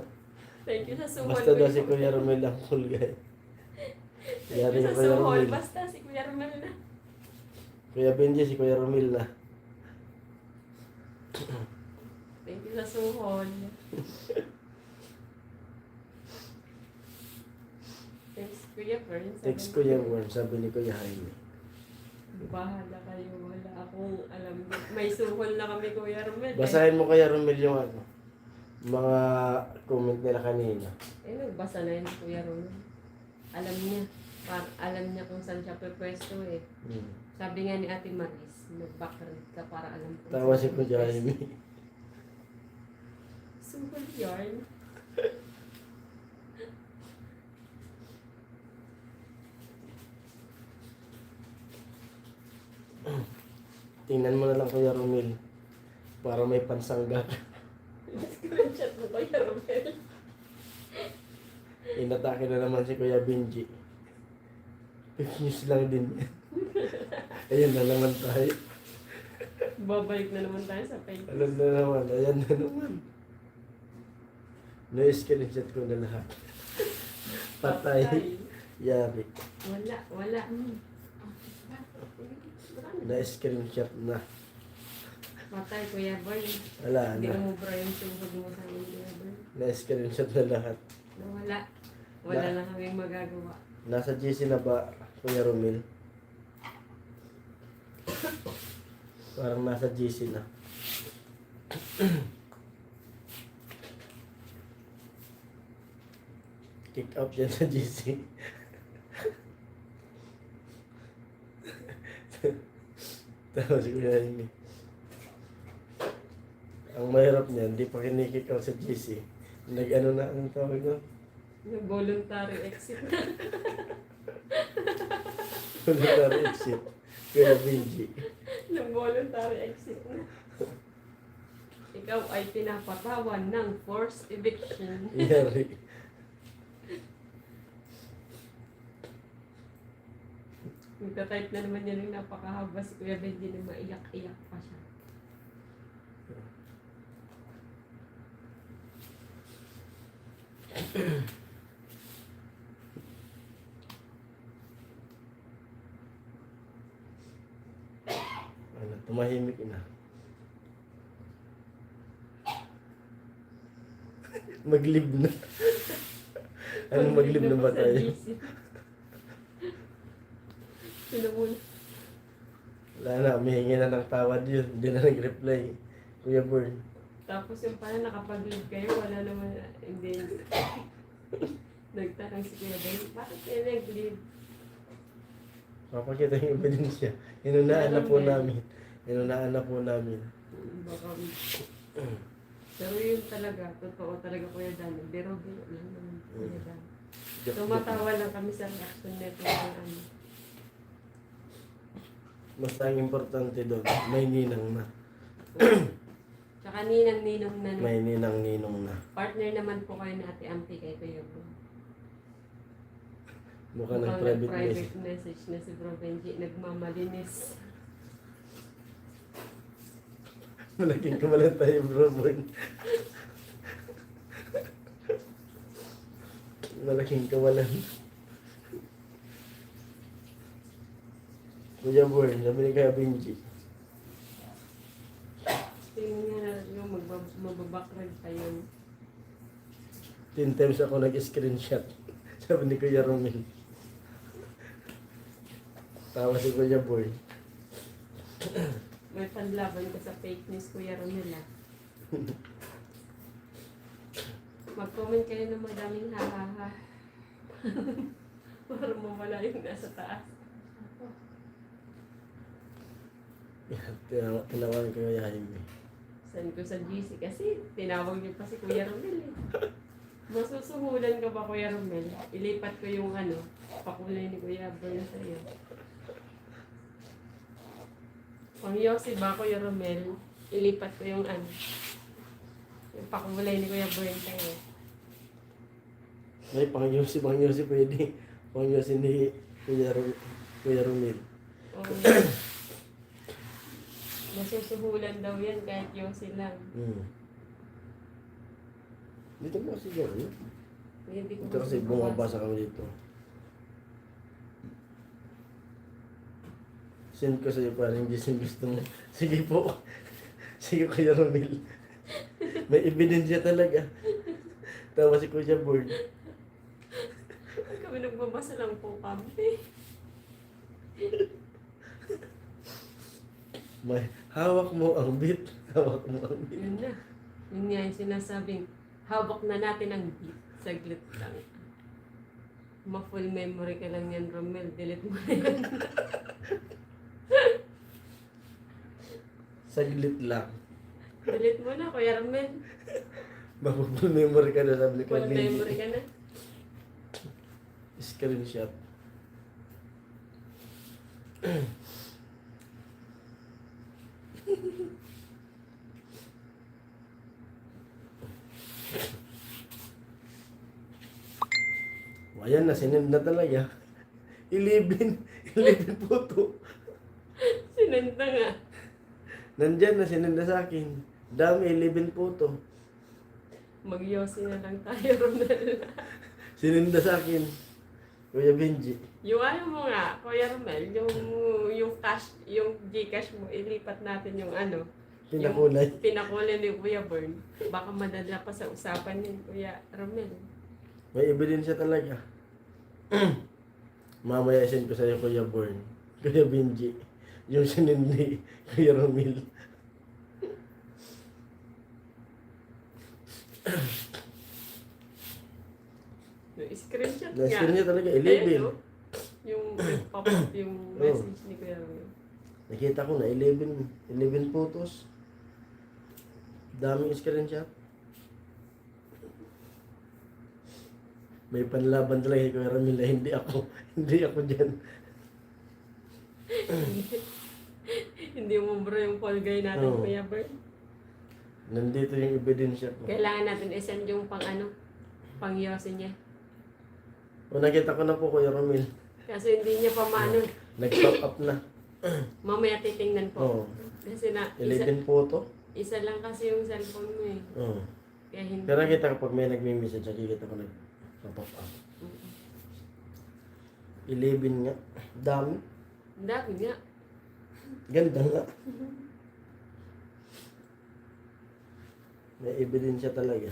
Thank you sa suhol. Basta daw si Kuya Romel ang kulay. Thank Yari you sa Kuya suhol. Romel. Basta si Kuya Romel na. Kuya Benji, si Kuya Romel na. Thank you sa suhol. Thanks, Kuya Bern. Text Kuya Born, sabi ni Kuya Jaime. Bahala kayo. Wala akong alam. May suhol na kami, Kuya Romel. Basahin mo Kuya Romel yung ano, mga comment nila kanina. Nagbasa na yun si Kuya Romel. Alam niya. Alam niya kung saan siya pwesto eh. Sabi nga ni Ate Maris, nag-backread ka para alam kung Tawa si saan Kuya pwesto. Jaime. Suhol yarn. Tingnan mo na lang Kuya Romel. Para may pansangga. Screenshot mo Kuya Romel. Inatake na naman si Kuya Benji. Fake news lang din yan. Ayan na naman tayo. Babalik na naman tayo sa page. Alam na naman, ayan na naman. Na-screenshot ko na lahat. Patay. Yari. Wala. Na-screenshot na. Patay, Kuya Boy. Wala Hindi na. mo bro yung suhod mo sa amin, Kuya Boy. Na-screenshot na lahat. Wala. Wala na kaming magagawa. Nasa GC na ba, Kuya Romel? Parang nasa GC na. Kick out yan sa GC. Tapos si Kuya Jaime. Ang mahirap niyan, di pa kinikick out sa GC. Nag-ano na, anong tawag na? Yung voluntary exit. Voluntary exit. Kuya Benji. Yung voluntary exit na. Ikaw ay pinapatawan ng forced eviction. Yari. Magta-type na naman yan yung napakahaba si Kuya Benji na maiyak-iyak pa siya. Ano, tumahimik na. Maglib na. Anong maglib na ba tayo? Sino muna? Wala na, humihingi na ng tawad yun. Hindi na nag-reply. Kuya Born. Tapos yung pala nakapag-leave kayo, wala naman, hindi. Nagtanong si Kuya Benji, bakit kayo nag-leave? Papakita yung ebidensya. Inunaan na po namin. Inunaan na po namin. Baka, pero yun talaga, totoo talaga Kuya Dan. Biro-biro lang naman Kuya Dan. Tumatawa lang kami sa reaction nito ng ano. Basta ang importante doon, may ninang na. Tsaka ninang-ninong na. May ninang-ninong na. Partner naman po kayo na Ate Ampi kay Kuya Bro. Mukha ng Mukhang private message. message na si Bro Benji, nagmamalinis. Malaking kamalan tayo, Bro Born. Malaking kawalan. Kuya Born, sabi ni Kuya Benji. Tingnan nga yung magbabackrag pa yun. 10 times ako nag-screenshot. Sabi ni Kuya Romel. Tawa si Kuya Born. May panlaban ka sa fake news, Kuya Romela. Mag-comment kayo ng madaming ha-ha-ha. Para mawala yung nasa taas. Tinawagan ko Kuya Jaime. Send ko sa GC kasi tinawag niyo pa si Kuya Romel eh. Masusuhulan ka ba Kuya Romel? Ilipat ko yung ano, pakulay ni Kuya Bern sa'yo. Pang Yossi ba, Kuya Romel, ilipat ko yung ano, yung pakulay ni Kuya Bern kayo. May pang Yossi pwede. Pang Yossi ni Kuya Romil. O, nasusuhulan daw yan kahit Yossi lang. Dito mo kasi gano'n. Hindi ko Ito kasi bumabasa kami dito. Send ko sa'yo para hindi send gusto mo. Sige po. Sige Kuya Romil. May ebidensya talaga. Tama si Kuya Board. Kami nagbabasa lang po kami. May hawak mo ang bit. Hawak mo ang bit. Yun na. Yun nga yung sinasabing, hawak na natin ang beat. Saglit lang. Ma-full memory ka lang yan, Romel. Delete mo na yan. Saglit lang. Delete mo na, Kuya Romel. Mapapul memory ka na sabi ko. Full memory ka na. Screenshot. Ayan na, sinend na talaga. 11 photo. Sinenta nga. Nandyan na, sinend na sa akin. Dami, 11 photo. Mag-Yossi na lang tayo, Romel. Sinend na sa akin. Kuya Benji. Yung ano mo nga, Kuya Romel, yung cash, yung Gcash mo, ilipat natin yung ano. Pinakulay. Yung pinakulay ni Kuya Bern. Baka madala pa sa usapan ni Kuya Romel. May ebidensya talaga. Mamaya send ko sa'yo Kuya Born. Kuya Benji. Yung sinend ni Kuya Romil. Yung screenshot nga. Na-send niya talaga, Ayun, 11. no? Yung pop-up yung message ni Kuya Romel. Nakita ko na 11 photos. Daming screenshot. May panlaban talaga kay Kuya Ramil na hindi ako dyan. Hindi mo bro yung call guy natin, Oo. Kuya Bern. Nandito yung ebidensya ko. Kailangan natin i-send yung pang ano, pang Yossi niya. O nakita ko na po Kuya Ramil. Kasi hindi niya pa maano. Nag-top up na. Mamaya titingnan po. Oo. Kasi na, 11 photo. isa lang kasi yung cellphone mo eh. Oo. Kaya hindi. Pero nakita ko pag may nagme-message, nakikita ko nag-top up. 11 nga. Dami. Ang dami nga. Ganda nga. May ebidensya talaga.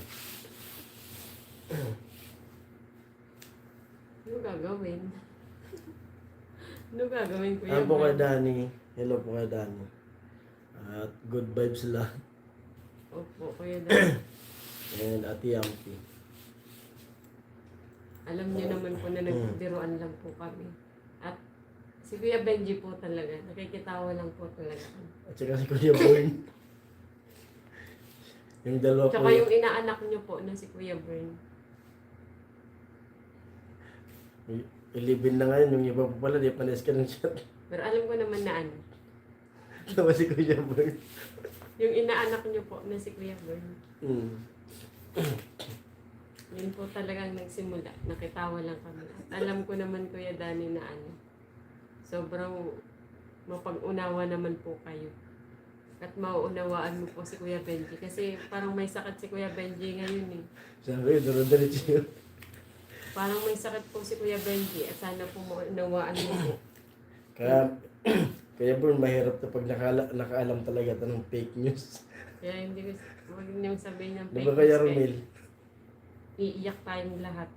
Ano gagawin? Ano gagawin, Kuya Ano po kay Bern? Danny? Hello po kay Danny. At good vibes lang. Opo, Kuya Dan. And Ate Yampi. Alam niyo naman po na nagbiruan lang po kami. At si Kuya Benji po talaga, nakikitawa lang po talaga. At saka si Kuya Born. Yung dalawa po. Tsaka yung inaanak niyo po na si Kuya Bern. 11 na ngayon. Yung iba po pala, di pa na-screenshot. Pero alam ko naman na ano, Tama si Kuya Born. yung inaanak niyo po na si Kuya Bern. Yun po talagang nagsimula. Nakitawa lang kami. At alam ko naman Kuya Danny na ano, sobrang mapag-unawa naman po kayo. At mauunawaan mo po si Kuya Benji. Kasi parang may sakit si Kuya Benji ngayon eh. Sabi, duro-diretso yun. Parang may sakit po si Kuya Benji. At sana po maunawaan mo po. Kaya Born, mahirap na pag nakaalam talaga ito ng fake news. Kaya hindi ko, huwag niyong sabihin ng Di ba kaya news, Romil? iiyak tayong lahat.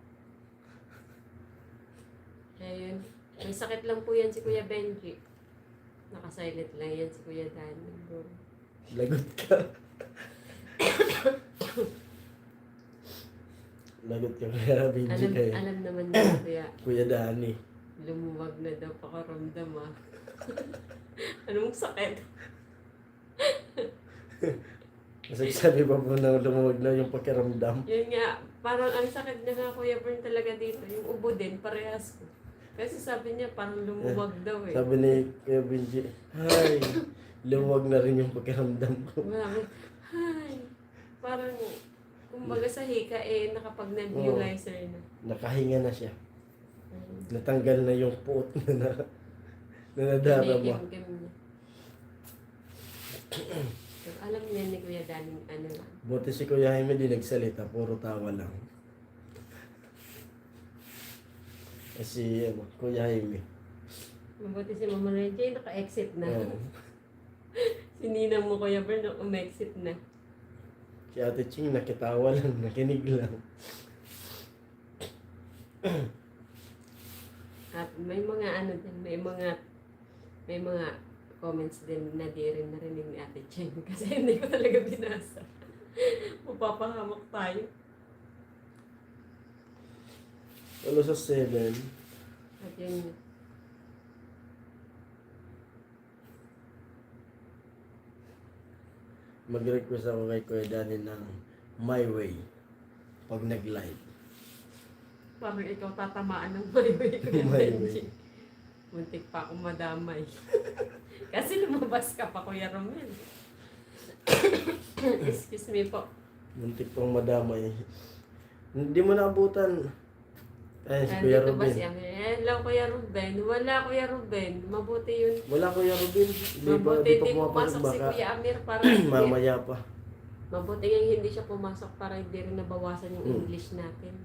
Kaya yun. May sakit lang po yan si Kuya Benji. Nakasilent lang yan si Kuya Danny. Lagot ka. Lagot ka kaya Benji kayo. Alam naman niya Kuya, Kuya Danny. lumuwag na daw pakaramdam ah. Anong sakit? Kasi sabi pa po na lumuwag na yung pakiramdam. Yun nga, parang ang sakit niya nga Kuya Bern talaga dito. Yung ubo din, parehas ko. Kasi sabi niya parang lumuwag daw eh. Sabi ni Kuya Benji, "Hi, luwag na rin yung pakiramdam ko. Marami, hi. Parang, kumbaga sa hika nakapag-nebulizer na. Nakahinga na siya. Mm. Natanggal na yung puot na nadarama. Kinikimkim niya. So, alam niya ni Kuya Daning ano lang. Buti si Kuya Jaime di nagsalita, puro tawa lang. Si Kuya Jaime. Mabuti si Mama Reggie, naka-exit na. Oo. Si Ninang mo, Kuya Bern, umexit na. Si Ate Ching nakitawa lang, nakinig lang. At may mga ano din, may mga comments din na di rin narinig ni Ate Chen kasi hindi ko talaga binasa. Mapapahamak tayo. Walo sa 7. At yun, Mag-request ako kay Kuya Danny ng My Way pag nag-live. parang ikaw tatamaan ng mayway ko yung My Benji. Muntik pa akong madamay. Kasi lumabas ka pa, Kuya Romel. Excuse me po. Muntik pang madamay. Hindi mo naabutan. Ay, si Kuya Nandito ba Ruben. siya? Hello, Kuya Ruben. Wala, Kuya Ruben. Mabuti yun. Wala Kuya Ruben. Di ba, Mabuti di pa hindi pumapasok pumasok si baka Kuya Amir para mamaya pa. Mabuti nga hindi siya pumasok para hindi rin nabawasan yung English natin.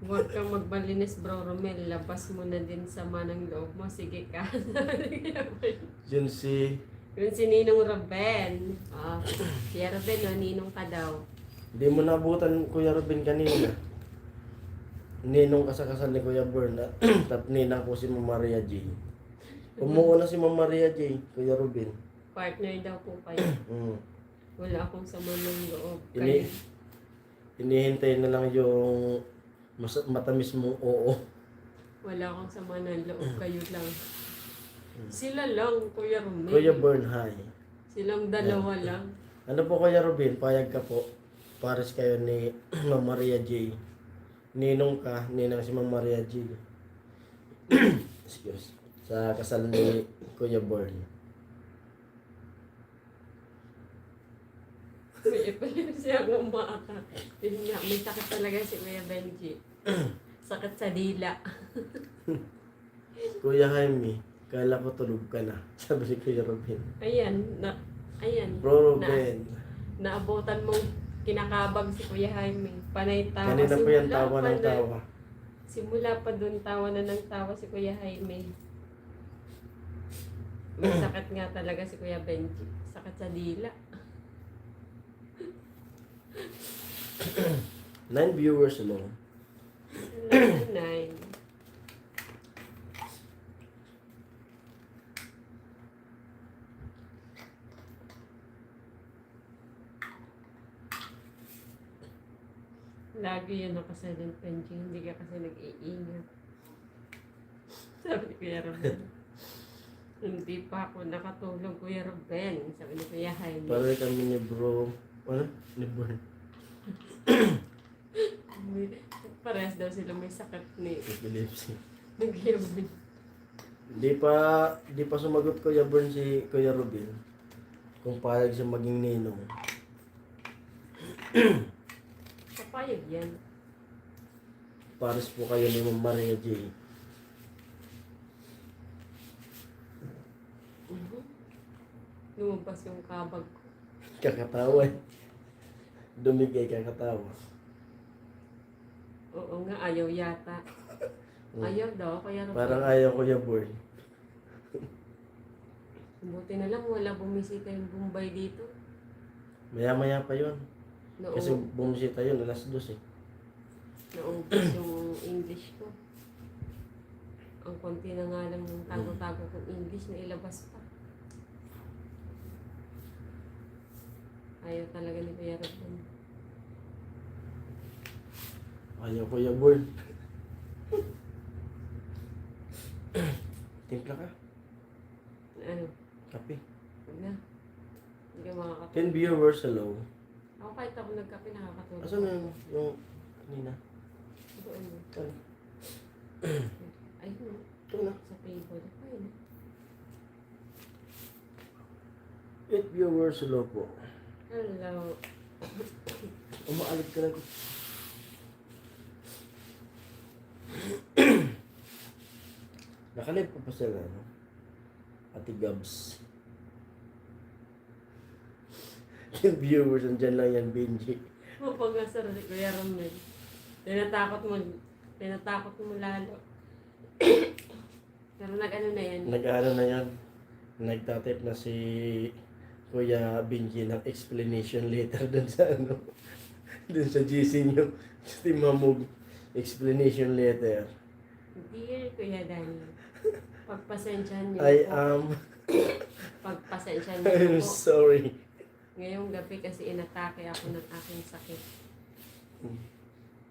Huwag kang magbalinis, Bro Romel. Labas mo na din sa manang loob mo. Sige ka. Yun si... Yun si Ninong Ruben. Si Ruben, no? Ninong ka daw. Hindi mo naabutan Kuya Ruben kanina. Ninong kasakasal ni Kuya Bern. At ninang ko si Mama Maria J. Umuuna si Mama Maria J, Kuya Ruben. Partner daw po kayo. Mm. Wala akong sama ng loob. Ini- Kayo. Inihintay na lang yung matamis mong oo. Wala akong sama ng loob. Kayo lang. Sila lang, Kuya Romel. Kuya Bern, hi. Silang dalawa lang. Ano po Kuya Ruben, payag ka po. Pares kayo ni Mama Maria J. Ninong ka, ninang si Mama Maria J. Excuse. Sa kasal ni Kuya Bern. May ipalim siya umaaka. Yun nga, may sakit talaga si Kuya Benji. Sakit sa dila. Kuya Jaime, kala ko tulog ka na. Sabi ni Kuya Ruben. Ayan. Bro Ruben. Naabutan mong kinakabag si Kuya Jaime. Panay tawa. Kanina po yan tawa ng na- tawa. Simula pa dun, tawa na ng tawa si Kuya Jaime. May sakit nga talaga si Kuya Benji. Sakit sa dila. 9 viewers alone. 9. Lagi yun nakasilent Benji. Hindi ka kasi nag-iingat. Sabi ni Kuya Ruben. Hindi pa ako nakatulog, Kuya Ruben. Sabi ni Kuya Jaime. Para kami ni bro. Ano? Ni Bern. Parehas daw sila may sakit ni Epilepsy. Nag-Ruben. Di pa sumagot Kuya Bern si Kuya Ruben. Kung payag siya maging ninong. Papayag yan. Pares po kayo ni Mama Maria J. Lumabas yung kabag ko. Kakatawa eh. Dumigay kakatawa. Oo nga, ayaw yata. Ayaw daw, kaya Parang ayaw Kuya Bern. buti na lang wala bumisita yung Bombay dito. Maya-maya pa yun. Kasi Naubos bumisita yun, alas 2 eh. yung English ko. Ang konti na nga lang ng tago-tago kong English na ilabas pa. Ayaw talaga ni Kuya Ruben. Ayaw Kuya Bern. Timpla ka? Ano? Kape. Huwag na. Hindi ka makakatulog. 10 viewers, hello. Ako kahit ako nagkape, nakakatulog. Asan na yung kanina? Doon. Saan? Ayun. Ito na. Sa table. Ayun. 8 viewers, hello po. Hello. Umaalit ka lang. Nakalive ko pa sila, no? Ate Gabs. Yung viewers, andyan lang yan, Benji. Mapagasar si Kuya Romel. Tinatakot mo lalo. Pero nag-ano na yan. Nag-ano na yan. Nagtatype na si Kuya Benji ng explanation letter dun sa ano. Dun sa GC nyo. Si Mamog. Explanation letter. Dear Kuya Dani, pagpasensyahan niyo I po. am Pagpasensyahan niyo I'm po. sorry. Ngayong gabi kasi inatake ako ng aking sakit.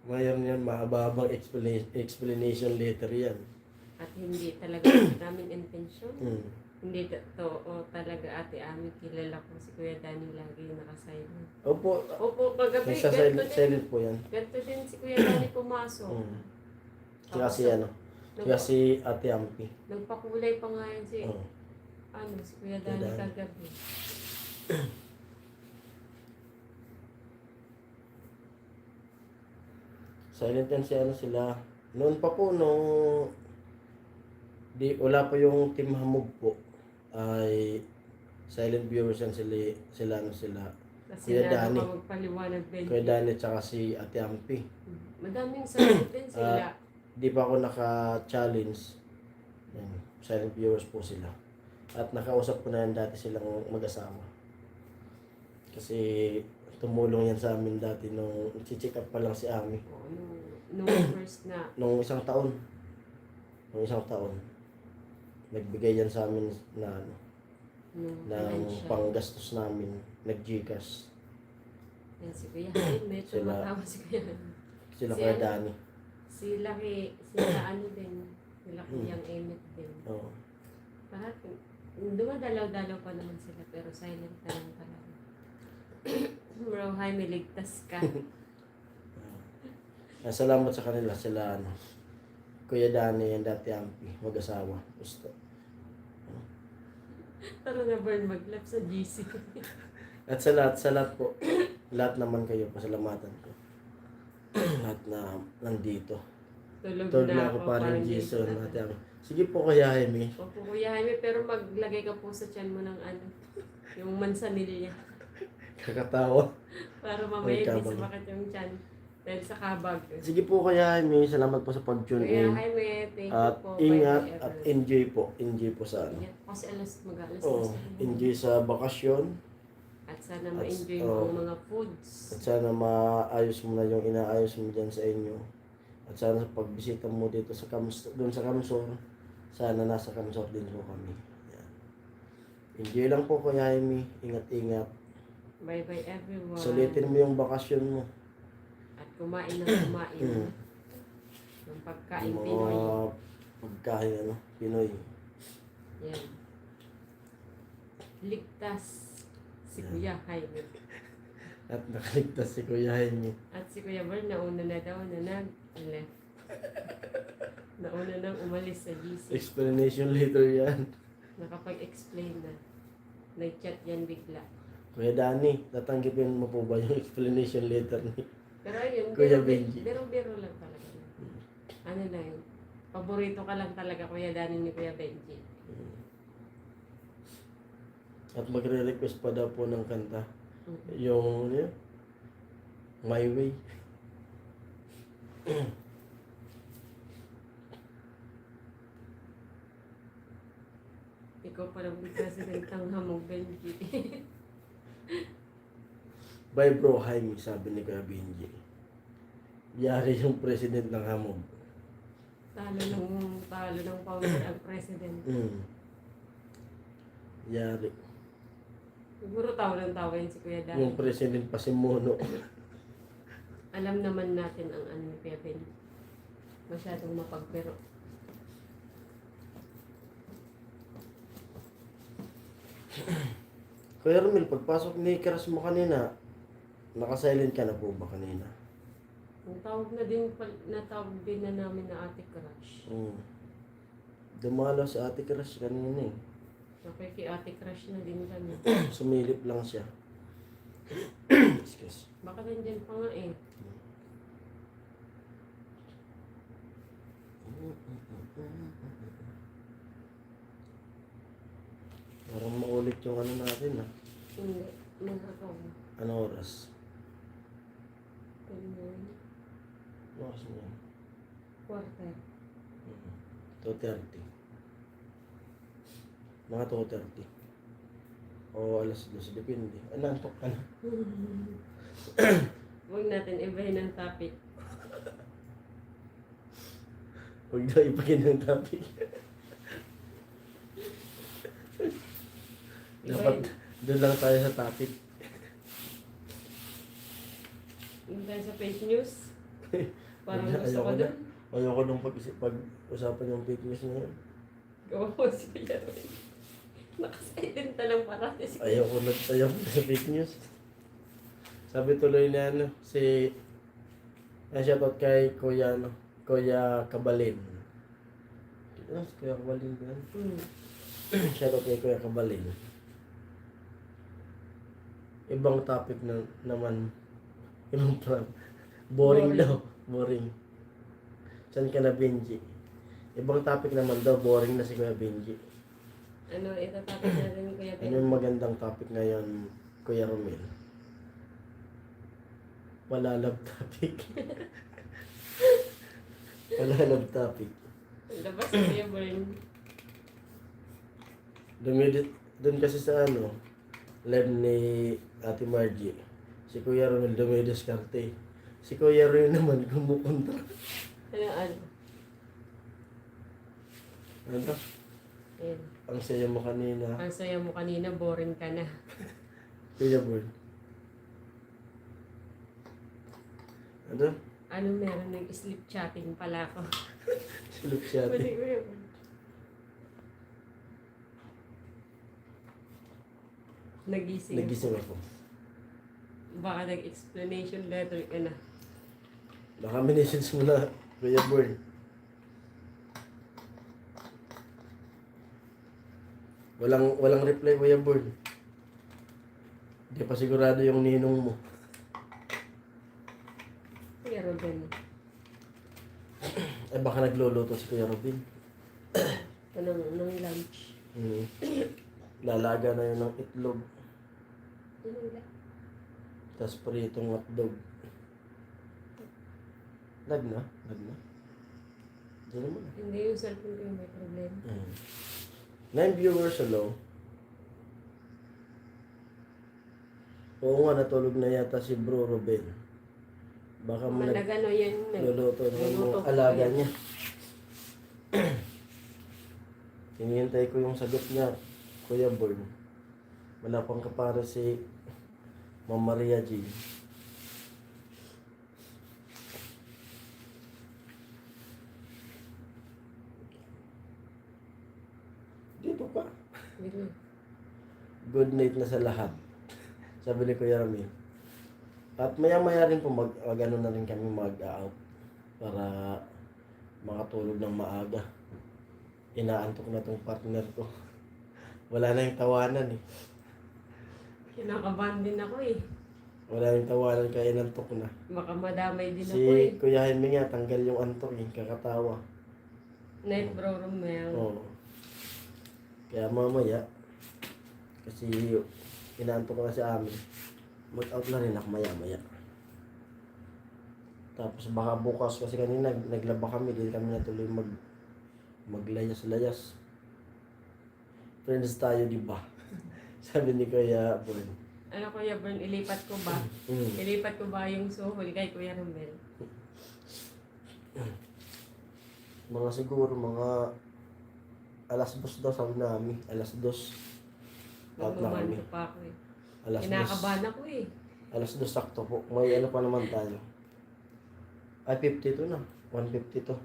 Mayroon yan, mahaba-habang explanation letter yan. At hindi talaga namin intensyon. Hmm. Hindi totoo talaga ate amin. Kilala ko si Kuya Dani lagi nakasilent. Opo, Opo, paggabi, nasa silent po yan. ganito din si Kuya Dani pumasok. Hmm. Kaya si ano, kaya si Ate Ampi. Nagpakulay pa nga yan si, Oh. si Kuya Dani Dani. kagabi. Silent yan si ano sila. Noon pa po, nung wala pa yung Team Hamog po, ay silent viewers yan sila Kasi Kuya lalo Dani. pa magpaliwanag din. Kuya Dani at saka si Ate Ampi. Madaming sagot din sila. Di pa ako naka-challenge. Yan, silent viewers po sila. At nakausap ko na yan dati silang mag-asawa. Kasi tumulong yan sa amin dati nung check up pa lang si Ami. Oo, nung first na. Nung isang taon. Nagbigay yan sa amin na ano, Nung ng financial. panggastos namin. Nag-Gcash. Yan si Kuya Jaime, Sila- tumatawa si Kuya. Sila Si Kuya ano? Dani. Sila ano din. Sila Hmm. Kuyang Emmet din. Oo. Parang dumadalaw-dalaw pa naman sila pero silent na lang talaga. Bro, Jaime, ligtas ka. Salamat sa kanila sila ano. Kuya Dani and Dati Ampi, mag-asawa. Gusto. Tara na Bern, mag-lap sa GC. At sa lahat po, lahat naman kayo, pasalamatan ko. Lahat na nandito. Tulog Tulog na na ako parang Jason. Jason. Ate Ami. Sige po Kuya Jaime. Opo, Kuya Jaime, pero maglagay ka po sa tiyan mo ng ano, yung mansanilya. Kakatawa. Para mamaya Ay, hindi kabag. sumakit yung tiyan. Dahil sa kabag. Sige po Kuya Jaime, salamat po sa pag-tune Kuya in. Jaime, thank you At po. ingat Bye-bye, at everyone. enjoy po. Enjoy po sa ano. Ingat po kasi mag-alas Oh, enjoy sa bakasyon. At sana ma-enjoy mo oh. ang mga foods. At sana maayos mo na yung inaayos mo dyan sa inyo. At sana sa pagbisita mo dito sa doon sa Kamsor, sana nasa Kamsor din po kami. Yan. Enjoy lang po Kuya Jaime. Ingat-ingat. Bye-bye everyone. Sulitin mo yung bakasyon mo. At kumain ng kumain. Mm. Ng pagkain Yung Pinoy. mga pagkain Pinoy. Yan. Ligtas si Kuya Jaime. At nakaligtas si Kuya Jaime. At si Kuya Bern, nauna na daw na nag-left. Nauna nang umalis sa GC. Explanation later yan. Nakapag-explain na. Nag-chat yan bigla. Kuya Dani, tatanggipin mo po ba yung explanation letter ni Pero ayun, Kuya Benji? biro lang talaga. Ano na yun? Paborito ka lang talaga Kuya Dani ni Kuya Benji. At magre-request pa daw po ng kanta. Mhm. Yung My Way. Ikaw pa lang yung president ng Hamog Benji. Bye bro, Jaime, sabi ni Kuya Benji. Yari yung president ng Hamog. Talo ng founder ang president. Yari. Siguro tawa ng tawa yun si Kuya Dani. Yung president pa si Mono. Alam naman natin ang ano ni Kuya Benji. Masyadong mapagbiro. Kuya Romel, pagpasok ni Keras mo kanina, naka-silent ka na po ba kanina? Natawag din na namin na Ate Crush. Dumalo sa Ate Keras kanina eh. Kay Ate Crush na din kami. Sumilip lang siya. Excuse. Baka nandyan pa nga eh. Parang maulit yung ano natin ah. Hindi. Mga ako. Ano oras? Ganyan. Ano oras mo yan? Quarter. 2:30. Mga 2:30. O alas 2, depende. Antok ka na. Huwag natin ibahin ang topic. Huwag daw ipagin ng topic. Dapat doon lang tayo sa topic. Yung tayo sa fake news. Parang Ayoko gusto ko na. dun. Ayoko nung pag-usapan yung fake news na yun. Gawa ko si Kuya Roy. Nakasilent na lang parati si Kuya. Ayoko na sa fake news. Sabi tuloy na ano, si shoutout kay Kuya Kabalin. Ano si Kuya Kabalin ba yan? Shoutout kay Kuya Kabalin. Ibang topic na naman. Ibang boring Boring. daw. Boring. Saan ka na, Benji? Ibang topic naman daw, boring na si Kuya Benji. Ano, ito topic natin Kuya Ano Ben. yung magandang topic ngayon, Kuya Romel? Wala love topic. Wala love topic. Labas si Kuya Bern. Doon kasi sa ano, live ni Ate Margie, si Kuya Romel dumidiskarte. Si Kuya Romel naman kumukontra. Ano? Ano to? Ayan. Ang saya mo kanina, Ang saya mo kanina, boring ka na. Kuya Bird. Ano? Ano meron, nag-sleep chatting pala ako. Silip siya Pwede ate. Kuya Bern. Nagising. Nagising ako. Baka nag-explanation letter ka na. Baka message mo na, Kuya Bird. Walang reply, Kuya Bird. Hindi pa sigurado yung ninong mo. Kuya Robin. Eh baka nagluluto si Kuya Robin. Anong lunch? Lalaga na yun ng itlog. Ano nila? Tapos pritong hotdog. Lag na? Diyan naman. Hindi yung cellphone ko yung may problema. 9 viewers hello. Oo nga, natulog na yata si Bro Robin. Baka mo Malagano yan. nagluluto ng Nagluluto mga ko alaga yan. niya. Hinihintay ko yung sagot niya, Kuya Born. Wala pang kapara si Ma'am Maria G. Dito pa. Bigla. Good night na sa lahat. Sabi ni Kuya Rami. At maya-maya rin po ano na rin kami mag-out para makatulog ng maaga. Inaantok na tong partner ko. Wala na yung tawanan eh. Kinakabahan din ako eh. Wala yung tawanan kaya inantok na. Baka madamay din Si ako eh. Kuya Jaime nga, tanggal yung antok eh. Kakatawa. Night Bro Romel. Oo. Kaya mamaya, kasi inaantok ko na si amin, mag-out na rin ako maya-maya. Tapos baka bukas kasi kanina naglaba kami, di kami natuloy maglayas-layas. Friends tayo, di ba? Sabi ni Kuya Bern. Ano Kuya Bern, ilipat ko ba? Ilipat ko ba yung suhol kay Kuya Romel? Mga siguro, mga alas 2 daw sabi namin. Alas 2. Out na kami. Magmamanto pa ako eh. Alas 2. Kinakabahan ako eh. Alas 2 sakto po. May ano pa naman tayo. Ay, 52 na. 152.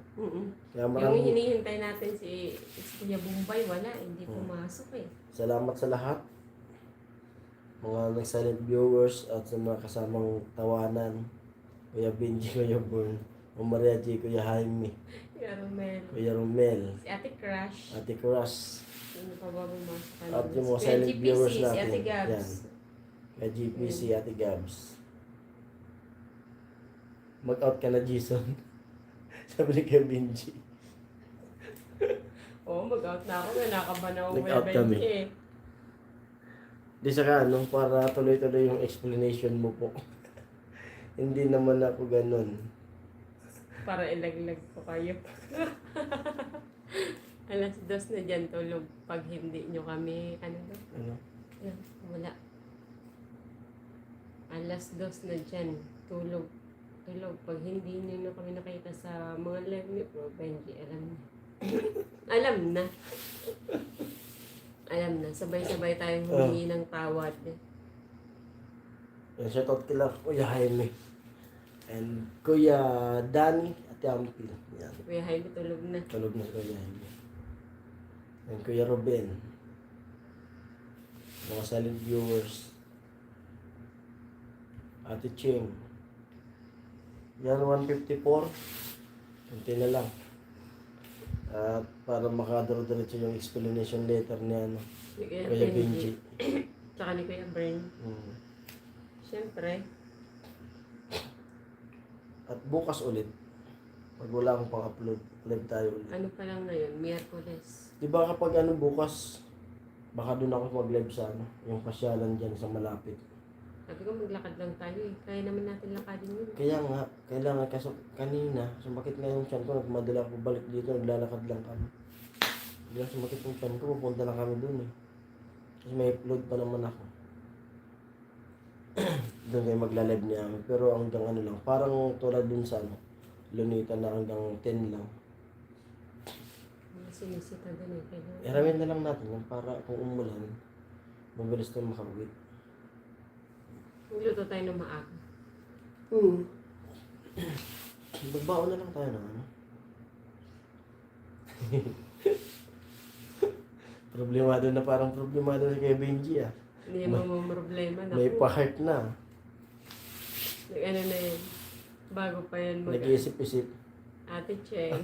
Kaya Yung maraming hinihintay natin si Kuya Bombay, wala. Hindi pumasok eh. salamat sa lahat. Mga nag-silent viewers at sa mga kasamang tawanan. Kuya Benji, Kuya Born, Maria G, Kuya Jaime, Kuya Romel. Kuya Romel, Si Ate Crush. Ate Crush, Sino pa ba bumasok ka At yung mga Kaya silent GPC, viewers si natin. Ate Gabs. Yan. Kaya GPC, Ate Gabs. Mag-out ka na, Jason. Sabi ni Kuya Benji. Oo, mag-out na ako. Nakaban ako Nag-out Kuya kami. Benji eh. Di saka, para tuloy-tuloy yung explanation mo po. Hindi naman ako ganun. Para ilaglag ko kayo. Alas 2 na dyan tulog pag hindi nyo kami, ano ba? Ano? Yan, wala. Alas 2 na dyan, tulog. Tulog. Pag hindi nyo na kami nakita sa mga live ni Bro Benji, alam na. Alam na. Alam na. Sabay-sabay tayong humingi ng tawad. Yan, shoutout kila Kuya Jaime. And Kuya Danny at Yampil. Yan. Kuya Jaime tulog na. Tulog na si Kuya Jaime. And Kuya Ruben. Mga silent viewers. Ate Ching. Yan, 154. Kunti na lang. At para makadaro-diretso yung explanation letter ni ano, Ni Kuya Benji. Tsaka ni Kuya Bern. Mm. Siyempre. At bukas ulit, pag wala akong pang-upload, live tayo ulit. Ano pa lang ngayon? Miyerkules. Di ba kapag ano bukas, baka doon ako mag-live sa ano, yung pasyalan dyan sa malapit. Sabi ko maglakad lang tayo eh. Kaya naman natin lakadin yun. Kaya nga, kailangan kasi kanina, sumakit nga yung tiyan ko, nagmadala ako balik dito, naglalakad lang kami. Biglang sumakit yung tiyan ko, pupunta lang kami doon eh. Kasi may upload pa naman ako. Doon kayo magla-live niya kami. Pero hanggang ano lang, parang tulad dun sa ano, Lunita na hanggang 10 lang. Mga sinisita doon eh. Kaya Iramin na lang natin yan para kung umulan, mabilis tayo makauwi. magluto tayo ng maaga. Magbaon na lang tayo na ano. Problemado na parang problemado si Kuya Benji ah. Hindi mo problema na. May pa-heart na. Ano na yun. Bago pa yan mag... Nag-iisip-isip. Ate Cheng.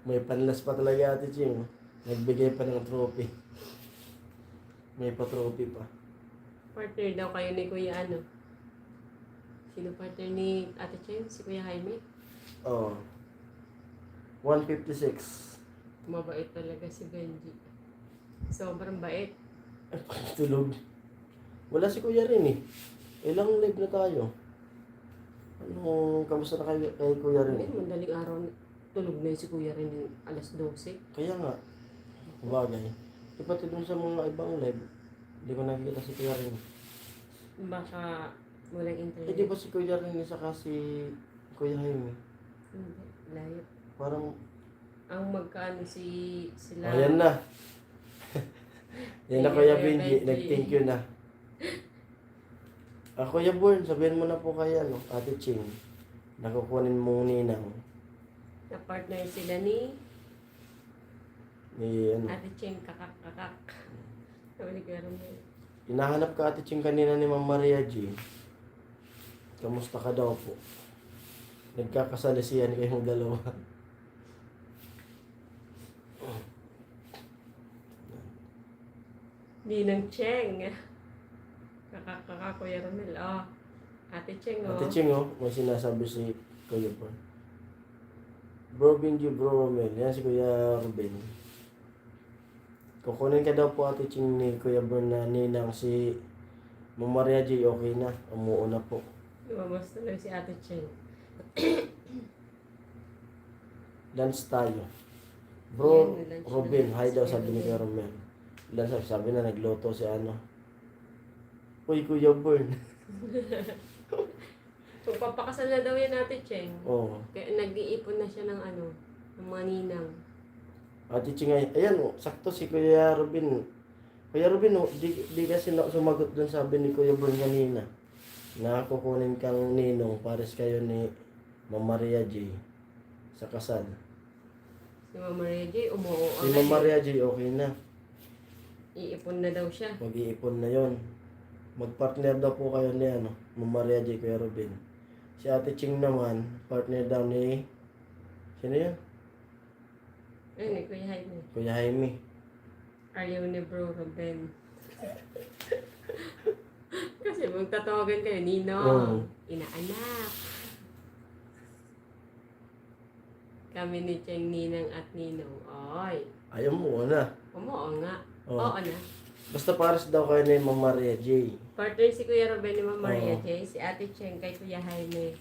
May panlas pa talaga Ate Ching. Nagbigay pa ng trophy. May pa-trophy pa. Partner daw kayo ni Kuya ano. Sino partner ni Ate Cheng? Si Kuya Jaime? Oh. 156. Mabait talaga si Benji. Sobrang bait. Tulog. Wala si Kuya rin eh. Ilang live na tayo. Ano, kamusta na kayo kay Kuya rin? Ngayon, madaling araw, tulog na yun si Kuya rin alas 12. Kaya nga, bagay. Pati dun sa mga ibang live, hindi ko nakikita si Kuya rin. Baka walang Eh internet. di ba si Kuya rin saka si Kuya Jaime? Hindi, layo. Parang, Ang magkaano sila. ayan na. Yan na Thank you, Kuya Kuya Benji, Benji. nag-thank you na. Kuya Born, sabihin mo na po kaya, no, Ate Ching, nakukunin mong ninang Na partner sila ni ano. Ate Cheng kakak. Sabi ni Kuya Romel. Hinahanap ka Ate Ching kanina ni Ma'am Maria G. Kamusta ka daw po? Nagkakasalisiyan kayong dalawa. Ninang Cheng. Kakak Kuya Romel. Oh. Ate Cheng oh. Ate Ching, oh, may sinasabi si Kuya Born. Bro Benji, Bro Romel. Yan si Kuya Ruben. Kukunin ka daw po Ate Ching ni Kuya Born na ninang si Ma'am Maria G. Okay na. Umuuna po. Lumabas na lang si Ate Cheng. Dance tayo. Bro, Yan, lunch Ruben, na. hi daw sabi ni Kuya Romel. Dance, sabi na nagluto si ano. Uy, Kuya Born. Magpapakasal na daw yan Ate Cheng. Oo. Kaya nag-iipon na siya ng ano, ng mga ninang. Ate Ching, ayan, oh, sakto si Kuya Ruben. Kuya Ruben, oh, di kasi sumagot dun sabi ni Kuya Born kanina. Na kukunin kang ninong, pares kayo ni Ma'am Maria J. Sa kasal. Si Mama Reggie, umuo Si Ma'am Maria J, okay na. Iipon na daw siya. Mag-iipon na yon. Mag-partner daw po kayo ni ano, Ma'am Maria J. Kuya Ruben. Si Ate Ching naman, partner daw ni... Sino yan? Ayun, ni Kuya Jaime. Kuya Jaime. Ayaw ni Bro Ruben. Kasi magtatawagan kayo, Ninong, inaanak. Kami ni Cheng, Ninang at Ninong. Oy, Ayaw mo na. oo nga. Oh. Oo na. Basta pares daw kayo ni Ma'am Maria J. Partner si Kuya Ruben ni Ma'am Maria Oo. J. Si Ate Cheng kay Kuya Jaime.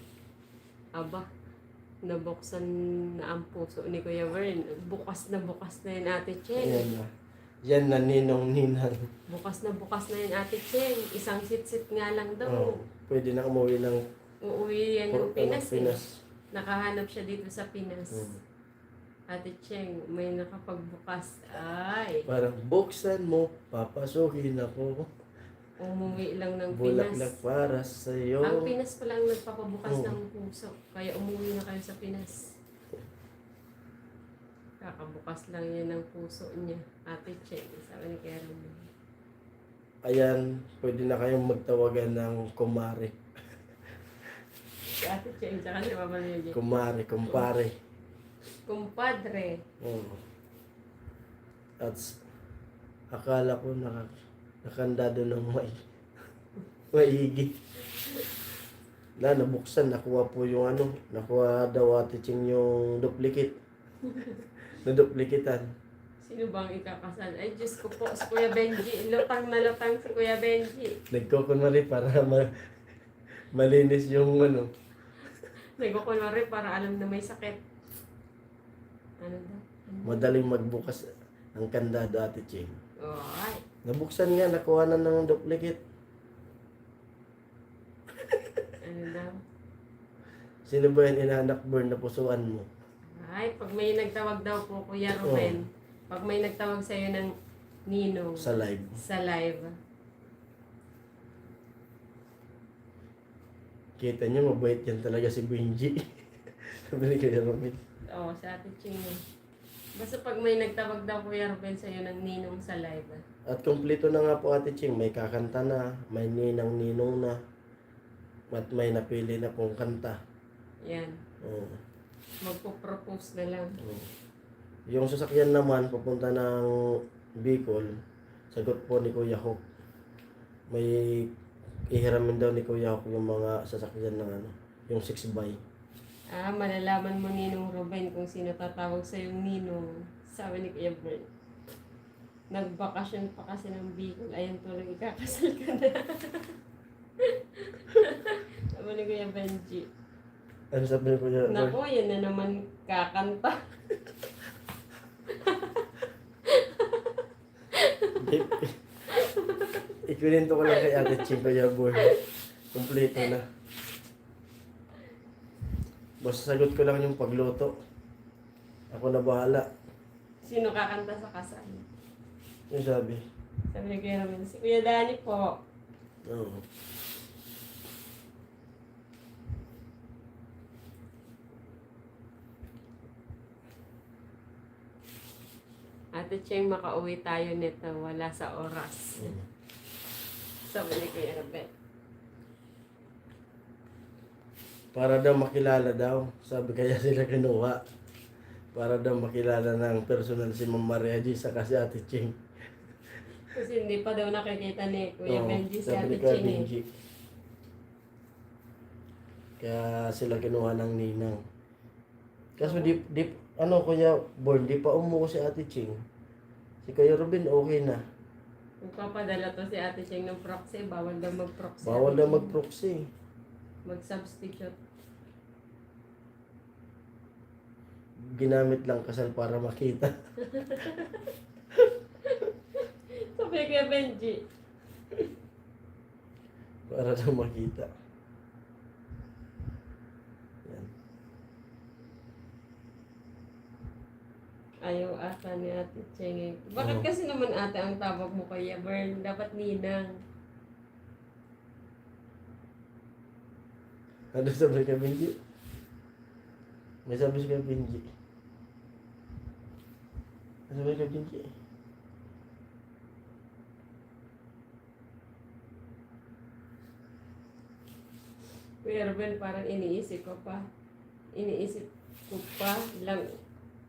Aba, nabuksan na ang puso ni Kuya Vern. Bukas na yun Ate Cheng. Ayan na. Yan na ninong ninang. Bukas na yun Ate Cheng. Isang sit-sit nga lang daw. Oh, pwede na umuwi ng Uuwi yan ng Pinas, Pinas. Nakahanap siya dito sa Pinas. Ate Cheng, may nakapagbukas. Ay, Parang buksan mo, papasukin ako. umuwi lang ng Bulaklak Pinas. para sa'yo. Ang Pinas pa lang nagpapabukas Oo. ng puso. Kaya umuwi na kayo sa Pinas. Kakabukas lang yan ng puso niya. Ate Cheng, sabi ni Kuya Ruben. Ayan, pwede na kayong magtawagan ng kumare. Si Ate Cheng, tsaka si Mama Lily. Kumare, kumpare. Kumpadre. Oo. At akala ko nakandado ng maigi. Nabuksan, nakuha po yung nakuha daw Ate Ching yung duplicate. Naduplikitan. Sino bang ikakasal? Ay, Diyos ko po, si Kuya Benji. Lutang na lutang si Kuya Benji. Nagkukunwari para malinis yung Nagkukunwari para alam na may sakit. Ano daw? madaling magbukas ang kandado Ate Ching. Oh, ay. Nabuksan nga, nakuha na ng duplicate. Ano daw? Sino ba yan inanak burn na pusuan mo? Ay, pag may nagtawag daw po, Kuya Ruben, pag may nagtawag sa'yo ng Ninong Sa live. sa live, Kita niyo, mabait yan talaga si Benji. Sabi ni Kuya Romil. oh, sa Ate Ching. Basta pag may nagtawag daw, Kuya Ruben, sa'yo ng Ninong sa live, At kumpleto na nga po Ate Ching, may kakanta na, may ninang-ninong na, at may napili na pong kanta. yan, Oo. magpo-propose na lang. Oo. Yung sasakyan naman, papunta ng Bicol, sagot po ni Kuya Hawk. May ihiramin daw ni Kuya Hawk yung mga sasakyan ng yung 6x. Ah, malalaman mo Ninong Ruben kung sino tatawag sa yung Ninong. Sabi ni Kuya Bern. Nagbakasyon pa kasi ng Bicol. Ayan tuloy, ikakasal ka na. Sabi ni Kuya Benji. Ano sabi ni Kuya Hawk? Naku, yan na naman kakanta. Ikwinento ko lang kay Ate Ching, Kuya Boy. Kompleto na. Basta sagot ko lang yung pagluto. Ako na bahala. Sino kakanta sa kasal? Yung sabi. Sabi ni Kuya Ruben, si Kuya Danny po. Oo. Ate Cheng, makauwi tayo nito. Wala sa oras. Sabi ni Kuya Ruben. Para daw makilala daw. Sabi kaya sila kinuha. Para daw makilala ng personal si Ma'am Maria G saka si Ate Ching. Kasi hindi pa daw nakikita ni Kuya Oo, Benji si sabi Ate ni Kuya Ching eh. Benji. Kaya sila kinuha ng ninang. Kaso Kuya Born, di pa umuwi si Ate Ching. Si Kuya Ruben okay na. Magpapadala to si Ate Cheng ng proxy. Bawal daw mag-proxy. Bawal Ate daw Cheng. mag-proxy. Mag-substitute. Ginamit lang kasal para makita. Sabi ni Kuya Benji. Para daw makita. Yan. Ayaw ata ni Ate Cheng eh. Bakit Oo. kasi naman ate ang tawag mo Kuya Bern? Dapat Ninang. Ano sabi kay Benji? May sabi si kay Benji. Ano sabi kay Benji? Kuya Ruben, parang iniisip ko pa lang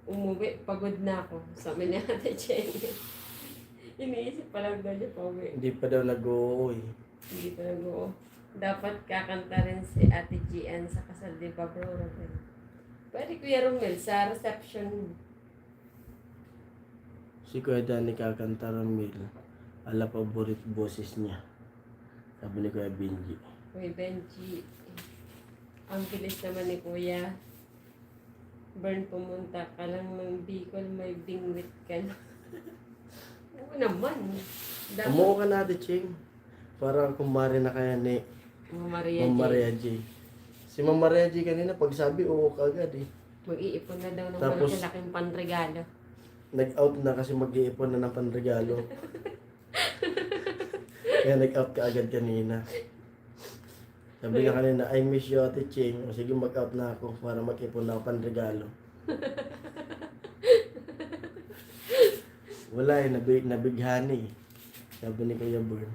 umuwi, pagod na ako. Sabi ni Ate Cheng. Iniisip pa lang daw niya pauwi. Hindi pa daw nag-uuwi. Hindi pa nag-oo. Dapat kakanta rin si Ate Gian sa kasal, di ba bro? Romel? Pwede Kuya Romel sa reception. Si Kuya Danny kakanta Ramil. Ala paborit boses niya. Sabi ni Kuya Benji. Kuya Benji. Ang bilis naman ni Kuya. Burn, pumunta ka lang ng Bicol, may bingwit ka na. Oo naman. Umuo ka na, Ate Ching. Parang kumari na kaya ni Mama Maria Ma'am J. Maria J. Si Ma'am Maria J kanina, pag sabi, oo kagad eh. Mag-iipon na daw ng Tapos- malaking panregalo. Nag-out na kasi mag-iipon na ng panregalo. Kaya nag-out ka agad kanina. Sabi niya kanina, I miss you, Ate Ching. O sige, mag-out na ako para mag-ipon na ako panregalo. Wala eh, nabighani. Sabi ni Kuya Burn.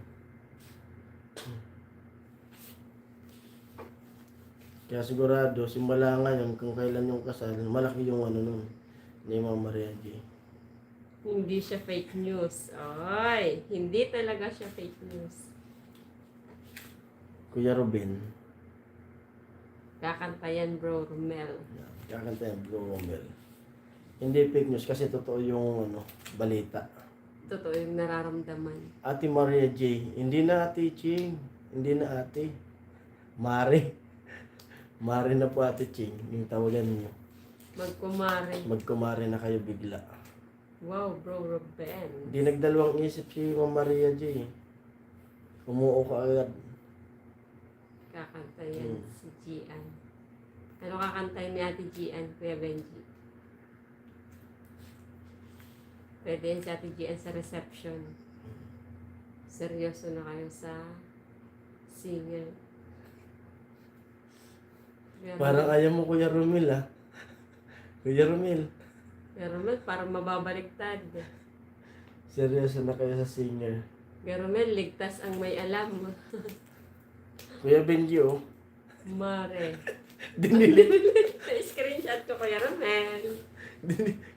Kaya sigurado, simula ngayon, kung kailan yung kasal, malaki yung ano nun, ni Ma'am Maria J. Hindi siya fake news. Ay, hindi talaga siya fake news. Kuya Ruben, Kakanta yan bro, Romel. kakanta yung Blue Romel. Hindi fake news kasi totoo yung ano, balita. Totoo yung nararamdaman. Ate Maria J, hindi na Ate Ching, hindi na Ate. Mare. Mare na po Ate Ching, yung tawagan niyo. Magkumare. Magkumare na kayo bigla. Wow, bro, Ruben. Hindi nagdalawang isip si Ma'am Maria J. Umuo ka agad. Kakanta yan si Gian. Ano kakantayin ni Ate Gian, Kuya Benji? Pwede yan si Ate Gian sa reception. Seryoso na kayo sa singer. Kuya Parang Romel. ayaw mo Kuya Romel ah. Kuya Romel, Kuya Romel, parang mababaliktad. seryoso na kayo sa singer. Kuya Romel, ligtas ang may alam. Kuya Benji oh, Mare. dinilit. Screenshot ko, Kuya Romel.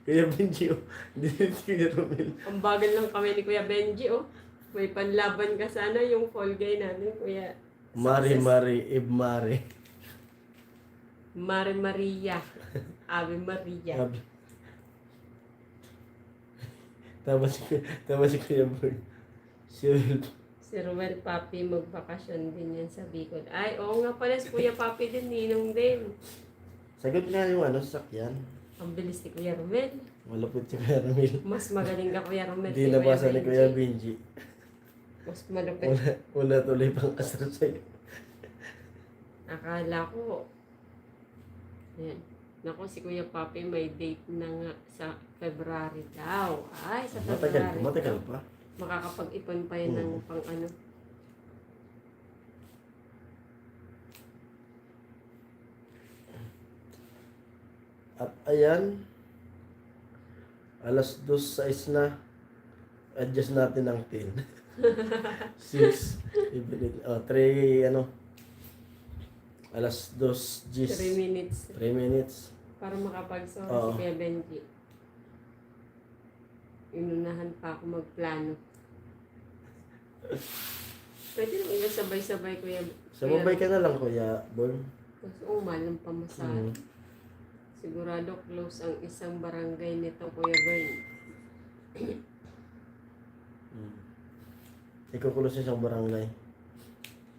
Kuya Benji oh, dinilit Kuya Romel. Ang bagal ng kamay ni Kuya Benji, oh. May panlaban ka sana yung fall guy namin, Kuya. Mari Success. Mari, Ib Mari. Mare Maria. Ave Maria. Sabi. Tama si Kuya Bird. Si Will. Si Ruel Papi, magbakasyon din yan sa Bicol. Ay, oo nga pala, si Kuya Papi din, ninong din. Sagot nga yung ano, sasakyan. Ang bilis ni Kuya Romel. Malapit si Kuya Romel. Mas magaling ka, Kuya Romel. Hindi kay Kuya nabasa ni Kuya Benji. Benji. Mas malupit. Wala tuloy pang asar sa'yo. Akala ko, ayan. Naku, si Kuya Papi may date na nga sa February daw. Ay, sa February. Matagal pa. Makakapag-ipon pa yun ng pang ano. At ayan, alas 2:06 na. Adjust natin ang 10. 6, 3, ano, alas 2, 3 minutes. 3 minutes. Para makapag-sorry Oo. si Kuya Benji. Inunahan pa ako magplano. Pwede naman yung sabay-sabay, Kuya. Sababay ka na lang, Kuya Bon. Kasi umalang pamasahe. Mm. Sigurado close ang isang barangay nito, Kuya Bern. Ikukulos isang barangay.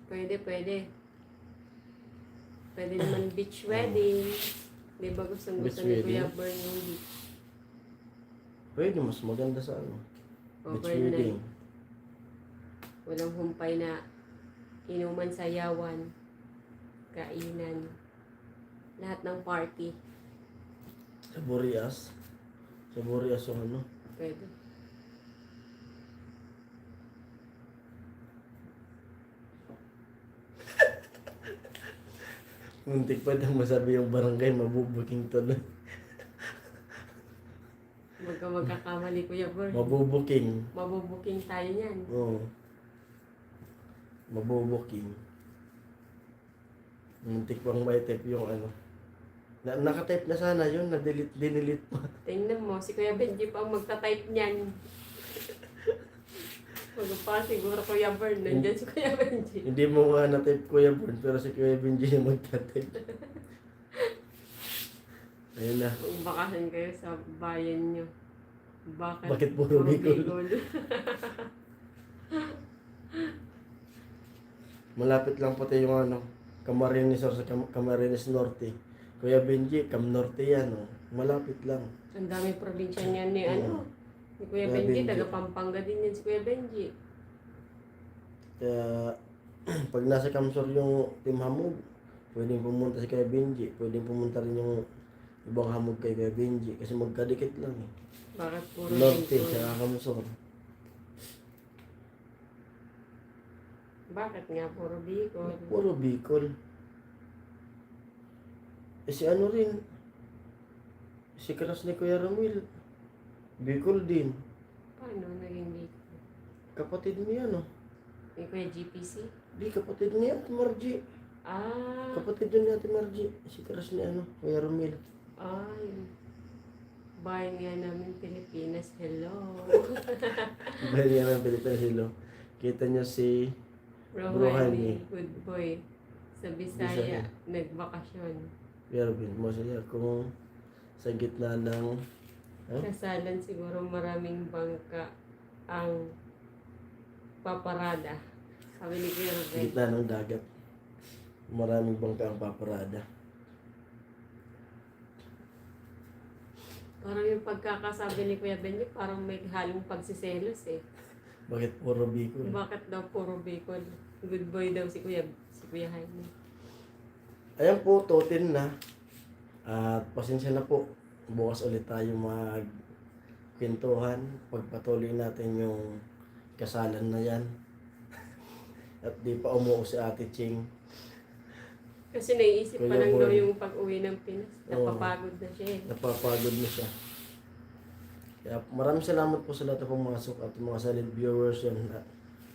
Pwede, pwede. Pwede naman beach wedding. Di ba gustong gusto Beach ni Kuya wedding? Bern yung beach? Pwede, mas maganda sa ano. Beach Overnight. wedding. Walang humpay na inuman, sayawan, kainan. Lahat ng party. Sa Boreas. Sa Boreas yung ano. Pwede. Muntik pa daw masabi yung barangay, mabubuking tuloy. Huwag ka magkakamali, Kuya Bern. Mabubuking. Mabubuking tayo niyan. Oo. Mabubuking. Muntik pang may type yung ano. Nakatype na sana yun, dinilit pa. Tingnan mo, si Kuya Benji pa ang magta-type niyan. Wag pa siguro Kuya Bern. Nandyan si Kuya Benji. Hindi mo nga na-type Kuya Bern, pero si Kuya Benji yung magta-type. Ayun na. Kung bakasan kayo sa bayan nyo. Bakit puro Bicol? Malapit lang pati yung ano, Camarines or sa Camarines Norte. Kuya Benji, Cam Norte yan. Oh. Malapit lang. Ang dami probinsya niyan ni ano. Ni Kuya Kuya Benji, Benji. taga Pampanga din yan si Kuya Benji. Kaya, pag nasa Kamsor yung Team Hamog, pwedeng pumunta si Kuya Benji. Pwedeng pumunta rin yung ibang hamog kay Kuya Benji. Kasi magkadikit lang eh. Bakit puro Norte, Bicol? sa Kamsor. Bakit nga puro Bicol? Puro Bicol. Eh si ano rin, si Kras ni Kuya Ramil, Bicol din. Paano naging Bicol? Kapatid niya, no? Ni Kuya GPC? Di, kapatid niya, Ate Margie. Ah, Kapatid yun ni Ate Margie. Si Kras ni ano, Kuya Ramil. ay. Bayan nga namin Pilipinas. Hello. Dahil yan ang Pilipinas silo. Kita niya si Rohani. Rohani, good boy. Sa Bisaya. Bisaya, nagbakasyon. Kuya Ramil. Masaya kung sa gitna ng Kasalan siguro maraming bangka ang paparada. Sabi ni Kuya sa Ruben. gitna ng dagat. Maraming bangka ang paparada. Parang yung pagkakasabi ni Kuya Benji, parang may halong pagsiselos eh. Bakit puro Bicol? Bakit daw puro Bicol? Good boy daw si Kuya Jaime. Ayan po, totin na. At pasensya na po. Bukas ulit tayo magkwentuhan. Pagpatuloy natin yung kasalan na yan. At di pa umuo si Ate Ching. Kasi naiisip pa Kuya lang daw Boy. yung pag-uwi ng Pinas. Napapagod na siya eh. Napapagod na siya. Kaya maraming salamat po sa lahat na pumasok at mga silent viewers yan. At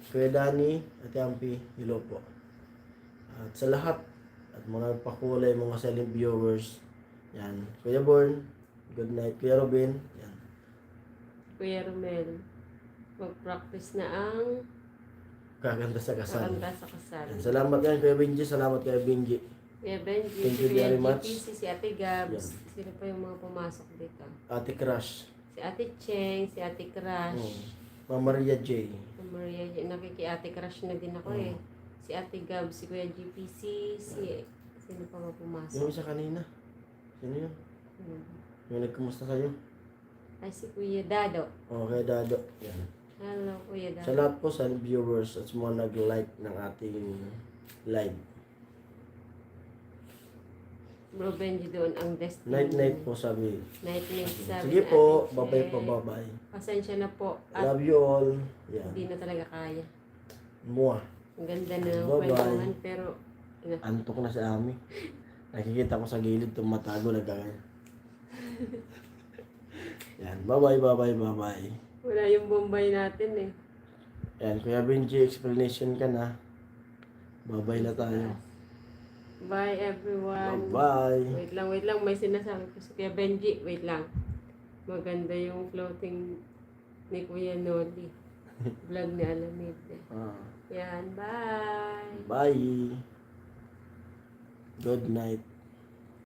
Kuya Danny, Ate Ampi, hello po. At sa lahat at mga pakulay, mga silent viewers, yan. Kuya Born, good night. Kuya Robin, yan. Kuya Romel, mag-practice na ang Kaganda sa kasal. kakanta sa kasal. Yan. Salamat yan Kuya Benji, salamat Kuya Benji. Kuya Benji, Thank si you Kuya very much. GPC, si Ate Gabs. Yan. Sino pa yung mga pumasok dito? Ate Crush, Si Ate Cheng, si Ate Crush. Mama Maria J. Si Maria, nakiki-Ate Crush na din ako eh. Si Ate Gabs, si Kuya GPC, sino pa mga pumasok? Yung isa kanina. Sino yun? Hmm. Yung nagkumusta sa'yo? Ay, si Kuya Dado. Okay, Dado. Yan. Hello, Kuya Dado. Sa lahat po sa viewers at sa mga nag-like ng ating live. Bro Benji doon ang destiny. Night po sabi. Night sabi Sige ni po, Ate babay Che. po, babay. Pasensya na po. At Love you all. Yan. hindi na talaga kaya. Mua. Ang ganda na ng Bye-bye. kwentuhan pero Antok na si Ami. Nakikita ko sa gilid tumatago na ganyan. Yan. Bye-bye, bye-bye, bye-bye. wala yung Bombay natin eh. Yan. Kuya Benji, explanation ka na. Bye-bye na tayo. Bye everyone. Bye-bye. Wait lang. May sinasabi ko sa Kuya Benji. Wait lang. Maganda yung floating ni Kuya Noli. Vlog ni Alamid. Ah. Yan. Bye. Bye. Good night.